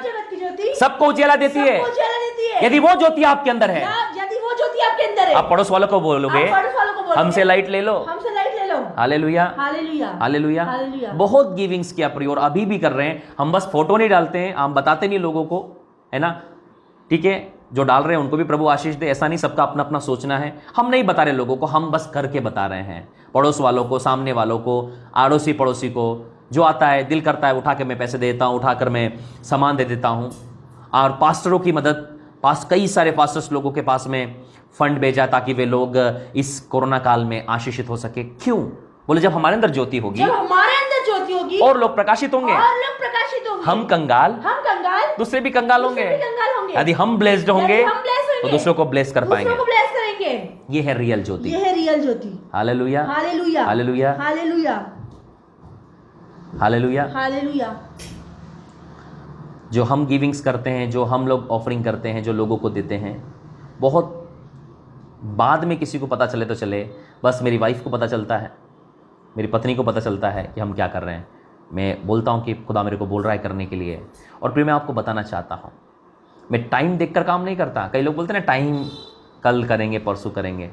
सबको उजाला देती है। यदि वो ज्योति आपके अंदर है, आप पड़ोस वालों को बोलोगे हमसे लाइट ले लो। Hallelujah, hallelujah. बहुत गिविंग्स किया प्रिय, और अभी भी कर रहे हैं। हम बस फोटो नहीं डालते हैं, हम बताते नहीं लोगों को, है ना? ठीक है, जो डाल रहे हैं उनको भी प्रभु आशीष दे। ऐसा नहीं, सबका अपना अपना सोचना है। हम नहीं बता रहे लोगों को, हम बस करके बता रहे हैं। पड़ोस वालों को, सामने वालों को, आड़ोसी पड़ोसी को, जो आता है दिल करता है उठा के मैं पैसे दे देता हूँ, उठाकर मैं सामान दे देता हूँ। और पास्टरों की मदद, कई सारे पास्टर्स लोगों के पास में फंड भेजा ताकि वे लोग इस कोरोना काल में आशीषित हो सके। क्यों? बोले जब हमारे अंदर ज्योति होगी और लोग प्रकाशित होंगे। हम कंगाल दूसरे भी कंगाल होंगे। यदि हम ब्लेस्ड होंगे तो दूसरों को ब्लेस कर पाएंगे। ये है रियल ज्योति। Hallelujah, hallelujah, hallelujah, hallelujah. जो हम गिविंग्स करते हैं, जो हम लोग ऑफरिंग करते हैं, जो लोगों को देते हैं, बहुत बाद में किसी को पता चले तो चले, बस मेरी वाइफ को पता चलता है, मेरी पत्नी को पता चलता है कि हम क्या कर रहे हैं। मैं बोलता हूँ कि खुदा मेरे को बोल रहा है करने के लिए। और फिर मैं आपको बताना चाहता हूँ, मैं टाइम देखकर काम नहीं करता। कई लोग बोलते हैं ना टाइम कल करेंगे, परसों करेंगे।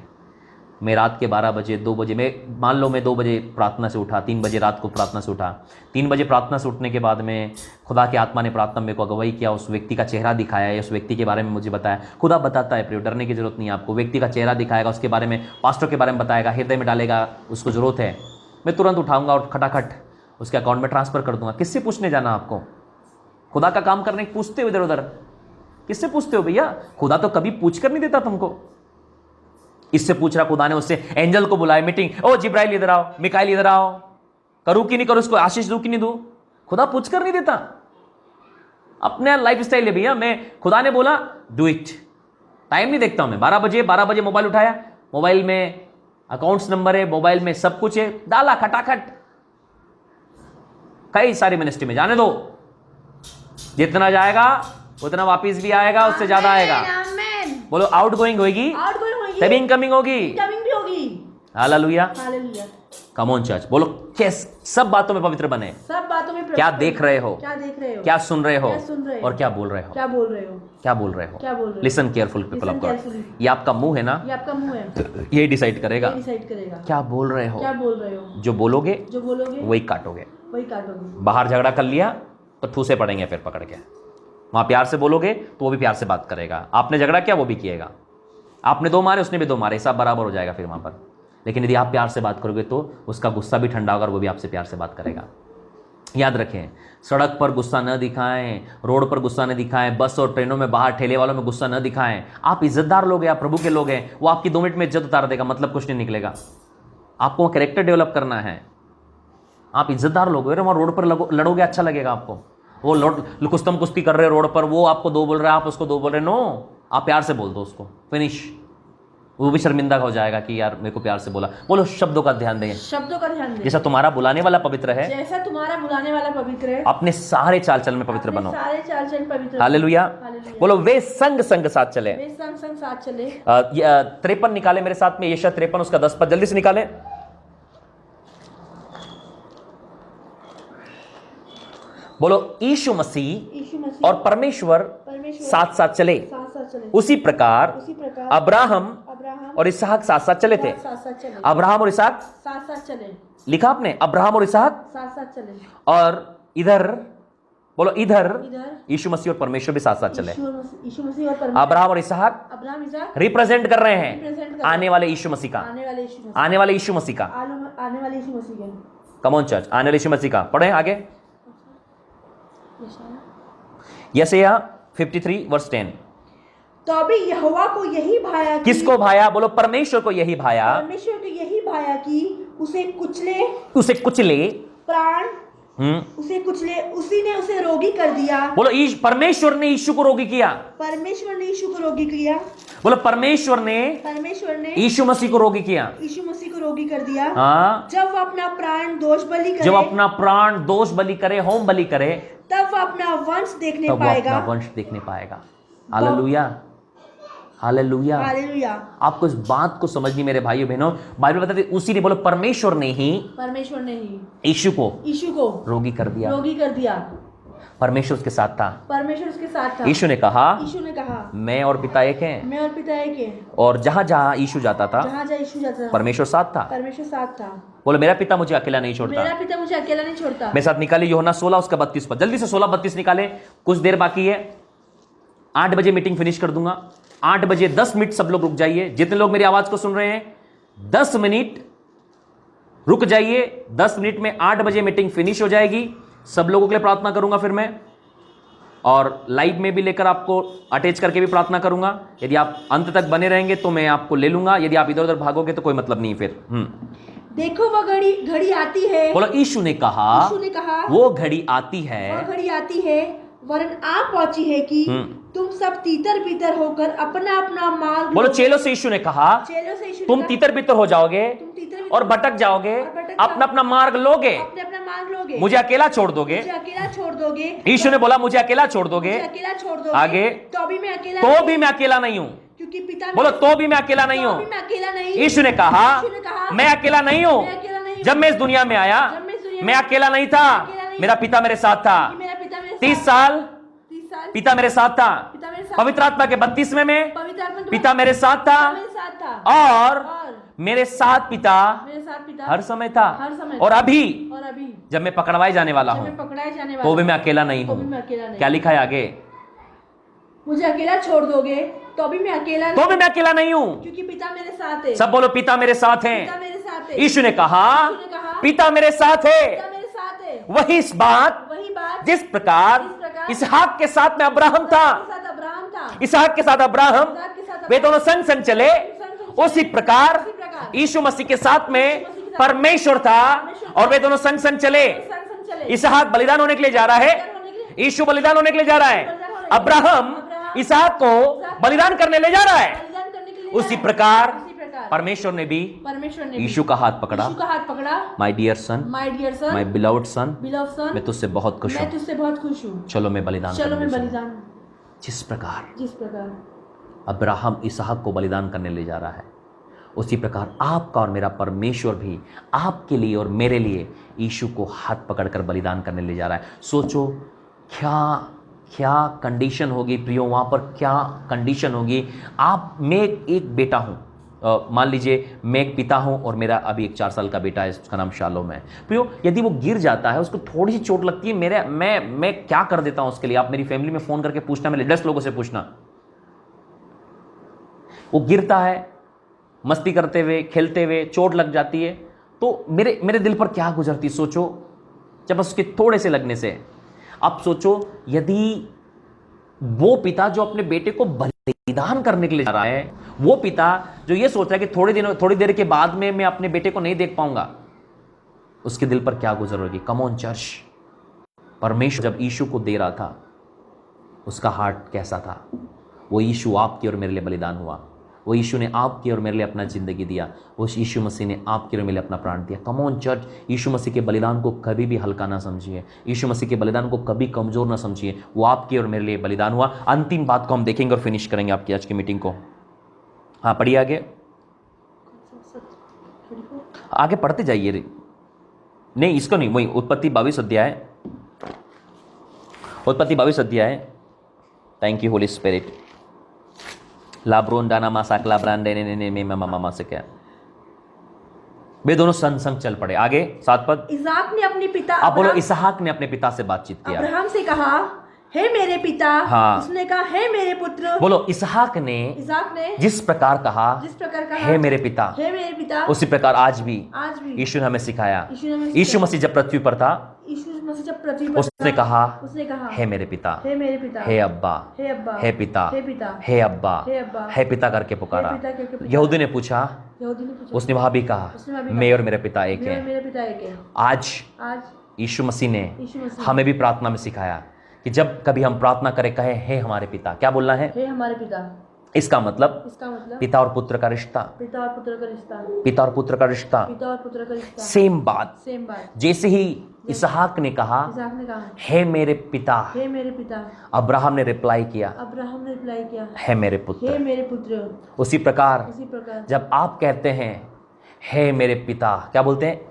मैं रात के 12 बजे 2 बजे मैं मान लो मैं 2 बजे प्रार्थना से उठा, 3 बजे रात को प्रार्थना से उठा, 3 बजे प्रार्थना से उठने के बाद में खुदा की आत्मा ने प्रार्थना में को अगुवाई किया, उस व्यक्ति का चेहरा दिखाया, उस व्यक्ति के बारे में मुझे बताया। खुदा बताता है, प्रियो, डरने की जरूरत नहीं है आपको। व्यक्ति का चेहरा दिखाएगा, उसके बारे में, पास्टर के बारे में बताएगा, हृदय में डालेगा, उसको जरूरत है, मैं तुरंत उठाऊंगा और खटाखट उसके अकाउंट में ट्रांसफर कर दूंगा। किससे पूछने जाना आपको? खुदा का काम करने पूछते हो इधर उधर, किससे पूछते हो भैया? खुदा तो कभी पूछ कर नहीं देता तुमको। इससे पूछ रहा खुदा ने, उससे एंजल को बुलाया मीटिंग, ओ जिब्राइल इधर आओ, मिकाइल इधर आओ, करूं कि नहीं करूं, इसको आशीष दूं कि नहीं दूं? खुदा पूछ कर नहीं देता। अपने लाइफ स्टाइल है भैया। मैं खुदा ने बोला डू इट, टाइम नहीं देखता हूं मैं। 12 बजे मोबाइल उठाया, मोबाइल में अकाउंट्स नंबर है, मोबाइल में सब कुछ है, डाला खटाखट। कई सारी मिनिस्ट्री में जाने दो, जितना जाएगा उतना वापिस भी आएगा, उससे ज्यादा आएगा। बोलो आउट गोइंग होगी, तभी इनकमिंग होगी, इनकमिंग भी होगी। Hallelujah, hallelujah. Come on church. बोलो कैस सब बातों में पवित्र बने। सब बातों में क्या देख रहे हो, क्या देख रहे हो, क्या सुन रहे हो, क्या सुन रहे हो, और क्या बोल रहे हो, क्या बोल रहे हो, क्या बोल रहे हो, क्या बोल रहे हो। Listen careful people of God. ये आपका मुंह है ना, ये आपका मुंह है, ये डिसाइड करेगा डिसाइड करेगा क्या बोल रहे हो, क्या बोल रहे हो। जो बोलोगे वही काटोगे। वही काटोगे। बाहर झगड़ा कर लिया तो ठूसे पड़ेंगे फिर पकड़ के। वहां प्यार से बोलोगे तो वो भी प्यार से बात करेगा। आपने झगड़ा किया वो भी किएगा, आपने 2 मारे उसने भी 2 मारे, सब बराबर हो जाएगा फिर वहां पर। लेकिन यदि आप प्यार से बात करोगे तो उसका गुस्सा भी ठंडा होगा और वो भी आपसे प्यार से बात करेगा। याद रखें, सड़क पर गुस्सा न दिखाएं, रोड पर गुस्सा न दिखाएं, बस और ट्रेनों में, बाहर ठेले वालों में गुस्सा न दिखाएं। आप इज्जतदार लोग हैं, आप प्रभु के लोग हैं, वो आपकी 2 मिनट में इज्जत उतार देगा, मतलब कुछ नहीं निकलेगा। आपको कैरेक्टर डेवलप करना है। आप इज्जतदार लोग हो, वहां रोड पर लड़ोगे अच्छा लगेगा आपको। वो कुस्तम कुश्ती कर रहे हैं रोड पर, वो आपको 2 बोल रहा है, आप उसको 2 बोल रहे। नो, आप प्यार से बोल दो उसको, फिनिश। वो भी शर्मिंदा हो जाएगा कि यार मेरे को प्यार से बोला। बोलो शब्दों का ध्यान दें, शब्दों का ध्यान दें। जैसा तुम्हारा बुलाने वाला पवित्र है, जैसा तुम्हारा बुलाने वाला पवित्र है, अपने सारे चाल चलन में पवित्र बनो। सारे चाल चलन पवित्र। हालेलुया। बोलो वे संग संग साथ चले, वे संग संग साथ चले। 53 निकाले मेरे साथ में, यशायाह 53 उसका 10 पद जल्दी से निकाले। बोलो यीशु मसीह और परमेश्वर साथ साथ चले। उसी प्रकार अब्राहम और इसहाक साथ साथ चले थे। अब्राहम और इसहाक साथ साथ चले। लिखा आपने, अब्राहम और इसहाक साथ साथ चले। और इधर बोलो, इधर यीशु मसीह और परमेश्वर भी साथ साथ चले। यीशु मसीह और परमेश्वर, अब्राहम और इसहाक रिप्रेजेंट कर रहे हैं आने वाले यीशु मसीह का, आने वाले यीशु मसीह का, आने वाले यीशु मसीह का। कम ऑन चर्च, आने वाले यीशु मसीह का। पढ़े आगे, यशायाह 53 वर्स 10। तो अभी यहोवा को यही भाया कि, किसको भाया? बोलो परमेश्वर को यही भाया, परमेश्वर को यही भाया कि उसे कुचले प्राण, उसे कुचले, उसी ने उसे रोगी कर दिया। बोलो परमेश्वर ने यीशु को रोगी किया। परमेश्वर ने यीशु को रोगी किया। बोलो परमेश्वर ने यीशु मसीह को रोगी किया। यीशु मसीह को रोगी कर दिया। हाँ, जब वो अपना प्राण दोष बलि करे, जब अपना प्राण दोष बलि करे, होम बलि करे, तब वो अपना वंश देखने तब पाएगा। अपना वंश देखने पाएगा। Hallelujah, hallelujah. हालेलुया। आपको इस बात को समझनी मेरे भाइयों बहनों, बाइबल बताती है उसी ने, बोलो परमेश्वर ने ही यीशु को रोगी कर दिया। परमेश्वर उसके साथ था। यीशु ने कहा मैं और पिता एक हैं। और जहां जहां यीशु जाता था परमेश्वर साथ था। बोलो मेरा पिता मुझे अकेला नहीं छोड़ता। मेरे साथ निकाले यूहन्ना 16 उसका 32 पर, जल्दी से 16-32 निकाले। कुछ देर बाकी है, 8 बजे मीटिंग फिनिश कर दूंगा। 8 बजे 10 मिनट सब लोग रुक जाइए। जितने लोग मेरी आवाज को सुन रहे हैं 10 मिनट रुक जाइए। 10 मिनट में 8 बजे मीटिंग फिनिश हो जाएगी। सब लोगों के लिए प्रार्थना करूंगा फिर मैं, और लाइव में भी लेकर आपको अटैच करके भी प्रार्थना करूंगा। यदि आप अंत तक बने रहेंगे तो मैं आपको ले लूंगा, यदि आप इधर उधर भागोगे तो कोई मतलब नहीं फिर। देखो वह घड़ी आती है। बोलो यीशु ने कहा वो घड़ी आती है, वरन आ पहुंची है कि तुम सब तीतर बीतर होकर अपना अपना मार्ग। बोलो चेलों से यीशु ने कहा तुम तीतर बीतर हो जाओगे और भटक जाओगे, अपना अपना मार्ग लोगे, मुझे अकेला छोड़ दोगे। यीशु ने बोला मुझे अकेला छोड़ दोगे। आगे तो भी मैं अकेला नहीं हूँ, क्योंकि पिता, बोलो तो भी मैं अकेला नहीं हूँ। यीशु ने कहा मैं अकेला नहीं हूँ। जब मैं इस दुनिया में आया मैं अकेला नहीं था, मेरा पिता मेरे साथ था। 30 साल पिता मेरे साथ था। पवित्र आत्मा के 32वें में पिता मेरे साथ था, और मेरे साथ पिता हर समय था, और अभी और अभी जब मैं पकड़वाए जाने वाला जब हूं मैं पकड़ाए जाने वाला तो भी मैं अकेला नहीं तो भी हूं। मैं अकेला नहीं। क्या लिखा है आगे? मुझे अकेला छोड़ दोगे तो भी मैं अकेला तो भी मैं अकेला नहीं हूं, क्योंकि पिता मेरे साथ है। सब बोलो पिता मेरे साथ है। पिता मेरे साथ है। यीशु ने कहा यीशु ने कहा, पिता मेरे साथ है। पिता मेरे साथ है। वही इस बात वही बात जिस प्रकार इसहाक के साथ में अब्राहम था, के साथ अब्राहम था, इसहाक के साथ अब्राहम, इसहाक के साथ वे दोनों संग संग चले, उसी प्रकार उसी प्रकार यीशु मसीह के साथ में परमेश्वर था और वे दोनों संग संग चले। संग चले। इसहाक बलिदान होने के लिए जा रहा है, यीशु बलिदान होने के लिए जा रहा है, अब्राहम इसहाक को बलिदान करने ले जा रहा है। बलिदान करने के लिए उसी प्रकार उसी प्रकार परमेश्वर ने भी परमेश्वर यीशु का हाथ पकड़ा। यीशु का हाथ पकड़ा। My dear son, my dear son, my beloved son, beloved son, मैं तुझसे बहुत खुश मैं हूं, तुझसे बहुत खुश हूँ। चलो मैं बलिदान चलो करने मैं ले जाऊं। बलिदान। जिस प्रकार जिस प्रकार अब्राहम इसहाक को बलिदान करने ले जा रहा है, उसी प्रकार आपका और मेरा परमेश्वर भी आपके लिए और मेरे लिए यीशु को हाथ पकड़कर बलिदान करने ले जा रहा है। सोचो क्या क्या कंडीशन होगी प्रियो, वहां पर क्या कंडीशन होगी। आप, मैं एक बेटा हूं, मान लीजिए मैं एक पिता हूं और मेरा अभी एक 4 साल का बेटा है, उसका नाम शालोम है। प्रियो, यदि वो गिर जाता है, उसको थोड़ी सी चोट लगती है, मैं क्या कर देता हूं उसके लिए। आप मेरी फैमिली में फोन करके पूछना, मेरे 10 लोगों से पूछना। वो गिरता है, मस्ती करते हुए खेलते हुए चोट लग जाती है, तो मेरे दिल पर क्या गुजरती, सोचो। जब उसके थोड़े से लगने से, आप सोचो यदि वो पिता जो अपने बेटे को बलिदान करने के लिए जा रहा है, वो पिता जो ये सोच रहा है कि थोड़ी देर के बाद में मैं अपने बेटे को नहीं देख पाऊंगा, उसके दिल पर क्या गुजर होगी। कम ऑन चर्च, परमेश्वर जब यीशु को दे रहा था, उसका हार्ट कैसा था। वो यीशु आपकी और मेरे लिए बलिदान हुआ, वो यीशु ने आपकी और मेरे लिए अपना जिंदगी दिया, वो यीशु मसीह ने आपके और मेरे लिए अपना प्राण दिया। कम ऑन चर्च, यीशु मसीह के बलिदान को कभी भी हल्का ना समझिए, यीशु मसीह के बलिदान को कभी कमजोर ना समझिए। वो आपकी और मेरे लिए बलिदान हुआ। अंतिम बात को हम देखेंगे और फिनिश करेंगे आपकी आज की मीटिंग को। हाँ, पढ़िए आगे, आगे पढ़ते जाइए रे। नहीं, इसको नहीं, वही उत्पत्ति 22 अध्याय, उत्पत्ति 22 अध्याय। Thank you Holy Spirit. लाब्रोन डाना मासाकला ब्रांडे ने में मामा से क्या, वे दोनों संग संग चल पड़े। आगे 7 पद। इसहाक ने अपने पिता आप बोलो, इसहाक ने अपने पिता से बातचीत किया। अब्राहम से कहा, हे मेरे पिता। हाँ। उसने कहा, हे मेरे पुत्र। बोलो, इसहाक ने जिस प्रकार कहा, हे मेरे पिता, हे मेरे पिता, उसी प्रकार आज भी यीशु ने हमें सिखाया। यीशु मसीह जब पृथ्वी पर था, उसने कहा, हे मेरे पिता, हे मेरे पिता, हे अब्बा, हे अब्बा, हे पिता, हे पिता, हे अब्बा, हे अब्बा, हे पिता करके पुकारा। हे पिता करके पुकारा। यहूदी ने पूछा, उसने वहां भी कहा, मैं और मेरे पिता एक मेरे हैं। पिता एक है। आज यीशु मसीह ने यीशु मसीह हमें भी प्रार्थना में सिखाया कि जब कभी हम प्रार्थना करें, कहे हे हमारे पिता। क्या बोलना है? हे हमारे पिता। इसका मतलब पिता और पुत्र का रिश्ता, पिता और पुत्र का रिश्ता, पिता और पुत्र का रिश्ता, पिता और पुत्र का रिश्ता। सेम बात। जैसे ही इसहाक ने कहा, हे मेरे पिता, हे मेरे पिता, अब्राहम ने रिप्लाई किया, हे मेरे पुत्र, हे मेरे पुत्र। उसी प्रकार जब आप कहते हैं हे मेरे पिता, क्या बोलते हैं?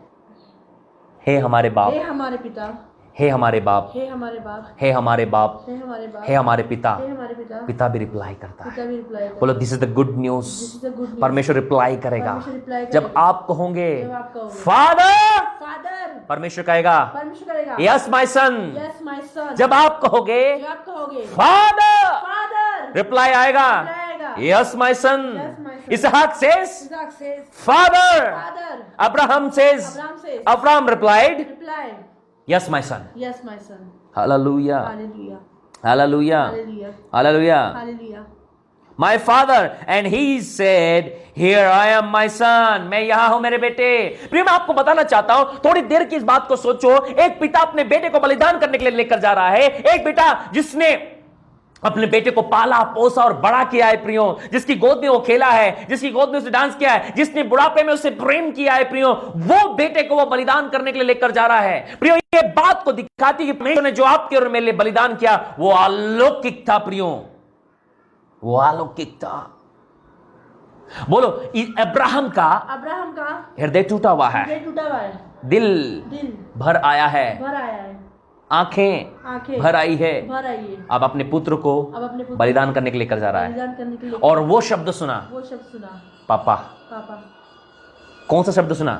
हे हमारे बाप, हे हमारे पिता, हे हमारे बाप, हे हमारे बाप, हे हमारे बाप, हे हमारे बाप, हे हमारे पिता। हे हमारे पिता। पिता भी रिप्लाई करता है। पिता भी रिप्लाई करता है। बोलो, this is the good news. परमेश्वर रिप्लाई करेगा। जब आप कहोगे फादर, परमेश्वर कहेगा यस माय सन। जब आप कहोगे फादर, रिप्लाई आएगा यस माय सन। इसहाक says father, Abraham says, Abraham replied yes my son, yes my son, hallelujah, hallelujah, hallelujah, hallelujah, hallelujah, hallelujah. My father and he said here I am my son, मैं यहां हूं मेरे बेटे। प्रिय, मैं आपको बताना चाहता हूं, थोड़ी देर की इस बात को सोचो। एक पिता अपने बेटे को बलिदान करने के लिए लेकर जा रहा है, एक बेटा जिसने अपने बेटे को पाला पोसा और बड़ा किया है प्रियो, जिसकी गोद में वो खेला है, जिसकी गोद में उसे डांस किया है, जिसने बुढ़ापे में उसे प्रेम किया है प्रियो, वो बेटे को वो बलिदान करने के लिए लेकर जा रहा है। प्रियो, ये बात को दिखाती है कि परमेश्वर ने जो आपके और मेरे लिए बलिदान किया वो अलौकिक था प्रियो, वो अलौकिक था। बोलो, अब्राहम का हृदय टूटा हुआ है, दिल भर आया है, आंखें भर आई है। अब अपने पुत्र को बलिदान करने के लिए लेकर जा रहा है, और वो शब्द सुना, पापा। कौन सा शब्द सुना?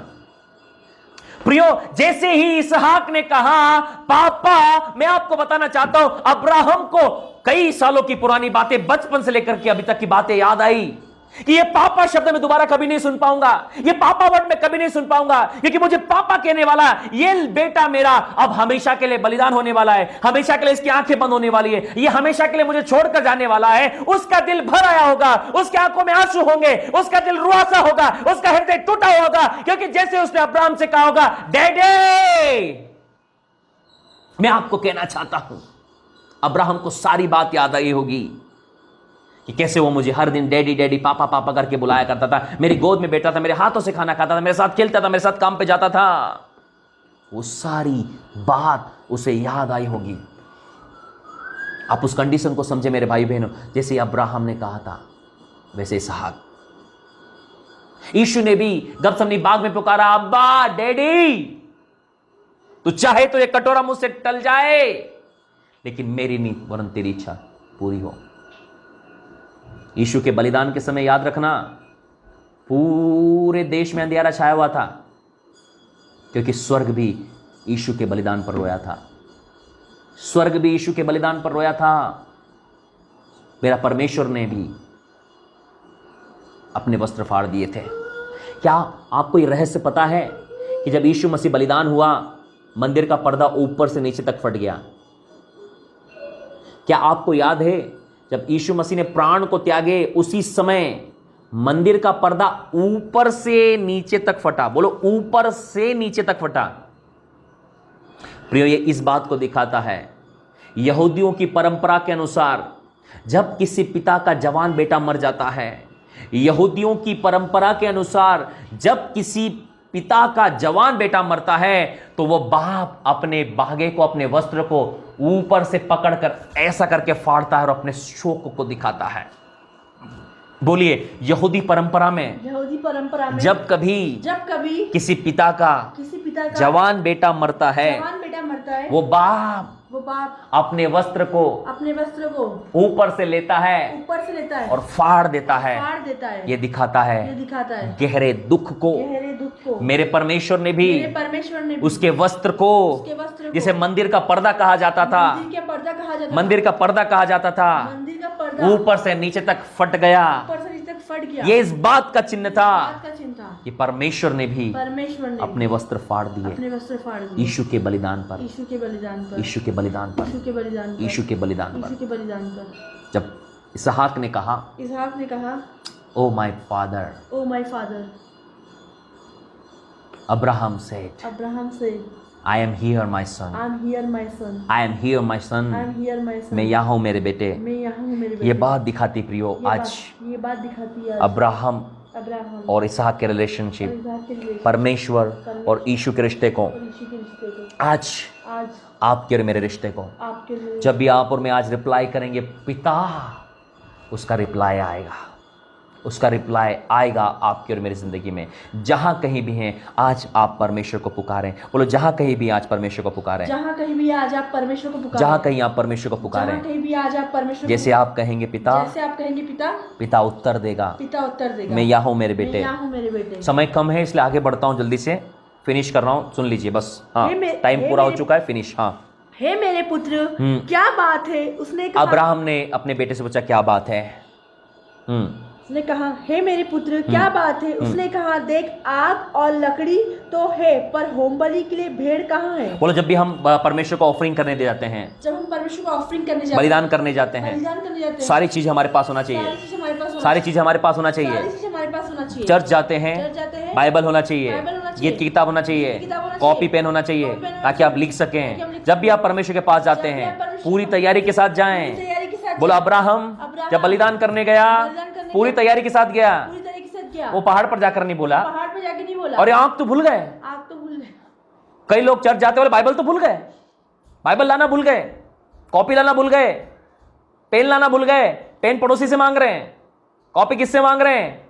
प्रियो, जैसे ही इसहाक ने कहा पापा, मैं आपको बताना चाहता हूं, अब्राहम को कई सालों की पुरानी बातें, बचपन से लेकर के अभी तक की बातें याद आई कि ये पापा शब्द मैं दोबारा कभी नहीं सुन पाऊंगा, ये पापा वर्ड में कभी नहीं सुन पाऊंगा, क्योंकि मुझे पापा कहने वाला ये बेटा मेरा अब हमेशा के लिए बलिदान होने वाला है, हमेशा के लिए इसकी आंखें बंद होने वाली है, ये हमेशा के लिए मुझे छोड़कर जाने वाला है। उसका दिल भर आया होगा, उसकी आंखों में आंसू होंगे, उसका दिल रुआसा होगा, उसका हृदय टूटा होगा, क्योंकि जैसे उसने अब्राहम से कहा होगा, डैडी, मैं आपको कहना चाहता हूं, अब्राहम को सारी बात याद आई होगी कि कैसे वो मुझे हर दिन डैडी डैडी पापा पापा करके बुलाया करता था, मेरी गोद में बैठा था, मेरे हाथों से खाना खाता था, मेरे साथ खेलता था, मेरे साथ काम पे जाता था। वो सारी बात उसे याद आई होगी। आप उस कंडीशन को समझे मेरे भाई बहनों, जैसे अब्राहम ने कहा था वैसे इसहाक। यीशु ने भी गतसमनी बाग में पुकारा, अब्बा डैडी, तू चाहे तो ये कटोरा मुझसे टल जाए, लेकिन मेरी नहीं वरन तेरी इच्छा पूरी हो। यीशु के बलिदान के समय याद रखना, पूरे देश में अंधियारा छाया हुआ था, क्योंकि स्वर्ग भी यीशु के बलिदान पर रोया था। स्वर्ग भी यीशु के बलिदान पर रोया था। मेरा परमेश्वर ने भी अपने वस्त्र फाड़ दिए थे। क्या आपको यह रहस्य पता है कि जब यीशु मसीह बलिदान हुआ, मंदिर का पर्दा ऊपर से नीचे तक फट गया? क्या आपको याद है जब यीशु मसीह ने प्राण को त्यागे, उसी समय मंदिर का पर्दा ऊपर से नीचे तक फटा? बोलो, ऊपर से नीचे तक फटा। प्रियो, ये इस बात को दिखाता है, यहूदियों की परंपरा के अनुसार जब किसी पिता का जवान बेटा मर जाता है, यहूदियों की परंपरा के अनुसार जब किसी पिता का जवान बेटा मरता है, तो वो बाप अपने बागे को, अपने वस्त्र को ऊपर से पकड़कर ऐसा करके फाड़ता है और अपने शोक को दिखाता है। बोलिए, यहूदी परंपरा में जब कभी किसी पिता का जवान बेटा मरता है, वो बाप अपने वस्त्र को ऊपर से लेता है और फाड़ देता है। ये दिखाता है गहरे दुख को। मेरे परमेश्वर ने भी उसके वस्त्र को, जिसे मंदिर का पर्दा कहा जाता था, मंदिर का पर्दा कहा जाता था, ऊपर से नीचे तक फट गया। ये इस बात का चिन्ह था कि परमेश्वर ने भी अपने वस्त्र फाड़ दिए यीशु के बलिदान पर, यीशु के बलिदान पर। जब इसहाक ने कहा, oh my father, Abraham said, I am here my son, I am here my son, मैं यहाँ हूँ मेरे बेटे। ये बात दिखाती प्रियो आज अब्राहम और इसहाक के रिलेशनशिप, परमेश्वर और यीशु के रिश्ते को, आज आपके और मेरे रिश्ते को। जब भी आप और मैं आज रिप्लाई करेंगे पिता, उसका रिप्लाई आएगा आपकी और मेरी जिंदगी में। जहां कहीं भी हैं आज आप परमेश्वर को पुकारें। बोलो, जहां कहीं भी आज परमेश्वर को पुकारें। जहां कहीं भी आज आप परमेश्वर को पुकारें। जहां कहीं आप परमेश्वर को पुकारें। जहां कहीं भी आज आप परमेश्वर, जैसे आप कहेंगे पिता, पिता उत्तर देगा। मैं यहाँ हूँ मेरे बेटे। समय कम है इसलिए आगे बढ़ता हूँ, जल्दी से फिनिश कर रहा हूँ, सुन लीजिए बस। हाँ, टाइम पूरा हो चुका है, फिनिश। हाँ, हे मेरे पुत्र, क्या बात है? उसने कहा, अब्राहम ने अपने बेटे से पूछा क्या बात है? उसने कहा, हे मेरे पुत्र, क्या बात है? उसने कहा, देख, आग और लकड़ी तो है, पर होमबलि के लिए भेड़ कहाँ है? बोलो, जब भी हम परमेश्वर को ऑफरिंग करने दे जाते हैं, जब हम परमेश्वर को ऑफरिंग करने जाते हैं, बलिदान करने जाते हैं, सारी चीज हमारे पास होना चाहिए। सारी चीज हमारे पास होना चाहिए। चर्च जाते हैं, बाइबल होना चाहिए, गीत की किताब होना चाहिए, कॉपी पेन होना चाहिए, ताकि आप लिख सकें। जब भी आप परमेश्वर के पास जाते हैं, पूरी तैयारी के साथ जाएं। बोलो, अब्राहम जब बलिदान करने गया, पूरी तैयारी के साथ गया। वो पहाड़ पर जाकर नहीं बोला, और आंख तो भूल गए। कई लोग चर्च जाते बोले बाइबल तो भूल गए, बाइबल लाना भूल गए, कॉपी लाना भूल गए, पेन लाना भूल गए। पेन पड़ोसी से मांग रहे हैं, कॉपी किससे मांग रहे हैं?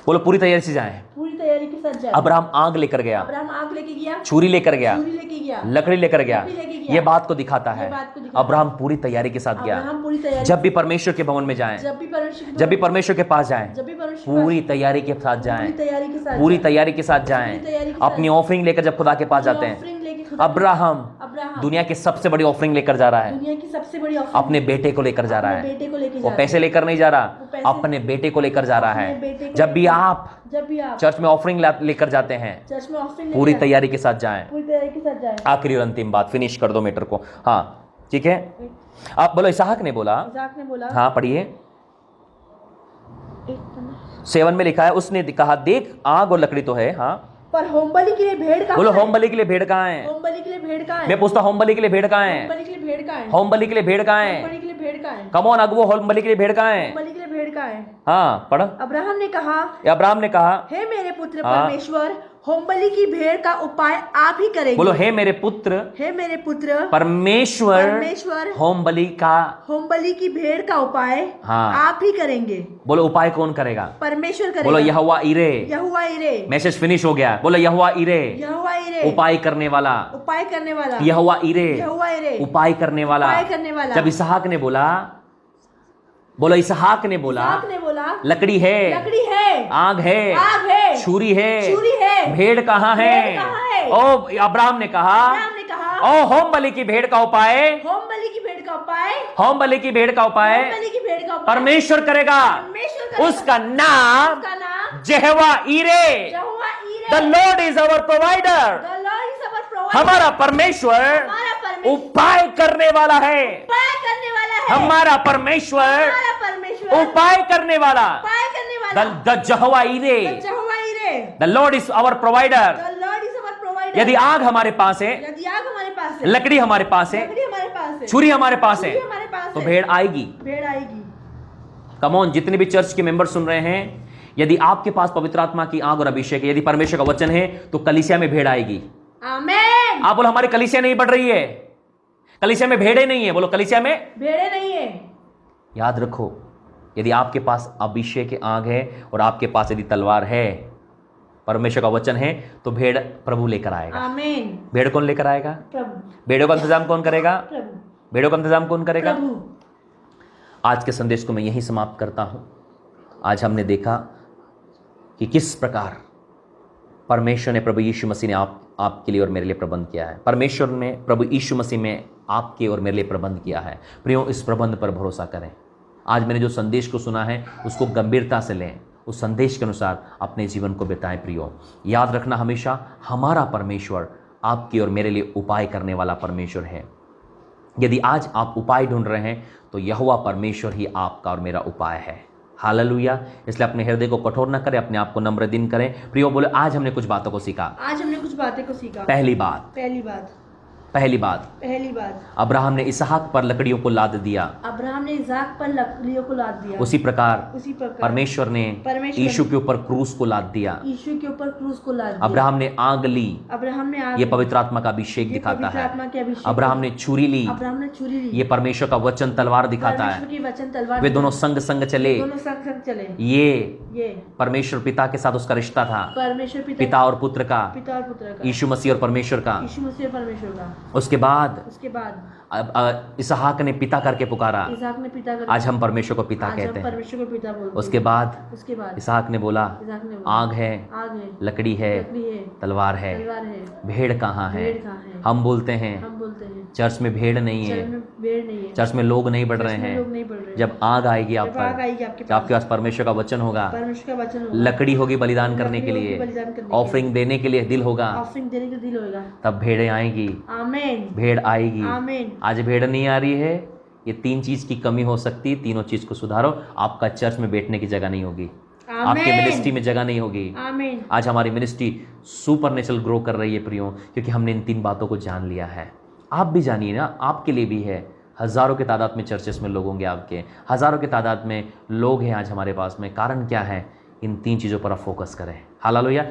बोलो पूरी तैयारी से जाएं। पूरी तैयारी के साथ जाए। अब्राहम आग लेकर गया, अब्राहम आग लेके गया, छुरी लेकर गया, छुरी लेके गया, लकड़ी लेकर गया। लकड़ी लेके गया। ये बात को दिखाता है ये बात को दिखाता है। अब्राहम पूरी तैयारी के साथ गया। अब्राहम पूरी तैयारी, जब भी परमेश्वर के भवन में जाएं, जब भी परमेश्वर जब भी परमेश्वर के पास जाएं, जब भी परमेश्वर पूरी तैयारी के साथ जाएं, पूरी तैयारी के साथ पूरी जाएं। तैयारी के साथ पूरी तैयारी जाएं। के साथ अपनी ऑफरिंग लेकर जब खुदा के पास जाते हैं, ऑफरिंग लेके खुदा के- अब्राहम अब्राहम दुनिया की सबसे बड़ी ऑफरिंग लेकर जा रहा है, दुनिया की सबसे बड़ी ऑफरिंग अपने बेटे को लेकर जा रहा अपने है। बेटे को लेके वो जा पैसे रहा लेकर नहीं जा रहा, वो पैसे- अपने बेटे को लेकर जा रहा अपने बेटे है। को जब भी लेकर- आप है। जब भी आप चर्च में ऑफरिंग लेकर जाते हैं, चर्च में ऑफरिंग पूरी लेके तैयारी के साथ जाएं। पूरी तैयारी के साथ जाए। आखिरी और अंतिम बात, फिनिश कर दो मैटर को। हाँ ठीक है, आप बोलो। इसहाक ने बोला, इसाक ने बोला, हाँ पढ़िए, एक मिनट। 7 में लिखा है, उसने कहा देख आग और लकड़ी तो है, हाँ पर होमबलि के लिए भेड़ कहाँ बोलो है? होम बलि के लिए भेड़ कहाँ है? होमबलि के लिए भेड़ कहाँ है? मैं पूछता होम बलि के लिए भेड़ कहाँ है? होमबलि के लिए भेड़ कहाँ है? होम बलि के लिए भेड़ कहाँ है? होमबलि के लिए भेड़ कहाँ है? कम ऑन अगुवो, होम बलि के लिए भेड़ कहाँ है? होमबलि के लिए भेड़ कहाँ है? हाँ पढ़। अब्राहम ने कहा, अब्राहम ने कहा, हे मेरे पुत्र हाँ। परमेश्वर, होमबलि की भेड़ का उपाय आप ही करेंगे। बोलो हे मेरे पुत्र हे मेरे पुत्र परमेश्वर, परमेश्वर, होम बलि का, होमबलि की भेड़ का उपाय हाँ। आप ही करेंगे। बोलो उपाय कौन करेगा? परमेश्वर करेगा। बोलो यहोवा इरे। यहोवा इरे। मैसेज फिनिश हो गया। बोलो यहोवा इरे, यहोवा इरे, उपाय करने वाला। उपाय करने वाला। यहोवा इरे, यहोवा इरे, उपाय करने वाला। उपाय करने वाला। जब इसहाक ने बोला, बोलो इसहाक ने बोला, इसाक ने बोला, लकड़ी है, लकड़ी है, आग है, आग है, छुरी है, छुरी है, भेड़ कहाँ है? भेड़ कहाँ है? ओ अब्राहम ने कहा, अब्राहम ने कहा, ओ होम बलि की भेड़ का उपाय, होमबलि की भेड़ का उपाय, होम बलि की भेड़ का उपाय होमबलि की भेड़ का उपाय परमेश्वर करेगा। परमेश्वर करेगा। उसका नाम उसका नाम Jehovah Jireh. Yahweh Jireh. The Lord is our provider. The Lord is our provider। हमारा परमेश्वर हमारा परमेश्वर उपाय करने वाला है। उपाय करने वाला है। हमारा परमेश्वर हमारा परमेश्वर उपाय करने वाला। उपाय करने वाला। The Jehovah Jireh. The Jehovah Jireh। The Lord is our provider. The Lord is our provider। यदि आग हमारे पास है, यदि आग हमारे पास है, लकड़ी हमारे पास है, लकड़ी हमारे पास है, छुरी हमारे पास है, छुरी हमारे पास तो है, भेड़ आएगी। भेड़ आएगी। कमॉन, जितने भी चर्च के मेंबर सुन रहे हैं, यदि आपके पास पवित्र आत्मा की आग और अभिषेक है, यदि परमेश्वर का वचन है, तो कलीसिया में भेड़ आएगी। आमेन। आप बोलो हमारी कलीसिया नहीं बढ़ रही है, कलीसिया में भेड़े नहीं है। बोलो कलीसिया में भेड़े नहीं है। याद रखो, यदि आपके पास अभिषेक की आग है और आपके पास यदि तलवार है, परमेश्वर का वचन है, तो भेड़ प्रभु लेकर आएगा। आमेन। भेड़ कौन लेकर आएगा? प्रभु। भेड़ों का इंतजाम कौन करेगा? प्रभु। भेड़ों का इंतजाम कौन करेगा? प्रभु। आज के संदेश को मैं यहीं समाप्त करता हूं। आज हमने देखा कि किस प्रकार परमेश्वर ने, प्रभु यीशु मसीह ने आपके लिए और मेरे लिए प्रबंध किया है। परमेश्वर ने प्रभु यीशु मसीह में आपके और मेरे लिए प्रबंध किया है। प्रियो, इस प्रबंध पर भरोसा करें। आज मैंने जो संदेश को सुना है उसको गंभीरता से लें, उस संदेश के अनुसार अपने जीवन को बिताएं। प्रियो, याद रखना, हमेशा हमारा परमेश्वर आपकी और मेरे लिए उपाय करने वाला परमेश्वर है। यदि आज आप उपाय ढूंढ रहे हैं, तो यहोवा परमेश्वर ही आपका और मेरा उपाय है। हालेलुया। इसलिए अपने हृदय को कठोर न करें, अपने आप को नम्र दिन करें। प्रियो, बोले आज हमने कुछ बातों को सीखा। आज हमने कुछ बातें को सीखा। पहली बात, पहली बात, अब्राहम ने इसहाक पर लकड़ियों को लाद दिया। अब्राहम ने इसाक पर लकड़ियों को लाद दिया। उसी प्रकार परमेश्वर ने यीशु के ऊपर क्रूस को लाद दिया। यीशु के ऊपर क्रूस को लाद दिया। अब्राहम ने आग ली। अब्राहम ने आग ये ली। पवित्र आत्मा का अभिषेक दिखाता है। आत्मा के अभिषेक। अब्राहम ने छुरी ली। अब्राहम ने छुरी ली। ये परमेश्वर का वचन तलवार दिखाता है। परमेश्वर की वचन तलवार। वे दोनों संग संग चले। दोनों संग संग चले। ये परमेश्वर पिता के साथ उसका रिश्ता था। परमेश्वर पिता और पुत्र का, पिता और पुत्र का, यीशु मसीह और परमेश्वर का। यीशु मसीह और परमेश्वर का। उसके बाद अब इसहाक ने पिता करके पुकारा। इसहाक ने पिता करके। आज हम परमेश्वर को पिता आज कहते हम हैं। परमेश्वर को पिता बोलते हैं। उसके बाद इसहाक इसहाक ने बोला, आग है, आग है, लकड़ी है, तलवार है, भेड़ कहाँ है? हम बोलते हैं चर्च में भेड़ नहीं है, चर्च में लोग नहीं बढ़ रहे हैं। जब आग आएगी आप पर, जब आपके पास परमेश्वर का वचन होगा, लकड़ी होगी बलिदान करने के लिए, ऑफरिंग देने के लिए दिल होगा, तब भेड़ें आएगी। भेड़ आएगी। आज भेड़ नहीं आ रही है, ये 3 चीज की कमी हो सकती है। तीनों चीज को सुधारो। आपका चर्च में बैठने की जगह नहीं होगी, आपके मिनिस्ट्री में जगह नहीं होगी। आज हमारी मिनिस्ट्री सुपरनेचुरल ग्रो कर रही है प्रियो, क्योंकि हमने इन 3 बातों को जान लिया है। आप भी जानिए ना, आपके लिए भी है। हजारों के तादाद में चर्चेस में लोग होंगे, आपके हजारों के तादाद में लोग हैं आज हमारे पास में। कारण क्या है? इन 3 चीजों पर आप फोकस करें। हालेलुया।